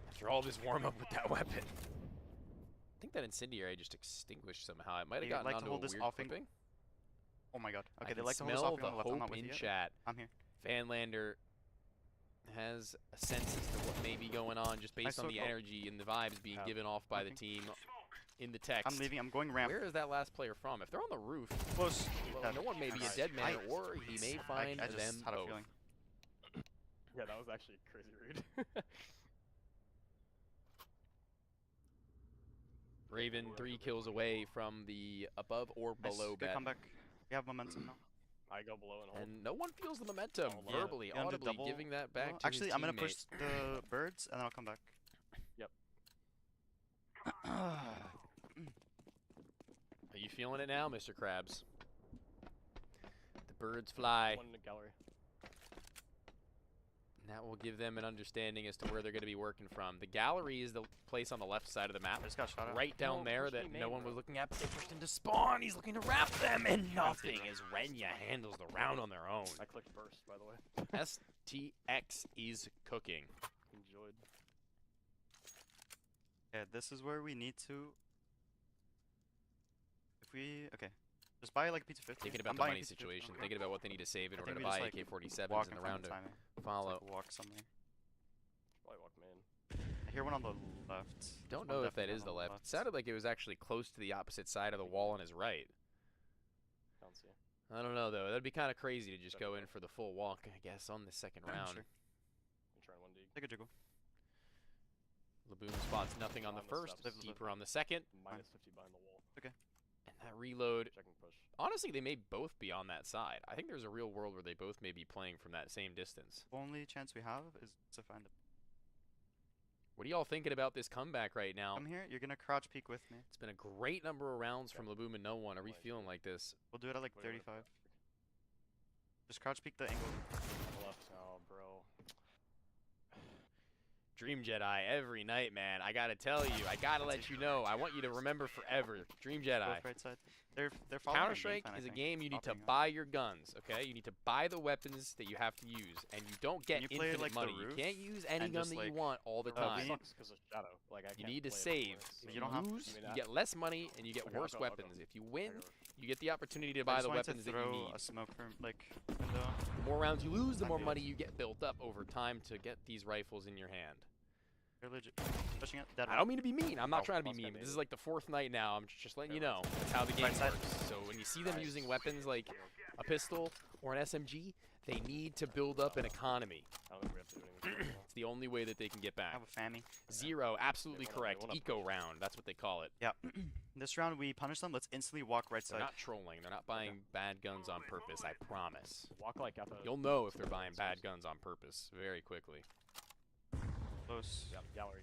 After all this warm-up with that weapon. I think that incendiary just extinguished somehow. It might have gotten onto a weird clipping. Oh my god. Okay, I they can like to hold this smell off the on the left. I'm not hope with in you yet. chat. I'm here. Vanlander has a sense as to what may be going on just based on the energy and the vibes being given off by the team in the text. I'm leaving. I'm going ramp. Where is that last player from? If they're on the roof, close. Well, no one may be a dead man, or he may find I just them had both. a feeling. Yeah, that was actually crazy rude. Raven 3 kills away from the above or Nice, below good bet. comeback. We have momentum now. I go below and hold. And no one feels the momentum, Yeah. verbally, You wanna do audibly, double giving that back below? to Actually, his I'm gonna teammate. push the birds and then I'll come back. Yep. Are you feeling it now, Mr. Krabs? The birds fly. One in the gallery. And that will give them an understanding as to where they're going to be working from. The gallery is the place on the left side of the map. Just got shot at. Right down No, there push that me no main, one bro. was looking at, but they pushed into spawn. He's looking to wrap them, and nothing as Renya handles the round on their own. I clicked burst, by the way. STX is cooking. Enjoyed. Yeah, this is where we need to. If we just buy like a P250. Thinking about I'm the buying money a P250. situation, thinking about what they need to save in I order think to we buy just, like, AK-47s walk in the in front round of to timing. follow. Like walk something. Probably walk main. I hear one on the left. Don't There's one know if that definitely is on the left. It sounded like it was actually close to the opposite side of the wall on his right. Can't see. I don't know, though. That'd be kind of crazy to just go in for the full walk, I guess, on the second round. Sure. I'm trying one dig. Take a jiggle. Laboom spots nothing on the On the first, steps. deeper on the second. Minus 50 behind the wall. Okay. And that reload, Checking push. honestly, they may both be on that side. I think there's a real world where they both may be playing from that same distance. Only chance we have is to find a. What are y'all thinking about this comeback right now? I'm here. You're gonna crouch peek with me. It's been a great number of rounds from Laboom and no one. Are we feeling like this? We'll do it at like Wait, 35. Just crouch peek the angle. Left. Oh, bro. Dream Jedi every night, man. I gotta tell you, I gotta let you know. I want you to remember forever. Dream Jedi. Both right side. They're following our Counter-Strike game plan, I is a think. game you need to Copying us. buy your guns, okay? You need to buy the weapons that you have to use, and you don't get you play, infinite like, the money. You roof can't use any and gun just, that you like, want all the we time. need- Sucks because of shadow. Like I You can't need to play it save. otherwise. If you don't have- lose, You mean you that? get less money and you get Okay, I'll worse go, I'll go. weapons. If you win, I'll go. you get the opportunity to I buy just the wanted weapons to that you throw need. a smoke from like window. The more rounds you lose, the I more feel money it. you get built up over time to get these rifles in your hand. They're legit. Pushing it. Dead I don't mean to be mean. I'm not Oh, trying to be must get mean. But this is baited. like the fourth night now. I'm just letting you Okay, know. That's how the game Right side. works. So when you see them using weapons like a pistol or an SMG, they need to build up an economy. I don't think we have to do anything. It's the only way that they can get I back. have a Fammy. Zero, absolutely wanna- they correct. wanna Eco round, that's what they call it. Yeah. This round we punish them. Let's instantly walk right They're side. not trolling. They're not buying bad guns on purpose, I promise. Walk like at the. You'll know if they're buying bad guns on purpose very quickly. Close. Yeah, gallery.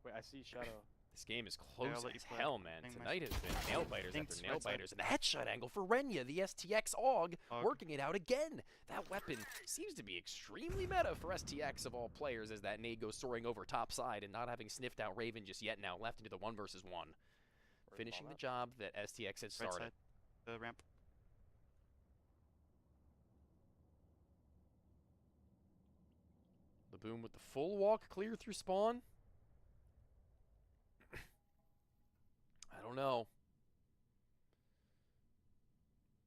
Wait, I see shadow. This game is I'll close let you as play. hell, man. Think my- Tonight has been nail biters Think after right nail side. biters. And the headshot angle for Renya, the STX AUG, AUG. working it out again. That weapon seems to be extremely meta for STX of all players as that nade goes soaring over top side and not having sniffed out Raven just yet now left into the 1 versus 1. Where's Finishing bomb the at? job that STX had Right started. side. The ramp. Laboom with the full walk clear through spawn. I don't know.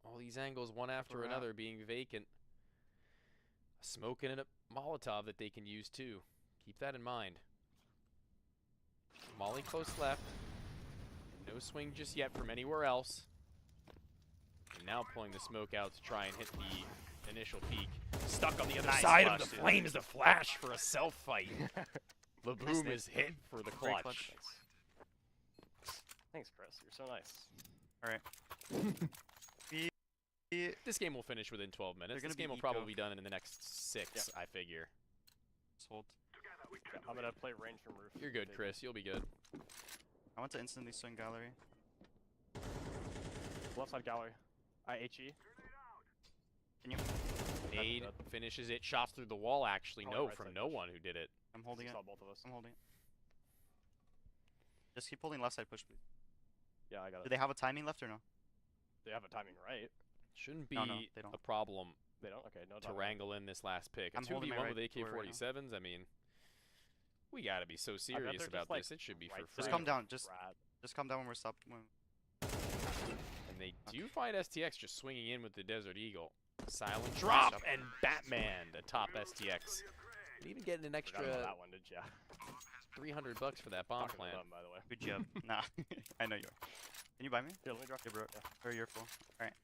All these angles, one after Wrap. another, being vacant. A smoke and a Molotov that they can use too. Keep that in mind. Molly close left. No swing just yet from anywhere else. And now pulling the smoke out to try and hit the initial peak. Stuck on the other Nice side flash, of the dude. flames, the flash for a self fight. Laboom Nice is hit for the Great clutch. clutch. Thanks, Chris. You're so nice. All right. This game will finish within 12 minutes. gonna This game be will probably eco. be done in the next 6, I figure. Sold. Yeah, I'm gonna play range from roof. You're good, Take Chris. You'll be good. I want to instantly swing gallery. Left side gallery. HE. Can you? Nade finishes it. Shots through the wall, actually. Oh, No, right from side no push. one who did it. I'm holding it. Saw both of us. I'm holding it. Just keep holding left side push, please. Yeah, I got Do it. they have a timing left or no? They have a timing right. Shouldn't be No, they don't. a problem They don't. Okay, no. to timing. wrangle in this last pick. A I'm holding my 2v1 right with door right now. AK-47s, I mean, we gotta be so serious they're about just, like, this. It should be right for Just free. calm down. Just Rat. calm down when we're stopped. And they do find STX just swinging in with the Desert Eagle. Silent drop and Batman atop STX. And even getting an extra Forgot about that one, did ya? $300 for that bomb Talking to plant. them, by the way. Good job. Nah, I know you are. Can you buy me? Here, let me drop. Yeah, bro. Yeah. Or you're full. All right.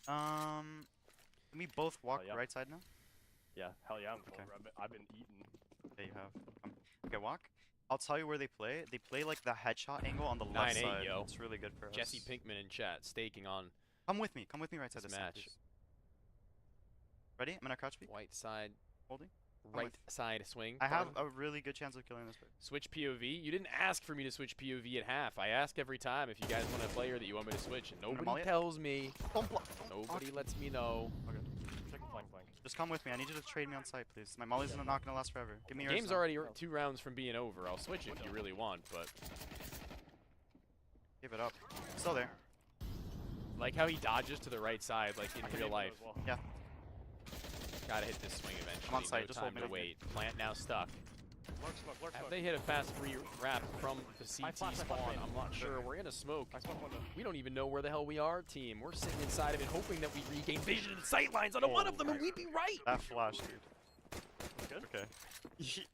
Can we both walk yeah. right side now? Yeah, hell yeah, I'm full. Okay. I've been eating. There you have. Okay, walk. I'll tell you where they play. They play like the headshot angle on the left 9-8, side. yo. It's really good for Jesse us. Pinkman in chat, staking on. Come with me. Come with me right side this this time, match. please. Ready? I'm gonna crouch peek. White side. Holding. Right side swing. I have a really good chance of killing this player. Switch POV. You didn't ask for me to switch POV at half. I ask every time if you guys want a player that you want me to switch, and nobody tells me. Nobody lets me know. Okay. Check flank. Just come with me. I need you to trade me on site, please. My molly's not gonna last forever. Give me yours. Game's now. already 2 rounds from being over. I'll switch if you really want, but Give it up. Still there. like how he dodges to the right side, like in real life. Well. Yeah. Gotta hit this swing eventually. I'm on site, No just time hold me to like wait. Plant now stuck. Lurk Have smoke. they hit a fast free wrap from the CT I flash spawn? main. I'm not sure. We're gonna smoke. I smoke window. We don't even know where the hell we are, team. We're sitting inside of it, hoping that we regain vision and sight lines on one of them, and we'd be right. That flash, dude. Good? Okay.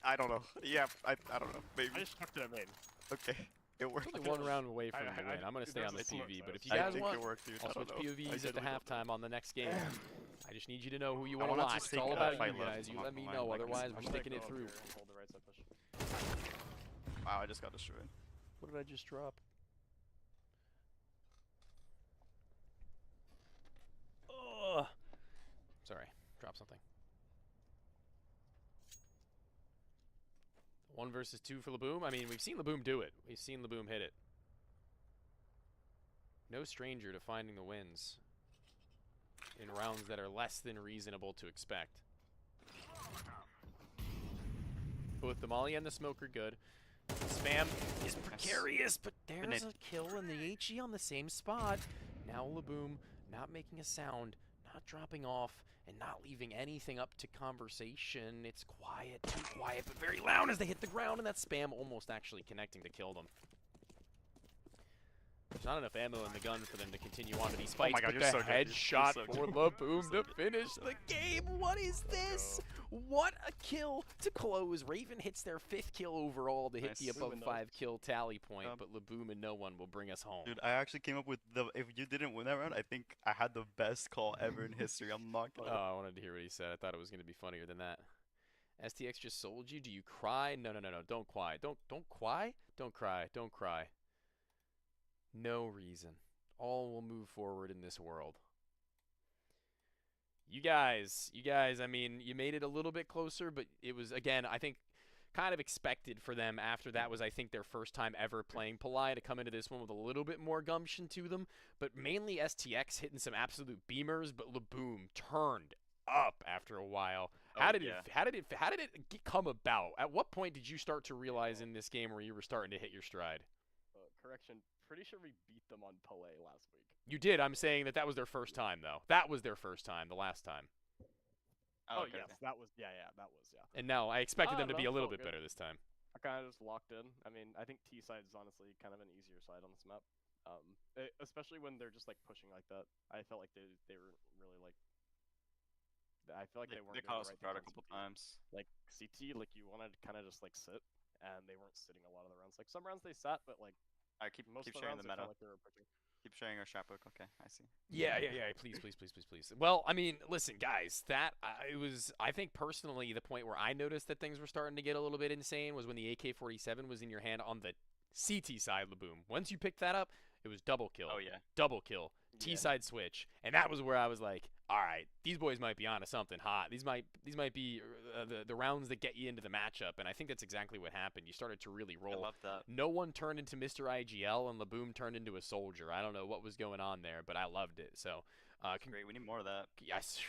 I don't know. Yeah, I don't know. Maybe. I just tucked it at main. Okay. It worked. Only 1 round away from the win. I'm gonna stay on the TV, but if you guys want, I'll switch POVs at the halftime on the next game. I just need you to know who you want to wanted to watch. It's take all a about fight you left, guys. I'm You not let me gonna know. lie, like, Otherwise, we're I'm sticking gonna it go through. up here and hold the right side push. Wow, I just got destroyed. What did I just drop? Ugh. Sorry, drop something. 1 versus 2 for Laboom. I mean, we've seen Laboom do it. We've seen Laboom hit it. No stranger to finding the wins in rounds that are less than reasonable to expect. Both the Molly and the Smoke are good. Spam is precarious, but there's a kill and the HE on the same spot. Now Laboom not making a sound, not dropping off, and not leaving anything up to conversation. It's quiet, too quiet, but very loud as they hit the ground, and that Spam almost actually connecting to kill them. There's not enough ammo in the gun for them to continue on to these fights, God, but you're the so good. headshot You're so for good. Laboom to finish the game. What is this? What a kill to close. Raven hits their 5th kill overall to hit Nice. the above 5 kill tally point, but Laboom and no one will bring us home. Dude, I actually came up with the. If you didn't win that round, I think I had the best call ever in history. I'm not Oh, gonna. I wanted to hear what he said. I thought it was going to be funnier than that. STX just sold you. Do you cry? No. Don't cry. Don't cry. Don't cry. Don't cry. No reason. All will move forward in this world. You guys, I mean, you made it a little bit closer, but it was, again, I think, kind of expected for them after that was, I think, their first time ever playing Palai to come into this one with a little bit more gumption to them, but mainly STX hitting some absolute beamers, but Laboom turned up after a while. How did it come about? At what point did you start to realize in this game where you were starting to hit your stride? Correction, pretty sure we beat them on Palais last week. You did. I'm saying that was their first time, though. That was their first time, the last time. Oh, yes, that was, yeah. And now I expected them to be a little bit better this time. I kind of just locked in. I mean, I think T side is honestly kind of an easier side on this map. Especially when they're just like pushing like that. I felt like they were really like. I feel like they weren't. They caught us off guard a couple times. Like CT, like you wanted to kind of just like sit, and they weren't sitting a lot of the rounds. Like some rounds they sat, but like. I keep most of the sharing rounds, the it meta. felt like they were pushing. Keep sharing our chat book. Okay, I see. Yeah. Please. Well, I mean, listen, guys. I think personally, the point where I noticed that things were starting to get a little bit insane was when the AK-47 was in your hand on the CT side, Laboom. Once you picked that up, it was double kill. Oh yeah. Double kill. T-side switch, and that was where I was like, all right, these boys might be onto something hot. These might be the rounds that get you into the matchup, and I think that's exactly what happened. You started to really roll. I love that. No one turned into Mr. IGL, and Laboom turned into a soldier. I don't know what was going on there, but I loved it. So, great. We need more of that. Yes,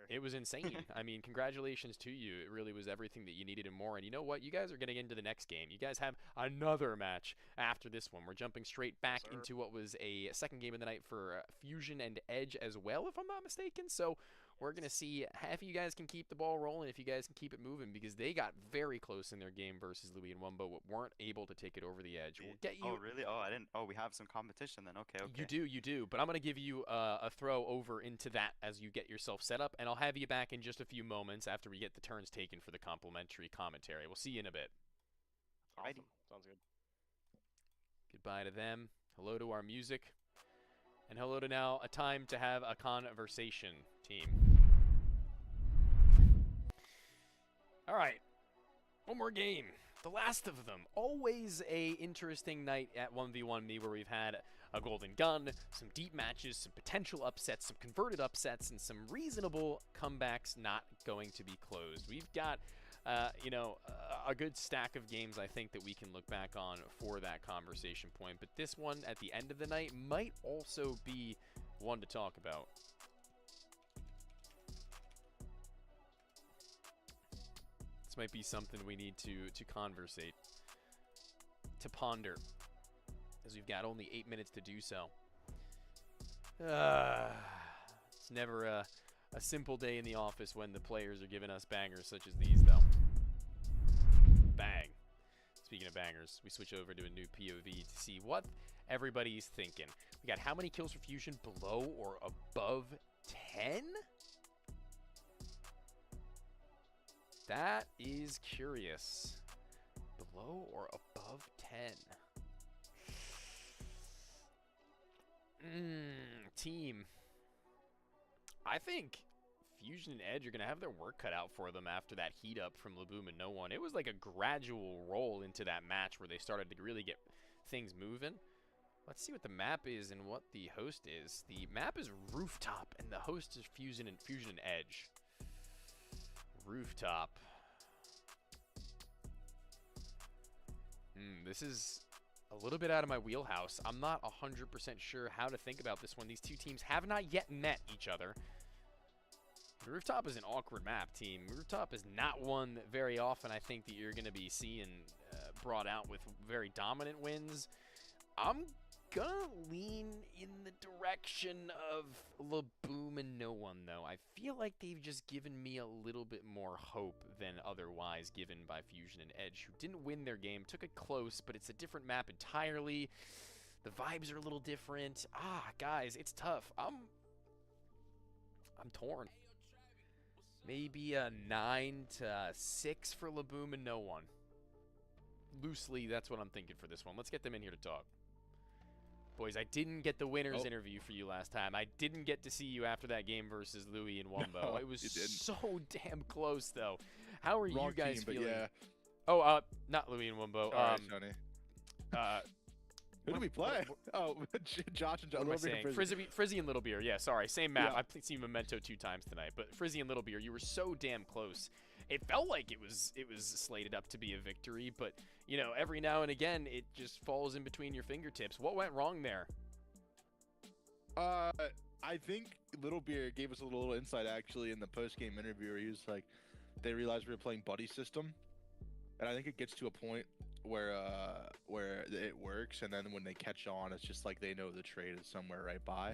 it was insane. I mean, congratulations to you. It really was everything that you needed and more. And you know what? You guys are getting into the next game. You guys have another match after this one. We're jumping straight back into what was a second game of the night for FusiioN and Edge as well, if I'm not mistaken. So we're going to see if you guys can keep the ball rolling, if you guys can keep it moving, because they got very close in their game versus Louis and Wumbo, but weren't able to take it over the edge. We'll get you. Oh, really? Oh, I didn't. Oh, we have some competition then. Okay. You do. But I'm going to give you a throw over into that as you get yourself set up, and I'll have you back in just a few moments after we get the turns taken for the complimentary commentary. We'll see you in a bit. Awesome. Sounds good. Goodbye to them. Hello to our music. And hello to now a time to have a conversation, team. All right. One more game. The last of them. Always a interesting night at 1v1 me where we've had a golden gun, some deep matches, some potential upsets, some converted upsets, and some reasonable comebacks not going to be closed. We've got, a good stack of games I think that we can look back on for that conversation point. But this one at the end of the night might also be one to talk about. This might be something we need to conversate, to ponder, as we've got only 8 minutes to do so. It's never a simple day in the office when the players are giving us bangers such as these, though. Bang. Speaking of bangers, we switch over to a new POV to see what everybody's thinking. We got how many kills for Fusion below or above 10? That is curious. Below or above 10? Team. I think Fusion and Edge are going to have their work cut out for them after that heat up from Laboom and No One. It was like a gradual roll into that match where they started to really get things moving. Let's see what the map is and what the host is. The map is Rooftop, and the host is Fusion and Edge. Rooftop. This is a little bit out of my wheelhouse. I'm not 100% sure how to think about this one. These two teams have not yet met each other. Rooftop is an awkward map, team. Rooftop is not one that very often I think that you're going to be seeing brought out with very dominant wins. I'm going to lean in the direction of Laboom and No One, though. I feel like they've just given me a little bit more hope than otherwise given by Fusion and Edge, who didn't win their game, took it close, but it's a different map entirely. The vibes are a little different. Guys, it's tough. I'm torn. Maybe a 9-6 for Laboom and No One. Loosely, that's what I'm thinking for this one. Let's get them in here to talk. Boys, I didn't get the winner's interview for you last time. I didn't get to see you after that game versus Louis and Wumbo. No, it was so damn close, though. How are Wrong you guys team, but feeling? yeah. Oh, not Louis and Wumbo. Sorry, Sonny. Who do we play? Josh and John. What am I saying? Frizzy and Little Beer. Yeah, sorry. Same map. I've seen Memento 2 times tonight. But Frizzy and Little Beer, you were so damn close. It felt like it was slated up to be a victory. But, every now and again, it just falls in between your fingertips. What went wrong there? I think Little Beer gave us a little insight, actually, in the post-game interview where he was like, they realized we were playing buddy system. And I think it gets to a point where it works, and then when they catch on, it's just like they know the trade is somewhere right by.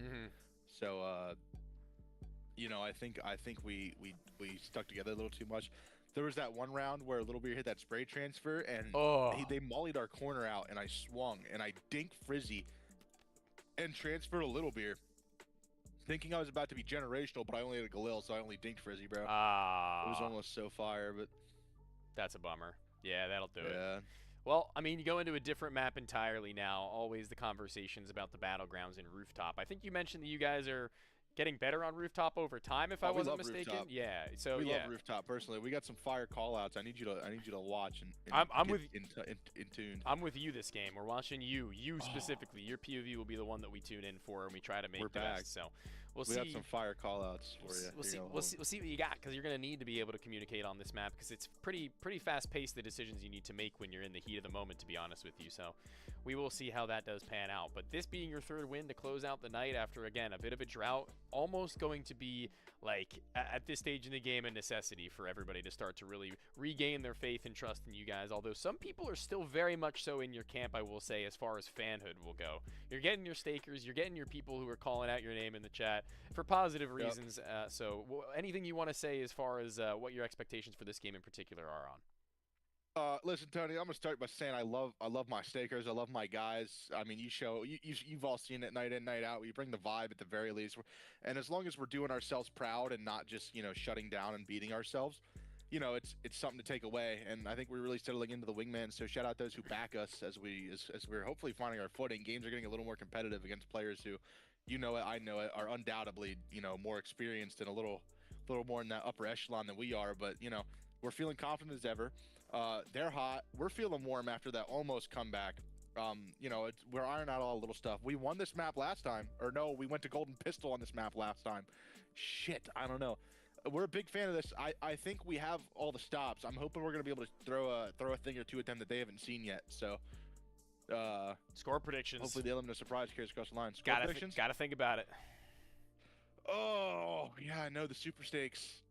So I think we stuck together a little too much. There was that one round where Little Beer hit that spray transfer, and they mollied our corner out, and I swung and I dinked Frizzy and transferred a Little Beer, thinking I was about to be generational, but I only had a Galil, so I only dinked Frizzy, bro. It was almost so fire, but that's a bummer. Yeah, that'll do it. Well, I mean, you go into a different map entirely now. Always the conversations about the battlegrounds in Rooftop. I think you mentioned that you guys are getting better on Rooftop over time, if I wasn't mistaken. Rooftop. Yeah, so we love Rooftop personally. We got some fire callouts. I need you to watch and I'm get with in tune. I'm with you this game. We're watching you specifically. Your POV will be the one that we tune in for, and we try to make the best. So we'll see. We got some fire callouts for you. We'll see what you got, because you're going to need to be able to communicate on this map, because it's pretty fast paced, the decisions you need to make when you're in the heat of the moment, to be honest with you. So we will see how that does pan out. But this being your third win to close out the night after, again, a bit of a drought, almost going to be like at this stage in the game a necessity for everybody to start to really regain their faith and trust in you guys. Although some people are still very much so in your camp, I will say, as far as fanhood will go. You're getting your stakers, you're getting your people who are calling out your name in the chat for positive reasons. So anything you want to say as far as what your expectations for this game in particular are on? Listen, Tony, I'm gonna start by saying I love my stakers. I love my guys. I mean, you've all seen it night in, night out. We bring the vibe at the very least, and as long as we're doing ourselves proud and not just shutting down and beating ourselves, it's something to take away. And I think we're really settling into the wingman. So shout out those who back us as we're hopefully finding our footing. Games are getting a little more competitive against players who, I know it, are undoubtedly more experienced and a little more in that upper echelon than we are. But We're feeling confident as ever. They're hot. We're feeling warm after that almost comeback. We're ironing out all the little stuff. We won this map last time. Or no, we went to Golden Pistol on this map last time. Shit, I don't know. We're a big fan of this. I think we have all the stops. I'm hoping we're going to be able to throw a thing or two at them that they haven't seen yet. So, score predictions. Hopefully they let them know surprise carries across the line. Score predictions? Gotta think about it. Oh, yeah, I know the super stakes.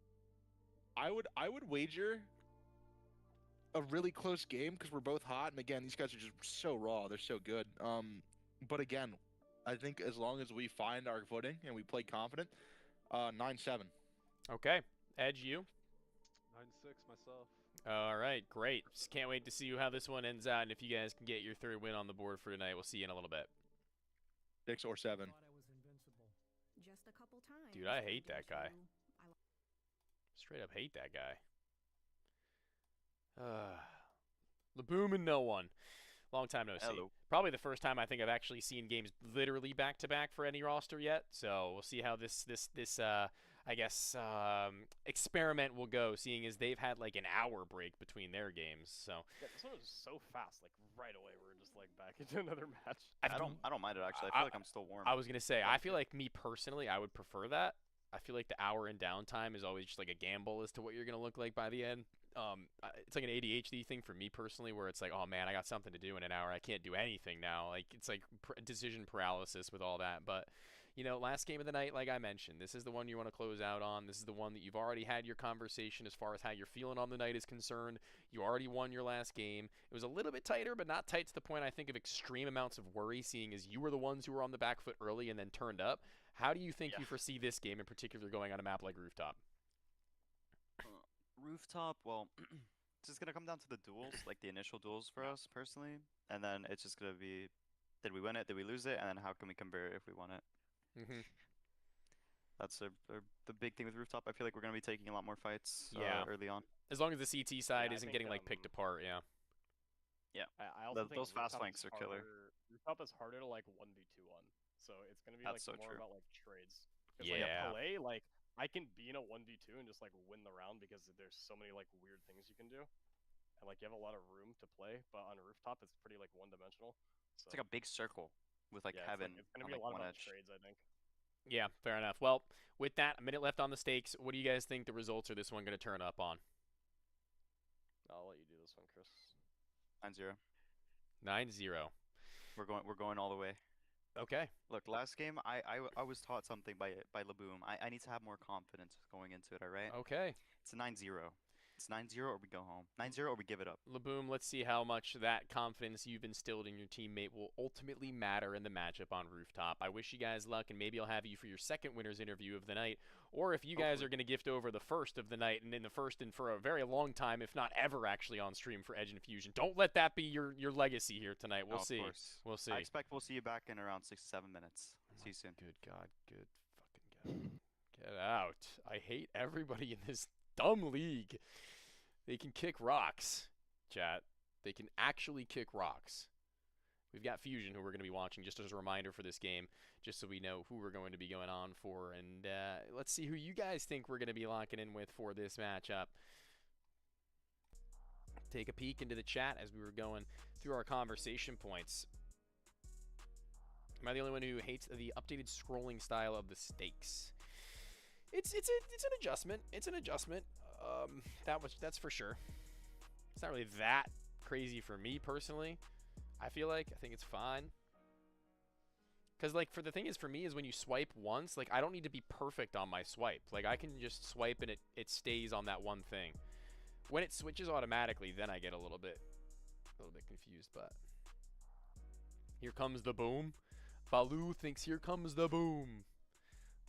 I would wager a really close game because we're both hot, and again, these guys are just so raw. They're so good. But again, I think as long as we find our footing and we play confident, 9-7. Okay, Edge, you? 9-6 myself. All right, great. Just can't wait to see how this one ends out, and if you guys can get your third win on the board for tonight, we'll see you in a little bit. 6 or 7. Dude, I hate that guy. Straight up hate that guy. Laboom and no one. Long time no see. Hello. Probably the first time I think I've actually seen games literally back to back for any roster yet. So we'll see how this experiment will go, seeing as they've had like an hour break between their games. So yeah, this one was so fast. Like right away, we're just like back into another match. I don't mind it actually. I feel like I'm still warm. I was gonna say, I feel like me personally, I would prefer that. I feel like the hour in downtime is always just like a gamble as to what you're going to look like by the end. It's like an ADHD thing for me personally, where it's like, oh man, I got something to do in an hour. I can't do anything now. Like it's like decision paralysis with all that. But last game of the night, like I mentioned, this is the one you want to close out on. This is the one that you've already had your conversation as far as how you're feeling on the night is concerned. You already won your last game. It was a little bit tighter, but not tight to the point I think of extreme amounts of worry, seeing as you were the ones who were on the back foot early and then turned up. How do you think you foresee this game in particular going on a map like Rooftop? Rooftop, well, it's just going to come down to the duels, like the initial duels for us personally. And then it's just going to be, did we win it? Did we lose it? And then how can we convert it if we won it? Mm-hmm. That's the big thing with Rooftop. I feel like we're going to be taking a lot more fights early on. As long as the CT side isn't getting like picked apart, yeah. Yeah, I also think those fast flanks are killer. Rooftop is harder to like 1v2 on. So it's going to be like so more true. about like trades. Because like at play, like I can be in a 1v2 and just like win the round because there's so many like weird things you can do. And like you have a lot of room to play, but on a Rooftop it's pretty like one-dimensional. So, it's like a big circle with like heaven. It's going to be a lot about trades, I think. Yeah, fair enough. Well, with that, a minute left on the stakes. What do you guys think the results are this one going to turn up on? I'll let you do this one, Chris. 9-0. 9-0. We're going all the way. Okay. Look, last game I was taught something by Laboom. I need to have more confidence going into it. All right. Okay. It's a 9-0. It's 9-0 or we go home. 9-0 or we give it up. Laboom, let's see how much that confidence you've instilled in your teammate will ultimately matter in the matchup on Rooftop. I wish you guys luck, and maybe I'll have you for your second winner's interview of the night. Or if you guys are going to gift over the first of the night, and in the first and for a very long time, if not ever actually on stream for Edge and Fusion. Don't let that be your legacy here tonight. We'll see. Of course. We'll see. I expect we'll see you back in around 6 to 7 minutes. See you soon. Good God. Good fucking God. Get out. I hate everybody in this dumb league. They can kick rocks, chat. They can actually kick rocks. We've got Fusion, who we're going to be watching just as a reminder for this game, just so we know who we're going to be going on for. And let's see who you guys think we're going to be locking in with for this matchup. Take a peek into the chat as we were going through our conversation points. Am I the only one who hates the updated scrolling style of the stakes? It's an adjustment. It's an adjustment. That's for sure. It's not really that crazy for me personally. I think it's fine. Because like for the thing is for me is when you swipe once, like I don't need to be perfect on my swipe. Like I can just swipe and it stays on that one thing. When it switches automatically, then I get a little bit confused. But here comes the boom. Baloo thinks here comes the boom.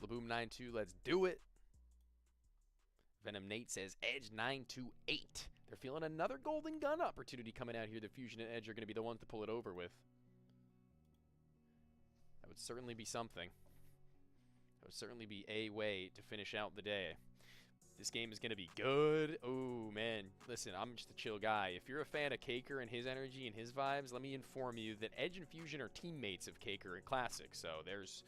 Laboom 9-2, let's do it. Venom Nate says Edge 9-8. They're feeling another golden gun opportunity coming out here. The Fusion and Edge are going to be the ones to pull it over with. That would certainly be something. That would certainly be a way to finish out the day. This game is going to be good. Oh, man. Listen, I'm just a chill guy. If you're a fan of Kaker and his energy and his vibes, let me inform you that Edge and Fusion are teammates of Kaker in Classic. So there's...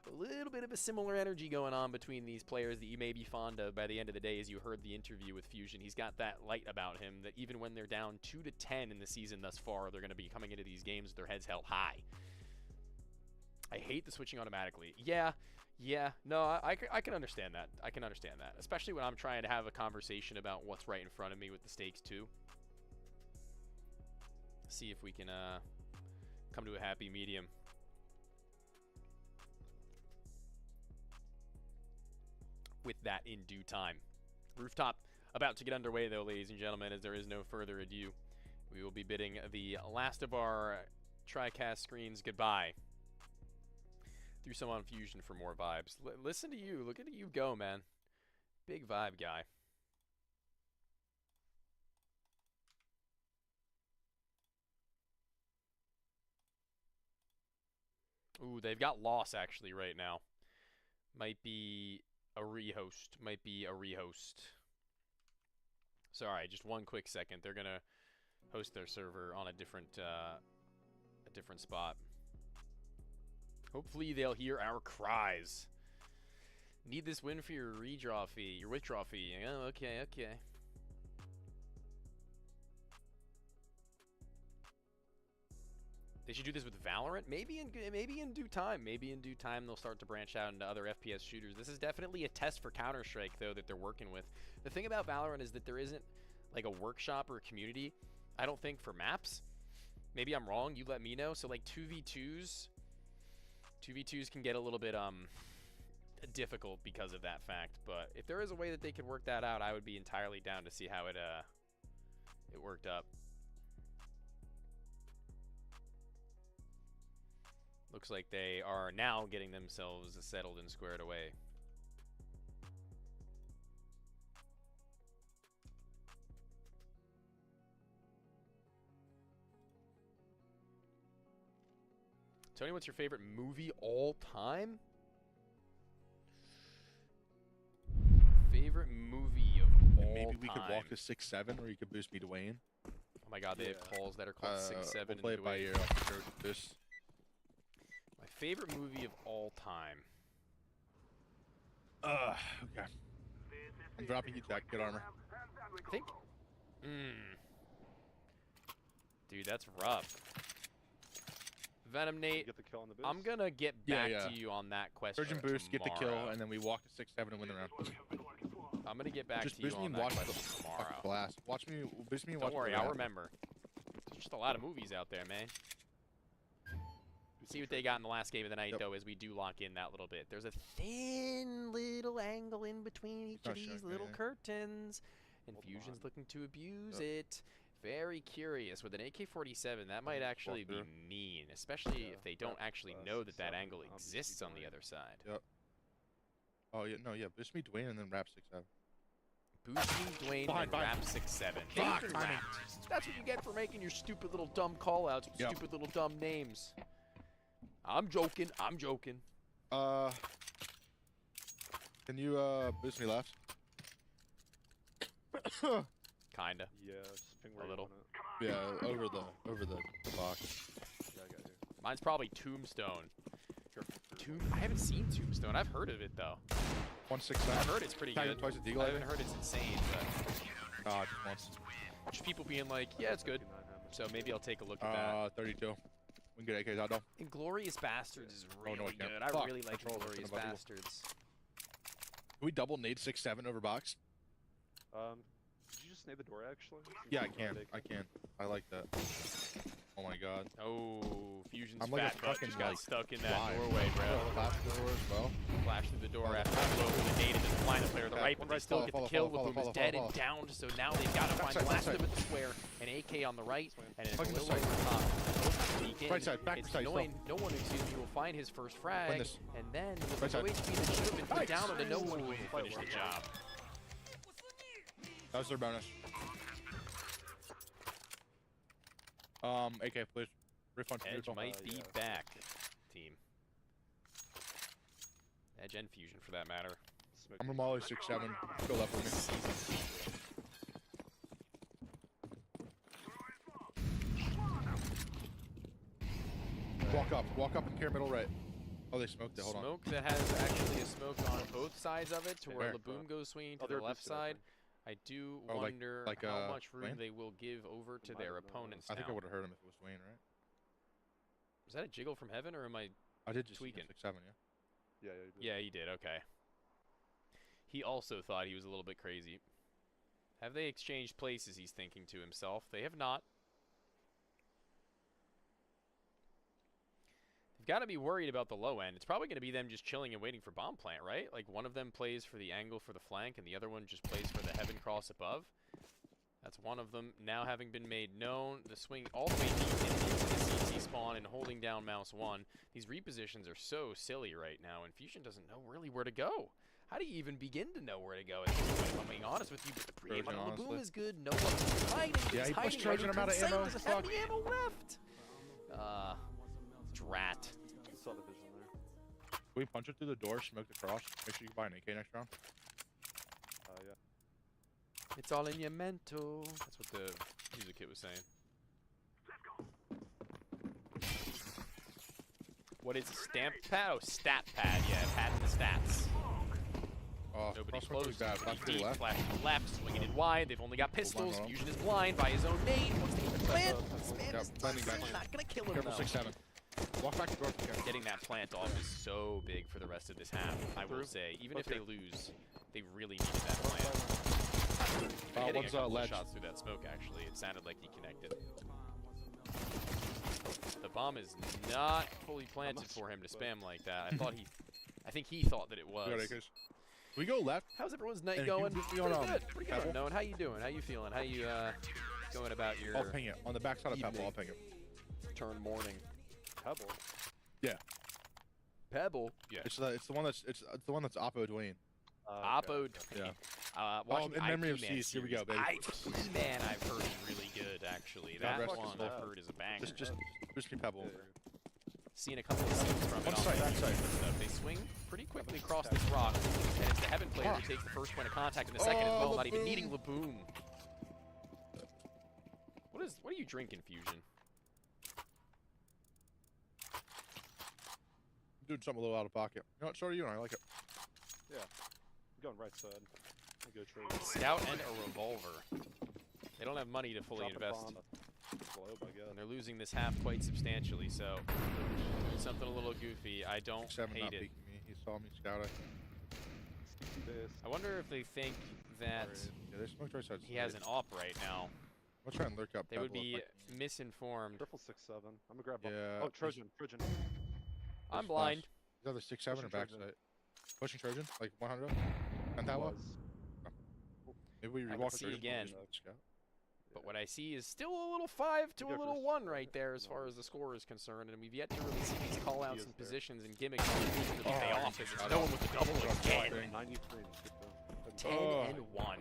A little bit of a similar energy going on between these players that you may be fond of by the end of the day. As you heard the interview with FusiioN, he's got that light about him that even when they're down 2-10 in the season thus far, they're going to be coming into these games with their heads held high. I hate the switching automatically. Yeah, no, I can understand that. I can understand that, especially when I'm trying to have a conversation about what's right in front of me with the stakes too. See if we can come to a happy medium. With that in due time. Rooftop about to get underway though, ladies and gentlemen, as there is no further ado. We will be bidding the last of our TriCast screens goodbye. Threw some on Fusion for more vibes. Listen to you. Look at you go, man. Big vibe guy. Ooh, they've got loss actually right now. Might be a rehost. Might be a rehost. Sorry, just one quick second. They're gonna host their server on a different spot. Hopefully they'll hear our cries. Need this win for your redraw fee, your withdraw fee. Oh, okay. They should do this with Valorant. Maybe in due time. Maybe in due time they'll start to branch out into other FPS shooters. This is definitely a test for Counter-Strike though that they're working with. The thing about Valorant is that there isn't like a workshop or a community, I don't think, for maps. Maybe I'm wrong, you let me know. So like 2v2s can get a little bit difficult because of that fact, but if there is a way that they could work that out, I would be entirely down to see how it worked up. Looks like they are now getting themselves settled and squared away. Tony, what's your favorite movie all time? Favorite movie of all time? Maybe we could walk to 6-7, or you could boost me to Wayne. Oh my god, they have calls that are called 6-7. We'll play it by ear. Boost. My favorite movie of all time. Okay. I'm dropping you Jack. Good armor. I think. Dude, that's rough. Venom Nate, Get the kill on the boost. I'm gonna get back to you on that question. Surgeon boost, tomorrow. get the kill, and then we walk to 6-7 and win the round. I'm gonna get back Just to you boost me on and that watch question tomorrow. Blast. Watch me. Boost me and Don't watch. worry, I'll remember. There's just a lot of movies out there, man. See what they got in the last game of the night, though, as we do lock in that little bit. There's a thin little angle in between each of these little curtains, and Fusion's looking to abuse it. Very curious. With an AK-47, that might actually be mean, especially if they don't actually know that that angle exists on the other side. Yep. Oh, yeah, no, yeah. Boost me Dwayne and then wrap 6-7. Boost me Dwayne and wrap 6-7. That's what you get for making your stupid little dumb call-outs with stupid little dumb names. I'm joking. I'm joking. Can you boost me left? Kinda. Yeah, just ping a little. Yeah, over the box. Yeah, I got you. Mine's probably Tombstone. I haven't seen Tombstone. I've heard of it though. 167. I've heard it's pretty good. Twice a deagle, I haven't heard it's insane, but just once. Just people being like, yeah, it's good. So maybe I'll take a look at that. 32. We can get AKs out though. Inglorious Bastards is really no, good. Fuck. I really like Control, Inglorious something about Bastards. Can we double nade 6-7 over box? Did you just nade the door actually? Yeah, I can. I like that. Oh my god. Oh, Fusion's I'm like fat a butt fucking just got like stuck in that live. doorway, bro. Flash the door as well. Flash through the door after blowing the nade into the blind player to the right, but they still get the kill. Laboom is dead and down, so now they've got to find the last of it to square. An AK on the right, and an Glue over the top. Right side, back it's side, annoying. No one, will find his first frag, and then with right the side. HP that should have been put down on the no one will finish the job. That was their bonus. AK, please. Riff on Edge might be back, team. Edge and Fusion, for that matter. I'm gonna molly 6-7. Go left with me. Walk up and care middle right. Oh, they smoked it. Hold on. Smoke that has actually a smoke on both sides of it to where Where? Laboom goes swinging to Oh, the they're left boosted, I side. think. I do Oh, like- wonder like, how much room Wayne? they will give over to might their have known. opponents I think I now. would have heard him if it was Wayne, right? Was that a jiggle from heaven, or am I I did just tweaking? 6-7, yeah. Yeah, you did. Yeah, he did. Okay. He also thought he was a little bit crazy. Have they exchanged places, he's thinking to himself. They have not. They've got to be worried about the low end. It's probably going to be them just chilling and waiting for bomb plant, right? Like, one of them plays for the angle for the flank, and the other one just plays for the heaven cross above. That's one of them now having been made known. The swing all the way deep into the CT spawn and holding down mouse 1. These repositions are so silly right now, and Fusion doesn't know really where to go. How do you even begin to know where to go at this point, if I'm being honest with you? But the pre-aim on Trojan, Laboom honestly. is good. No one's hiding. Yeah, He's he pushed hiding Trojan. right I'm out of inside. ammo. Doesn't have Fuck. any ammo left. Drat. Saw the vision there. Can we punch it through the door, smoke the cross? Make sure you buy an AK next round. Yeah. It's all in your mental. That's what the music kit was saying. What is a stamp pad? Oh, stat pad. Yeah, pad the stats. Oh, Nobody cross went close. really bad. Flash to the Deep, left. flash to the left, swinging it wide. They've only got pistols. hold on. Fusion is blind by his own nade. Once they get the plant, spam Yeah, is planting back. not gonna kill him Careful, though. 6-7. Walk back to door. Okay. Getting that plant off is so big for the rest of this half. I will say, even if they lose, they really needed that plant. Hitting one's a couple of ledge. shots through that smoke. Actually, it sounded like he connected. The bomb is not fully planted for him to spam like that. I think he thought that it was. We got AKs. We go left. How's everyone's night And going? you- Pretty you on, good. Pretty good. Pebble? Knowing how you doing? How you feeling? How you going about your I'll ping it. On the back side of Pebble, evening. I'll ping it. turn morning? Pebble. Yeah. Pebble. Yeah. It's the one that's the one that's Oppo Dwayne. Oppo. Yeah. Watching in the memory of IP Man C's, here we go, series. baby. IP Man, I've heard is really good actually. God That rest his one soul. I've heard is a banger. Just boost me Pebble. Seen a couple of scenes from it One on side, the back side. stuff. They swing pretty quickly across this rock, and it's the Heaven player who takes the first point of contact in the second as well, not even needing Laboom. What are you drinking, Fusion? I'm doing something a little out of pocket. You know what? So are you, and I like it. Yeah. I'm going right side. I'll go trade. Scout and a revolver. They don't have money to fully Drop a invest. bomb. Globe, I guess. And they're losing this half quite substantially, so something a little goofy. I don't 7 not hate it. peeking me. He saw me scout. I wonder if they think that Yeah, they smoked right side. he has an op right now. I'll try and lurk up. They would Pebble be if I can. misinformed. Triple 6-7. I'm gonna grab. Yeah. Oh, Trojan. Trojan. I'm There's blind. flash. He's either 6-7 or Pushing back Trojan. side. Pushing Trojan, like 100. And that one. Maybe we I can rewalk see Trojan. again. Scout. But what I see is still a little 5 to You a go little first. 1 right there as far as the score is concerned, and we've yet to really see these call-outs is and there. positions and gimmicks on the Fusion really pay Oh, off. It's shot no out. one with the double again. 93. 10 Oh. and 1.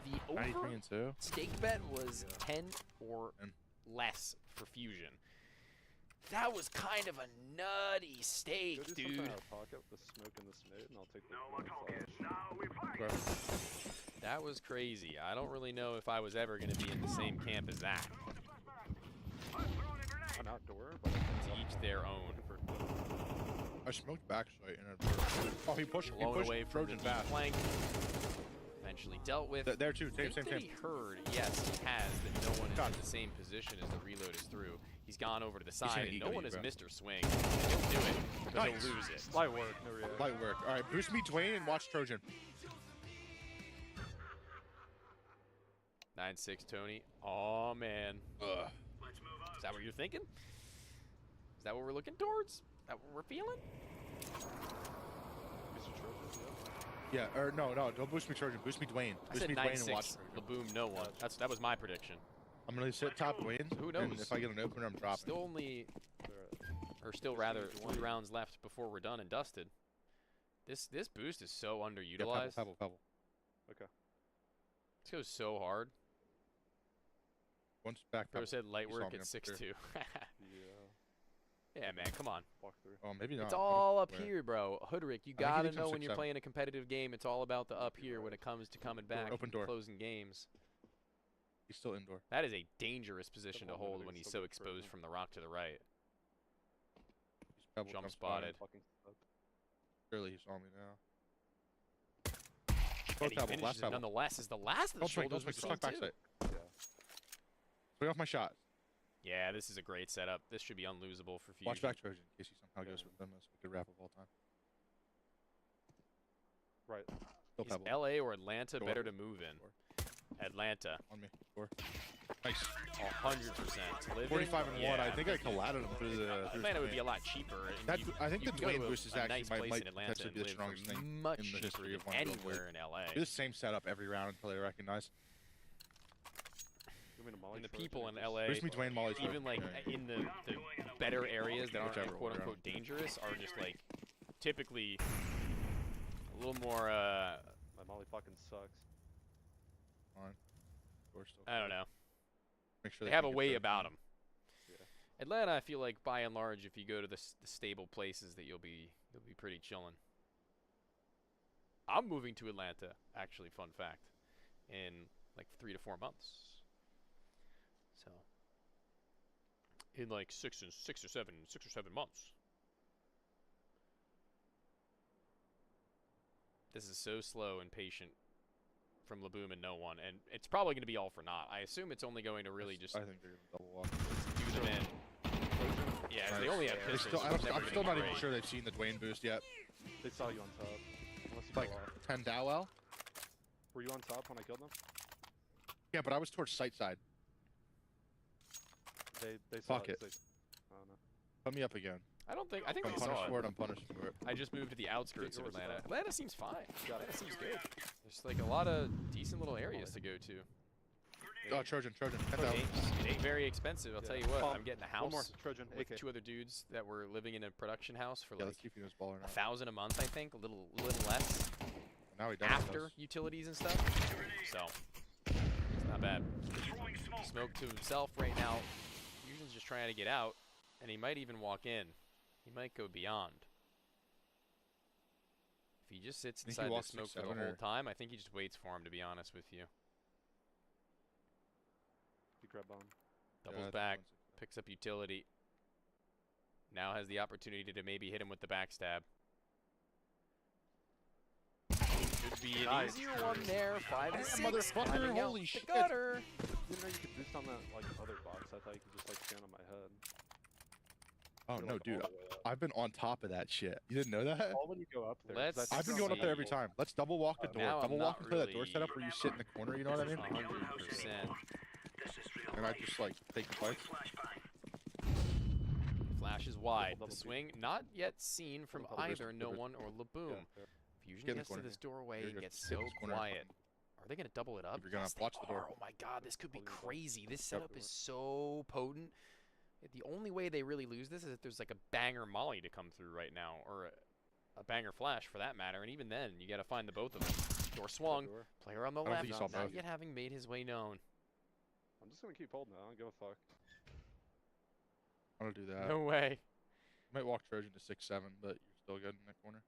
The 93 over and 2. stake bet was 10 or less for Fusion. That was kind of a nutty stake, Go do dude. something out of pocket with the smoke and the smid, and I'll take the That was crazy. I don't really know if I was ever going to be in the same camp as that. I'm outdoor, but To each their own. I smoked backside and oh, he pushed. Blown he pushed away from the Trojan deep fast. flank. Eventually dealt with. There too. Same. Think that he heard, yes, he has, that no one is in the same position as the reload is through. He's gone over to the gonna side, and no ego one you, is bro. Mr. Swing. He'll do it, but Nice. he'll lose it. light work. No reaction. Light work. All right, boost me Dwayne and watch Trojan. 9-6, Tony. Oh man. Ugh. Is that what you're thinking? Is that what we're looking towards? Is that what we're feeling? Yeah, or no, don't boost me Trojan. Boost me Dwayne. I Boost said me Dwayne and watch 9-6, Trojan. Laboom, no one. That was my prediction. I'm gonna sit top Dwayne. Who And knows? if I get an opener, I'm dropping. Still only, or still rather, 3 rounds left before we're done and dusted. This boost is so Yeah, underutilized. Pebble. Okay. This goes so hard. Once back. Bro Pebble. said light You saw work me at up 6-2. there. Yeah, man, come on. Walk through. Oh, maybe not. It's all up Where? here, bro. Hoodrick, you I think he gotta did know some when you're 6-7. playing a competitive game, it's all about the up here when it comes to coming back Open door. and closing games. He's still indoor. That is a dangerous position to Double hold mid, when he's still so good for exposed him. from the rock to the right. Double Jump spotted. Surely he saw me now. And he Double, finishes last it double. nonetheless is the last of the Don't swing, shoulders don't we've swing. Just seen tuck too. backside. Yeah. Swing off my shot. Yeah, this is a great setup. This should be unlosable for Fusion. Watch back Trojan in case he somehow goes with them as we could wrap up all time. Right. Still Is pebble. LA or Atlanta Go better up. to move in? Atlanta. On me. Score. Nice. 100%. 45 and 1. I think I collided him through the. Atlanta would be a lot cheaper. And That, you, I think you the can go Dwayne to boost is a actually nice might place in Atlanta potentially and be the live strongest for thing much in the cheaper history than of one. anywhere in LA. Do the same setup every round until they recognize. And the people in LA, Here's me Dwayne Molly even like in the better areas that aren't Whichever quote one, unquote dangerous, are just like typically a little more. My Molly fucking sucks. Fine. I don't know. Make sure they have a can get way their about thing. them. Atlanta, I feel like by and large, if you go to the stable places, that you'll be pretty chilling. I'm moving to Atlanta, actually. Fun fact, in like 3 to 4 months. So in like 6 or 7 months. This is so slow and patient from Laboom and no one, and it's probably going to be all for naught. I assume it's only going to really just. I think they're going to double walk. Do them in. Yeah, they only have pistols. I'm still not even sure they've seen the Dwayne boost yet. They saw you on top. Unless you Like go off. 10 Dowell? Were you on top when I killed them? Yeah, but I was towards sight side. They saw Fuck it. I don't know. Put me up again. I don't think. I think I'm they saw punished it. for it. I'm punished for it. I just moved to the outskirts of yours Atlanta. back. Atlanta seems fine. Atlanta seems good. There's like a lot of decent little areas to go to. Oh, Trojan. It ain't very expensive. I'll tell you what. I'm getting a house One more. Trojan, with AK. 2 other dudes that were living in a production house for like let's see if he knows ball or not. $1,000 a month. I think a little less. Now he does. After utilities and stuff. So it's not bad. Smoke to himself right now. Fusion's just trying to get out, and he might even walk in. He might go beyond. If he just sits inside the smoke for the whole time, I think he just waits for him, to be honest with you. You grab bomb. Doubles back, picks up utility. Now has the opportunity to maybe hit him with the backstab. Should be an easier one there. 5 and 6. Motherfucker, holy shit. Gutter. You know you could boost on that like other box. I thought you could just like stand on my head. Oh no, dude! I've been on top of that shit. You didn't know that? All when you go up there. I've been going up there every time. Let's double walk the door. Now Double I'm walk not into that door really- setup where you sit in the corner. You know what I mean? 100%. And I just like take the fights. Flash is wide. The swing not yet seen from either No One or Laboom. Fusion Get in the gets to corner this here. doorway Here, and here, gets sit in so this corner. quiet. Are they going to double it up? You're gonna Yes, they watch the door. are. Oh my god, this could be crazy. This setup is so potent. The only way they really lose this is if there's like a banger molly to come through right now, or a banger flash for that matter, and even then, you got to find the both of them. Door swung. Player on the I don't left, think you saw not both. yet having made his way known. I'm just gonna keep holding it. I don't give a fuck. I don't do that. No way. Might walk Trojan to 6-7, but you're still good in that corner.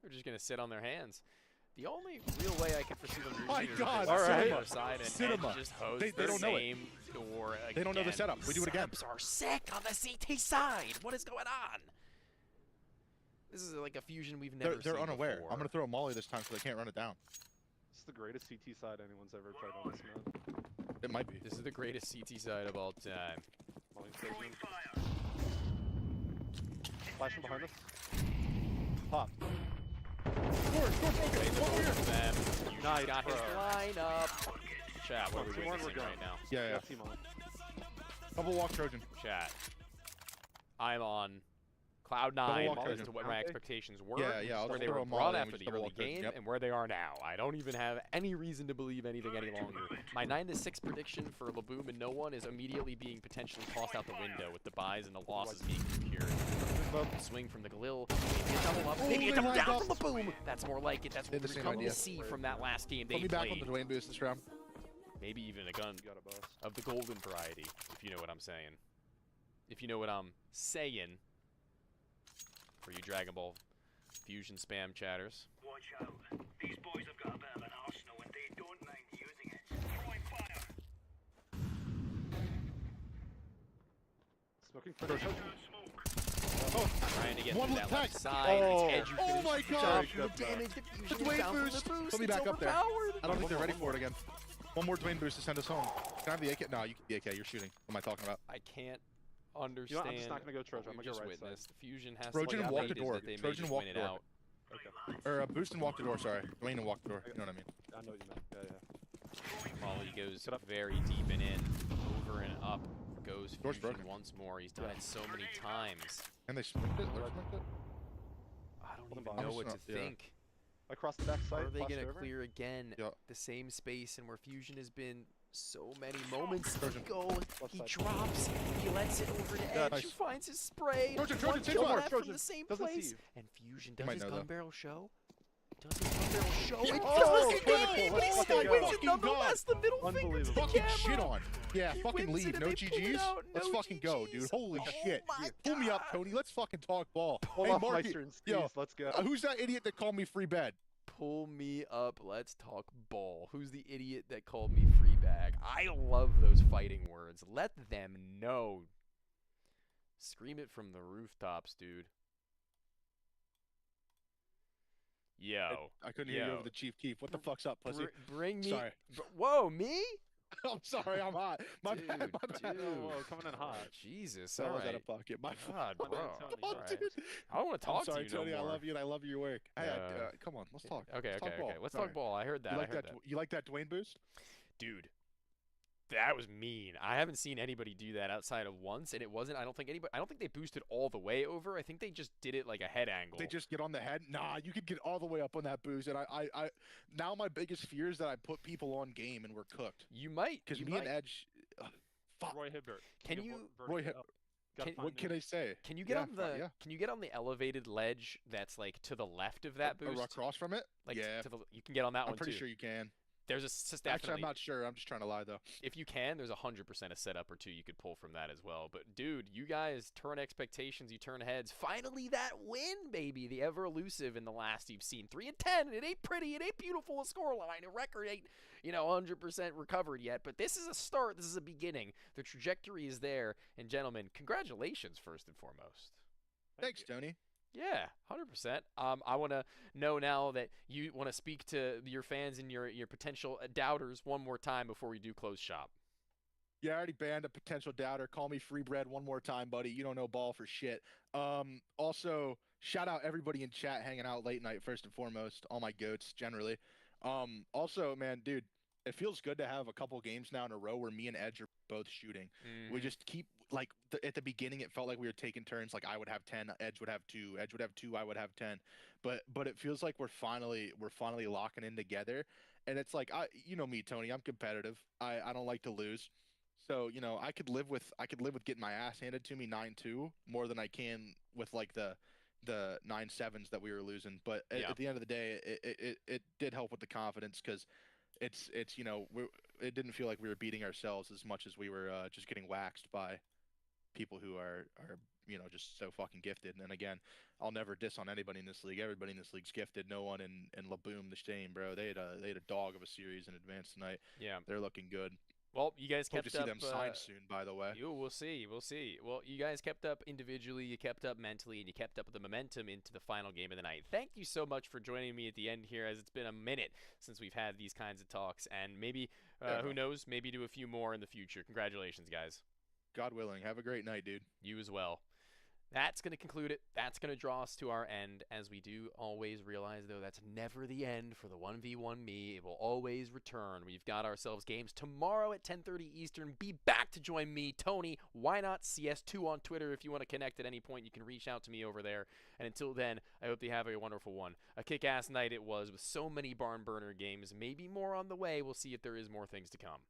They're just going to sit on their hands. The only real way I can foresee them losing My is God, if they Cinema. sit on their side and Cinema. just host They the don't know it. same door again. They don't know the setup. We do it again. Setups are sick on the CT side. What is going on? This is like a fusion we've never They're seen unaware. before. I'm gonna throw a molly this time so they can't run it down. It's the greatest CT side anyone's ever tried on this map. It might be. This is the greatest CT side of all time. Molly station. Flashing behind us. Pop. You Nice, got his bro. lineup. Chat, what are we Come on, witnessing we're right now? Yeah. Team on. Double walk Trojan. Chat. I'm on cloud Double 9 walk as Trojan. to what my expectations were, Yeah, I'll where just they throw were a brought molly and after we the just double early walk Trojan. game, Yep. and where they are now. I don't even have any reason to believe anything any longer. My 9-6 prediction for Laboom and No One is immediately being potentially tossed out the window with the buys and the losses being secured. Swing from the Galil, maybe a double up, maybe a double down from Laboom. That's more like it. That's what Did the we're same coming idea. to see from that last game Put they me back on played. the Dwayne boost this round. Maybe even a gun You got a bust. of the golden variety, if you know what I'm saying. If you know what I'm saying. For you Dragon Ball Fusion spam chatters. Watch out. These boys have got a bit of an arsenal and they don't mind using it. Throwing fire. Smoking for the Trying to get One through that attack. left side. Oh, It's Edge who oh my finishes the god. job. The damage, the fusion The is Dwayne down from boost. the boost. Let me It's back up there. overpowered. I don't think they're ready for it again. One more Dwayne boost to send us home. Can I have the AK? No, you can the AK. You're shooting. What am I talking about? I can't You know understand. what, I'm just not gonna go Trojan. what I'm we've gonna go just right side. witnessed. Fusion has Trojan to walk the is door. that they may Trojan just walk win the it door. out. Okay. Or boost and walk the door. Sorry, Dwayne and walk the door. You know what I mean? I know what you meant. Yeah. Molly goes very deep and in, over and up. Goes Fusion once more. He's done it so many times. And they smoked it. They smoked it. I don't even know what to think. Across the back side. Are they tossed gonna over. clear again the same space and where Fusion has been so many moments ago? He drops, he lets it over to Edge, who finds his spray. Trojan, One Trojan, kill Trojan. left from the same Doesn't see place. you. And Fusion He does might his know, gun though. barrel show. Does his gun barrel show? It Oh, doesn't let's go! fucking He go. still Let's wins it fucking nonetheless. The middle finger to the Fucking camera. shit on. Yeah, He fucking wins it leave. and No they pull it GGs. out. Let's No fucking go, dude. Holy shit. my Pull me up, Tony. Let's fucking talk ball. Pull hey, off Marky. Meister and Yo, Steez, let's go. Who's that idiot that called me free bed? Pull me up. Let's talk ball. Who's the idiot that called me free bag? I love those fighting words. Let them know. Scream it from the rooftops, dude. Yo. I couldn't hear you over the Chief Keef. What the fuck's up, pussy? Bring me. Sorry. Whoa, me? I'm sorry, I'm hot. My Dude, bad, my bad. Whoa, coming in hot. Jesus, That all was out right. of pocket. My God, fault. bro. Tony, All all right. Dude. I don't want to I'm talk sorry, to you Tony. no I more. love you and I love your work. Hey, come on, let's talk. Okay, Let's talk okay, ball. okay. Let's Sorry. talk ball. I heard that. You like I heard that? that. You like that Dwayne boost? Dude, that was mean. I haven't seen anybody do that outside of once, and it wasn't. I don't think they boosted all the way over. I think they just did it like a head angle. They just get on the head. Nah, you could get all the way up on that boost. And I now my biggest fear is that I put people on game and we're cooked. You might, because you me might. and Edge. Fuck. Roy Hibbert. Can you? Roy Hibbert. What can I say? Can you get Yeah, on the? yeah. Can you get on the elevated ledge that's like to the left of that boost? Across from it? Like yeah. to the, you can get on that I'm one pretty too. sure you can. There's a Actually, I'm not sure. I'm just trying to lie though. If you can, there's 100% a setup or two you could pull from that as well. But dude, you guys turn expectations, you turn heads. Finally, that win, baby. The ever elusive in the last you've seen 3-10. It ain't pretty. It ain't beautiful. A scoreline. A record ain't 100% recovered yet. But this is a start. This is a beginning. The trajectory is there. And gentlemen, congratulations first and foremost. Thanks, Tony. Yeah, 100%. I want to know now that you want to speak to your fans and your potential doubters one more time before we do close shop. Yeah, I already banned a potential doubter. Call me free bread one more time, buddy. You don't know ball for shit. Also, shout out everybody in chat hanging out late night first and foremost. All my goats generally. Also, man, dude, it feels good to have a couple games now in a row where me and Edge are both shooting. We just keep like at the beginning it felt like we were taking turns. Like I would have 10, Edge would have 2, Edge would have 2, I would have 10. But it feels like we're finally locking in together. And it's like you know me, Tony. I'm competitive. I don't like to lose. So I could live with getting my ass handed to me 9-2 more than I can with like the 9-7s that we were losing. But at the end of the day, it did help with the confidence because it's it didn't feel like we were beating ourselves as much as we were just getting waxed by people who are just so fucking gifted. And again, I'll never diss on anybody in this league. Everybody in this league's gifted. No one in Laboom the same, bro. They had a dog of a series in advance tonight. Yeah, they're looking good. Well, you guys Hope kept to see up. them signed soon, by the way. We'll see. We'll see. Well, you guys kept up individually, you kept up mentally, and you kept up the momentum into the final game of the night. Thank you so much for joining me at the end here, as it's been a minute since we've had these kinds of talks, and maybe, who knows, maybe do a few more in the future. Congratulations, guys. God willing. Have a great night, dude. You as well. That's going to conclude it. That's going to draw us to our end, as we do always realize, though, that's never the end for the 1v1 me. It will always return. We've got ourselves games tomorrow at 10:30 Eastern. Be back to join me, Tony. Why not CS2 on Twitter? If you want to connect at any point, you can reach out to me over there. And until then, I hope you have a wonderful one. A kick-ass night it was with so many barn burner games. Maybe more on the way. We'll see if there is more things to come.